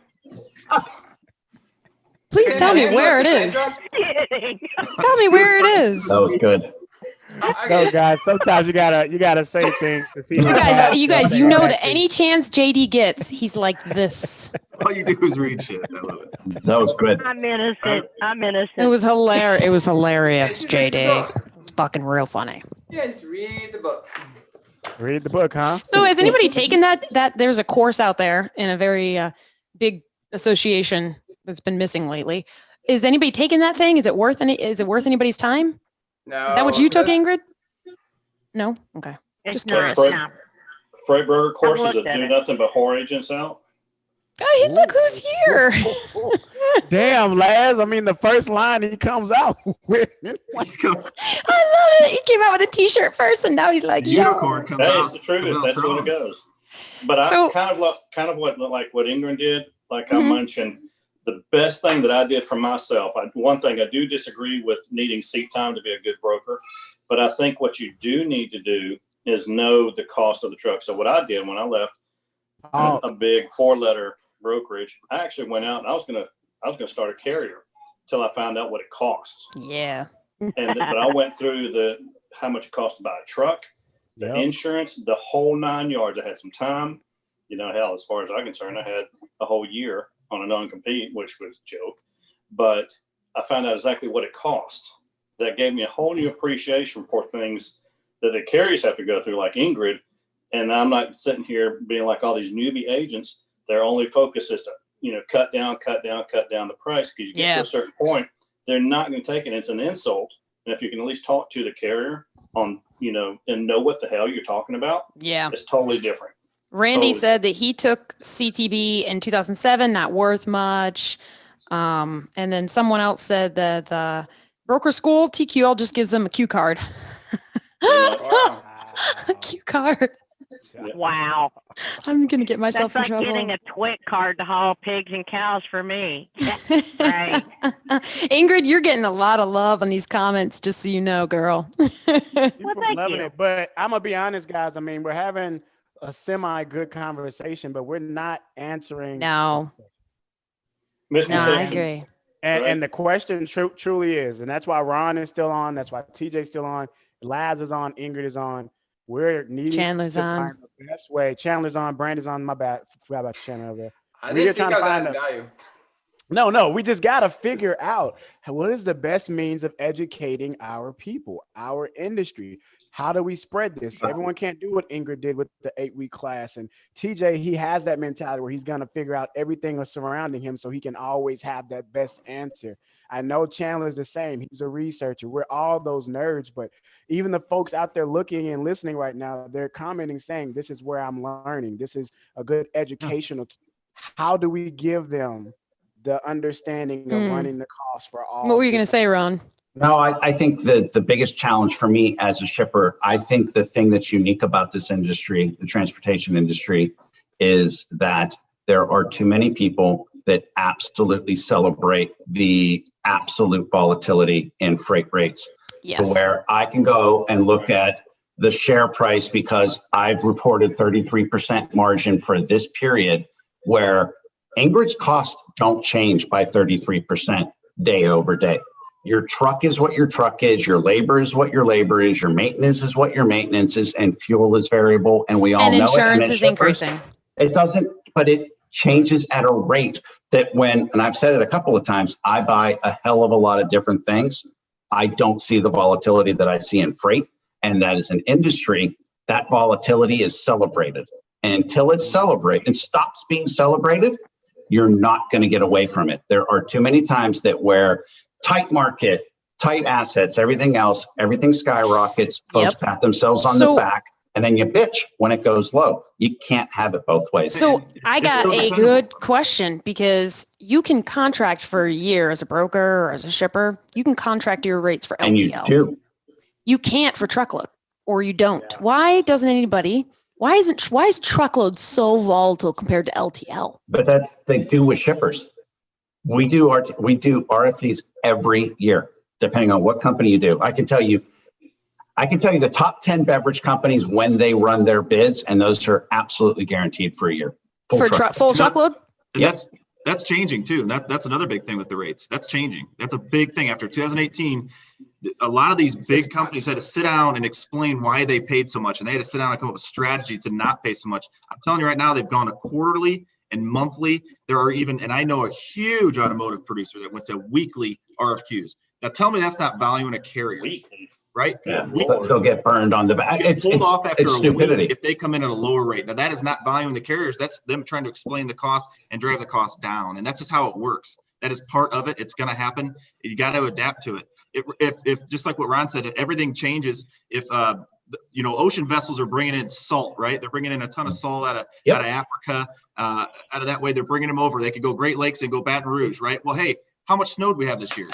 Please tell me where it is. Tell me where it is. That was good. No, guys, sometimes you gotta say things to see. You guys, know that any chance JD gets, he's like this. All you do is read shit. I love it. That was good. I'm innocent. It was hilarious. It was hilarious, JD. It's fucking real funny. Yes, read the book. Read the book, huh? So has anybody taken that there's a course out there in a very big association that's been missing lately? Is anybody taking that thing? Is it worth anybody's time? No. Is that what you took, Ingrid? No? Okay. Just curious. Freight broker courses that at do it. nothing but whore agents out. Oh, look who's here. Damn, Laz. I mean, the first line he comes out with. Let's go. I love it. He came out with a t-shirt first and now he's like, Unicorn comes Hey, out. it's the truth. comes out That's what it strong. goes. But So- I kind of what Ingrid did, like I mentioned, the best thing that I did for myself, one thing I do disagree with needing seat time to be a good broker, but I think what you do need to do is know the cost of the truck. So what I did when I left a big 4-letter brokerage, I actually went out and I was gonna start a carrier till I found out what it costs. Yeah. But I went through how much it costs to buy a truck, the insurance, the whole 9 yards. I had some time, hell, as far as I'm concerned, I had a whole year on a non-compete, which was a joke, but I found out exactly what it cost. That gave me a whole new appreciation for things that the carriers have to go through, like Ingrid. And I'm not sitting here being like all these newbie agents. Their only focus is to, cut down the price, because you get to a certain point, they're not going to take it. It's an insult. And if you can at least talk to the carrier on, and know what the hell you're talking about, it's totally different. Randy said that he took CTB in 2007, not worth much. And then someone else said that the broker school, TQL just gives them a Q card. A Q card. Wow. I'm gonna get myself That's in like trouble. getting a TWIC card to haul pigs and cows for me. Right. Ingrid, you're getting a lot of love on these comments, just so you know, girl. Well, thank Loving you. it. But I'm gonna be honest, guys. I mean, we're having a semi good conversation, but we're not answering. No. No, I agree. And the question truly is, and that's why Ron is still on. That's why TJ's still on. Laz is on. Ingrid is on. We're needing Chandler's to on. find the best way. Chandler's on. Brandon's on. My bad. Forgot about Chandler over there. I We are didn't think I was adding value. No, we just got to figure out what is the best means of educating our people, our industry. How do we spread this? Everyone can't do what Ingrid did with the 8-week class. And TJ, he has that mentality where he's going to figure out everything surrounding him so he can always have that best answer. I know Chandler's the same. He's a researcher. We're all those nerds, but even the folks out there looking and listening right now, they're commenting saying, this is where I'm learning. This is a good educational. How do we give them the understanding of running the cost for all? What were you going to say, Ron? No, I think that the biggest challenge for me as a shipper, I think the thing that's unique about this industry, the transportation industry, is that there are too many people that absolutely celebrate the absolute volatility in freight rates. Yes. Where I can go and look at the share price because I've reported 33% margin for this period, where Ingrid's costs don't change by 33% day over day. Your truck is what your truck is. Your labor is what your labor is. Your maintenance is what your maintenance is, and fuel is variable. And we all know it. And insurance is increasing. It doesn't, but it changes at a rate that when, and I've said it a couple of times, I buy a hell of a lot of different things. I don't see the volatility that I see in freight. And that is an industry, that volatility is celebrated. And until it's celebrated and stops being celebrated, you're not going to get away from it. There are too many times that where tight market, tight assets, everything else, everything skyrockets, folks pat themselves on the back, and then you bitch when it goes low. You can't have it both ways. So I got a good question, because you can contract for a year as a broker or as a shipper. You can contract your rates for LTL. And you do. You can't for truckload, or you don't. Why doesn't anybody? Why is truckload so volatile compared to LTL? But that's they do with shippers. We do RFPs every year, depending on what company you do. I can tell you the top 10 beverage companies when they run their bids, and those are absolutely guaranteed for a year. Full truckload? That's changing too. That's another big thing with the rates. That's changing. That's a big thing. After 2018, a lot of these big companies had to sit down and explain why they paid so much, and they had to sit down and come up with a strategy to not pay so much. I'm telling you right now, they've gone to quarterly and monthly. There are even, and I know a huge automotive producer that went to weekly RFQs. Now tell me that's not valuing a carrier, right? Yeah, they'll get burned on the back. It's stupidity. If they come in at a lower rate. Now that is not valuing the carriers. That's them trying to explain the cost and drive the cost down. And that's just how it works. That is part of it. It's going to happen. You got to adapt to it. If just like what Ron said, everything changes. If ocean vessels are bringing in salt, right? They're bringing in a ton of salt out of Africa. Out of that way, they're bringing them over. They could go Great Lakes and go Baton Rouge, right? Well, hey, how much snow do we have this year?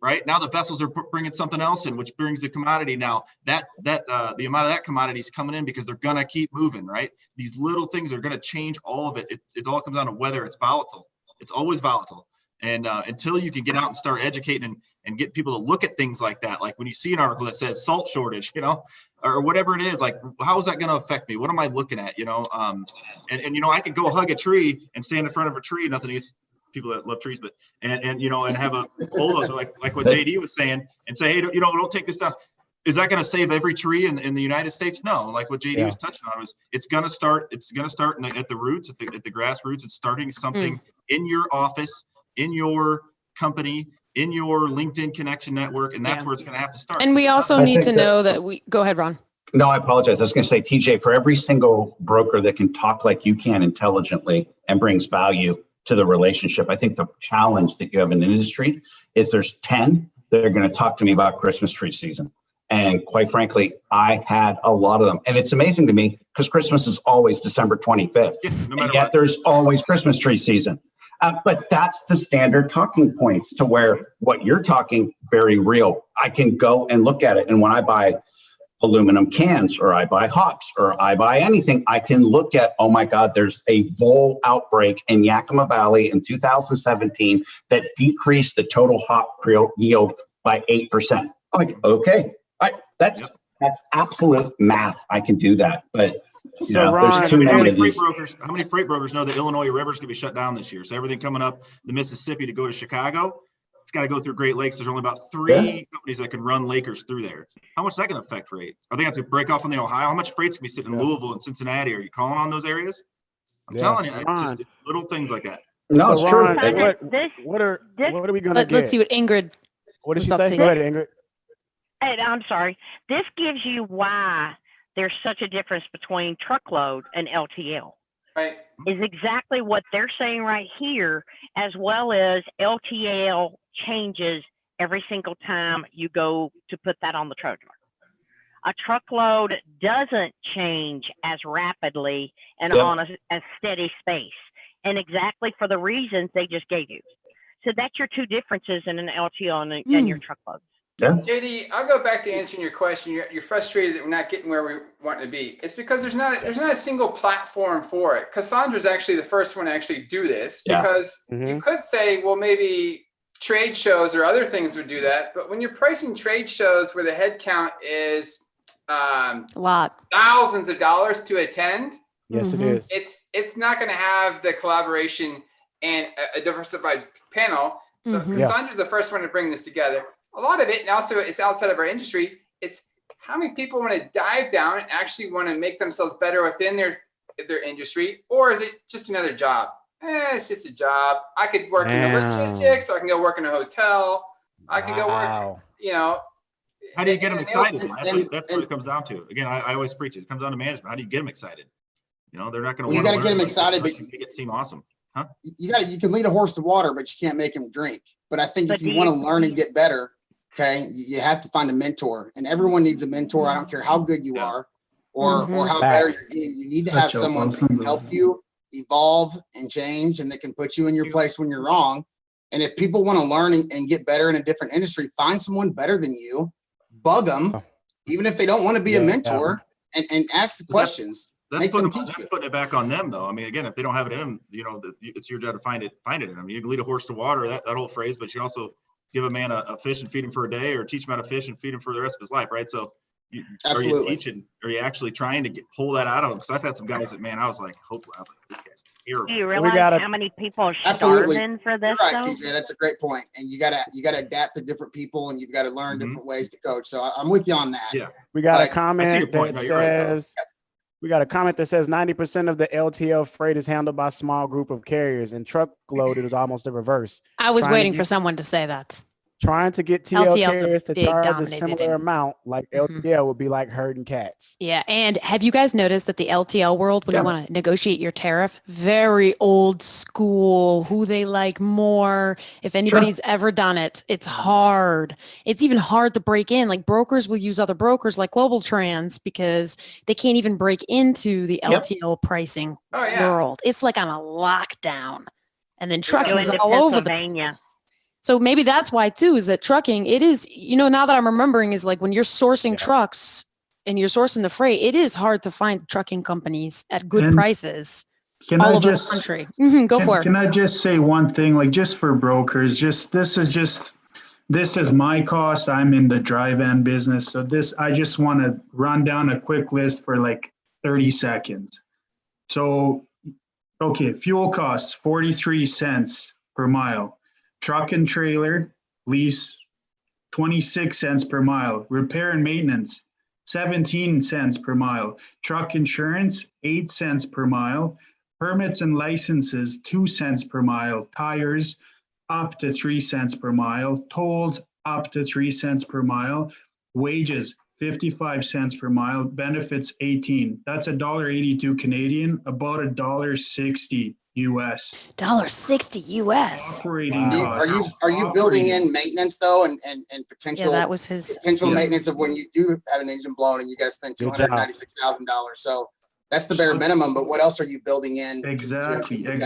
Right now, the vessels are bringing something else in, which brings the commodity. Now the amount of that commodity is coming in because they're gonna keep moving, right? These little things are gonna change all of it. It all comes down to whether it's volatile. It's always volatile. And until you can get out and start educating and get people to look at things like that, like when you see an article that says salt shortage, or whatever it is, like, how is that going to affect me? What am I looking at? I could go hug a tree and stand in front of a tree, nothing against people that love trees, but and have a bulldozer like what JD was saying, and say, hey, don't take this stuff. Is that going to save every tree in the United States? No. Like what JD was touching on was it's going to start at the roots, at the grassroots. It's starting something in your office, in your company, in your LinkedIn connection network, and that's where it's going to have to start. And we also need to know that go ahead, Ron. No, I apologize. I was going to say, TJ, for every single broker that can talk like you can intelligently and brings value to the relationship, I think the challenge that you have in the industry is there's 10 that are going to talk to me about Christmas tree season. And quite frankly, I had a lot of them. And it's amazing to me because Christmas is always December 25th. And yet there's always Christmas tree season. But that's the standard talking points to where what you're talking, very real. I can go and look at it. And when I buy aluminum cans, or I buy hops, or I buy anything, I can look at, oh my God, there's a vole outbreak in Yakima Valley in 2017 that decreased the total hop yield by 8%. I'm like, okay, that's absolute math. I can do that. But you know, Ron, there's too many of these. How many freight brokers know the Illinois River is going to be shut down this year? So everything coming up the Mississippi to go to Chicago, it's got to go through Great Lakes. There's only about 3 companies that can run Lakers through there. How much is that going to affect rate? Are they going to break off on the Ohio? How much freight's going to be sitting in Louisville and Cincinnati? Are you calling on those areas? I'm telling you, it's just little things like that. No, it's true. What are we going to get? Let's see what Ingrid. What did she say? Go ahead, Ingrid. And I'm sorry. This gives you why there's such a difference between truckload and LTL. Right. Is exactly what they're saying right here, as well as LTL changes every single time you go to put that on the trailer. A truckload doesn't change as rapidly and on a steady space, and exactly for the reasons they just gave you. So that's your two differences in an LTL and your truckload. Yeah. JD, I'll go back to answering your question. You're frustrated that we're not getting where we want to be. It's because there's not a single platform for it. Cassandra's actually the first one to actually do this, because you could say, well, maybe trade shows or other things would do that. But when you're pricing trade shows where the head count is a lot, thousands of dollars to attend, yes, it is. It's not going to have the collaboration and a diversified panel. So Cassandra's the first one to bring this together. A lot of it, and also it's outside of our industry, it's how many people want to dive down and actually want to make themselves better within their industry, or is it just another job? It's just a job. I could work in the logistics, or I can go work in a hotel. I can go work, you know. How do you get them excited? That's what it comes down to. Again, I always preach it. It comes down to management. How do you get them excited? You know, they're not going to. You got to get them excited, but make it seem awesome. Huh? You can lead a horse to water, but you can't make him drink. But I think if you want to learn and get better, okay, you have to find a mentor, and everyone needs a mentor. I don't care how good you are or how better you're doing. You need to have someone who can help you evolve and change, and that can put you in your place when you're wrong. And if people want to learn and get better in a different industry, find someone better than you, bug them, even if they don't want to be a mentor, and ask the questions. That's putting it back on them, though. I mean, again, if they don't have it in them, you know, it's your job to find it in them. You can lead a horse to water, that whole phrase, but you also give a man a fish and feed him for a day, or teach him how to fish and feed him for the rest of his life, right? So are you teaching, are you actually trying to pull that out of him? Because I've had some guys that, man, I was like, hope this guy's terrible. Do you realize how many people are starving for this? You're right, TJ, that's a great point. And you gotta adapt to different people, and you've got to learn different ways to coach. So I'm with you on that. Yeah. We got a comment that says, we got a comment that says 90% of the LTL freight is handled by a small group of carriers, and truckload it is almost the reverse. I was waiting for someone to say that. Trying to get TL carriers to charge a similar amount like LTL would be like herding cats. Yeah. And have you guys noticed that the LTL world, when you want to negotiate your tariff, very old school, who they like more? If anybody's ever done it, it's hard. It's even hard to break in. Like brokers will use other brokers like Global Trans because they can't even break into the LTL pricing world. It's like on a lockdown. And then trucking's all over the place. So maybe that's why too, is that trucking, it is, you know, now that I'm remembering, is like when you're sourcing trucks and you're sourcing the freight, it is hard to find trucking companies at good prices all over the country. Go for it. Can I just say one thing, like just for brokers, this is my cost. I'm in the dry van business. So I just want to run down a quick list for like 30 seconds. So, okay, fuel costs, 43 cents per mile. Truck and trailer lease, 26 cents per mile. Repair and maintenance, 17 cents per mile. Truck insurance, 8 cents per mile. Permits and licenses, 2 cents per mile. Tires, up to 3 cents per mile. Tolls, up to 3 cents per mile. Wages, 55 cents per mile. Benefits, 18. That's $1.82 Canadian, about $1.60 US. $1.60 US. Operating costs. Are you building in maintenance though, and potential? Yeah, that was his potential maintenance of when you do have an engine blown and you got to spend $296,000. So that's the bare minimum. But what else are you building in? Exactly, and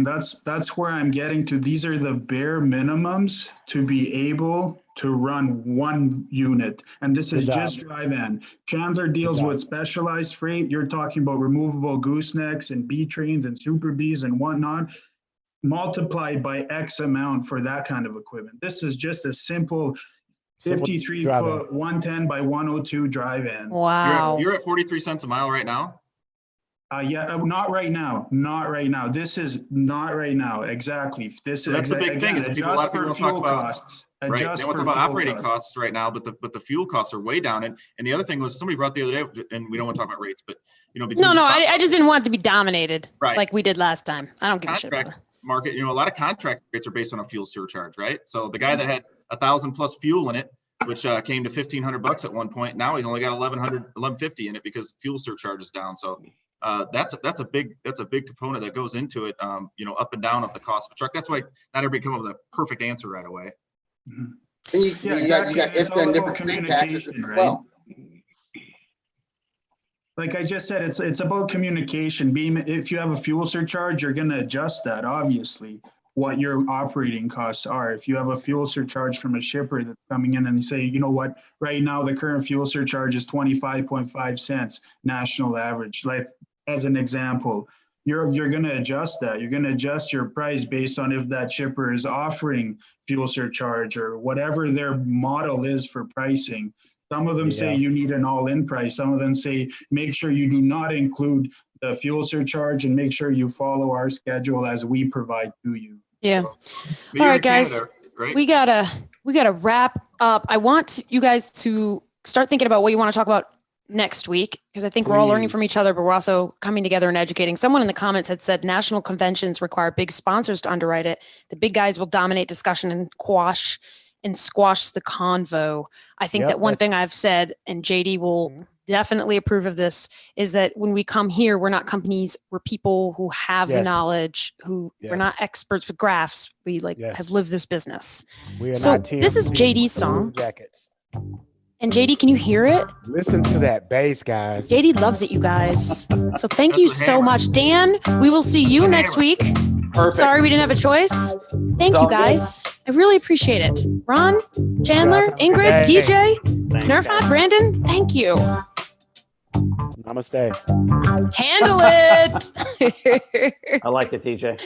that's where I'm getting to. These are the bare minimums to be able to run one unit, and this is just drive-in. Chandler deals with specialized freight. You're talking about removable goosenecks and B trains and Super Bs and whatnot, multiplied by X amount for that kind of equipment. This is just a simple 53-foot 110 by 102 drive-in. Wow. You're at 43 cents a mile right now? Yeah, not right now. Not right now. This is not right now. Exactly. This So that's the big thing is again, people, a lot of people don't talk about costs. Right. They Adjust want to for talk about fuel operating costs. costs right now, but the fuel costs are way down. And the other thing was somebody brought the other day, and we don't want to talk about rates, but No, I just didn't want it to be dominated Right. like we did last time. I don't give a shit about it. contract market, a lot of contract rates are based on a fuel surcharge, right? So the guy that had 1,000 plus fuel in it, which came to $1,500 at one point, now he's only got $1,150 in it because fuel surcharge is down. So that's a big component that goes into it, up and down of the cost of a truck. That's why not everybody come up with a perfect answer right away. And you got IFTA and different state taxes as well. Like I just said, it's about communication. If you have a fuel surcharge, you're going to adjust that, obviously, what your operating costs are. If you have a fuel surcharge from a shipper that's coming in and they say, you know what, right now the current fuel surcharge is 25.5 cents national average. Like as an example, you're going to adjust that. You're going to adjust your price based on if that shipper is offering fuel surcharge or whatever their model is for pricing. Some of them say you need an all-in price. Some of them say make sure you do not include the fuel surcharge and make sure you follow our schedule as we provide to you. Yeah. All right, guys, we gotta wrap up. I want you guys to start thinking about what you want to talk about next week, because I think we're all learning from each other, but we're also coming together and educating. Someone in the comments had said national conventions require big sponsors to underwrite it. The big guys will dominate discussion and squash the convo. I think that one thing I've said, and JD will definitely approve of this, is that when we come here, we're not companies, we're people who have the knowledge, who we're not experts with graphs. We have lived this business. So this is JD's song. Jackets. And JD, can you hear it? Listen to that bass, guys. JD loves it, you guys. So thank you so much. Dan, we will see you next week. Perfect. Sorry we didn't have a choice. Thank you, guys. I really appreciate it. Ron, Chandler, Ingrid, TJ, Nerfhot, Brandon, thank you. Namaste. Handle it. I like it, TJ.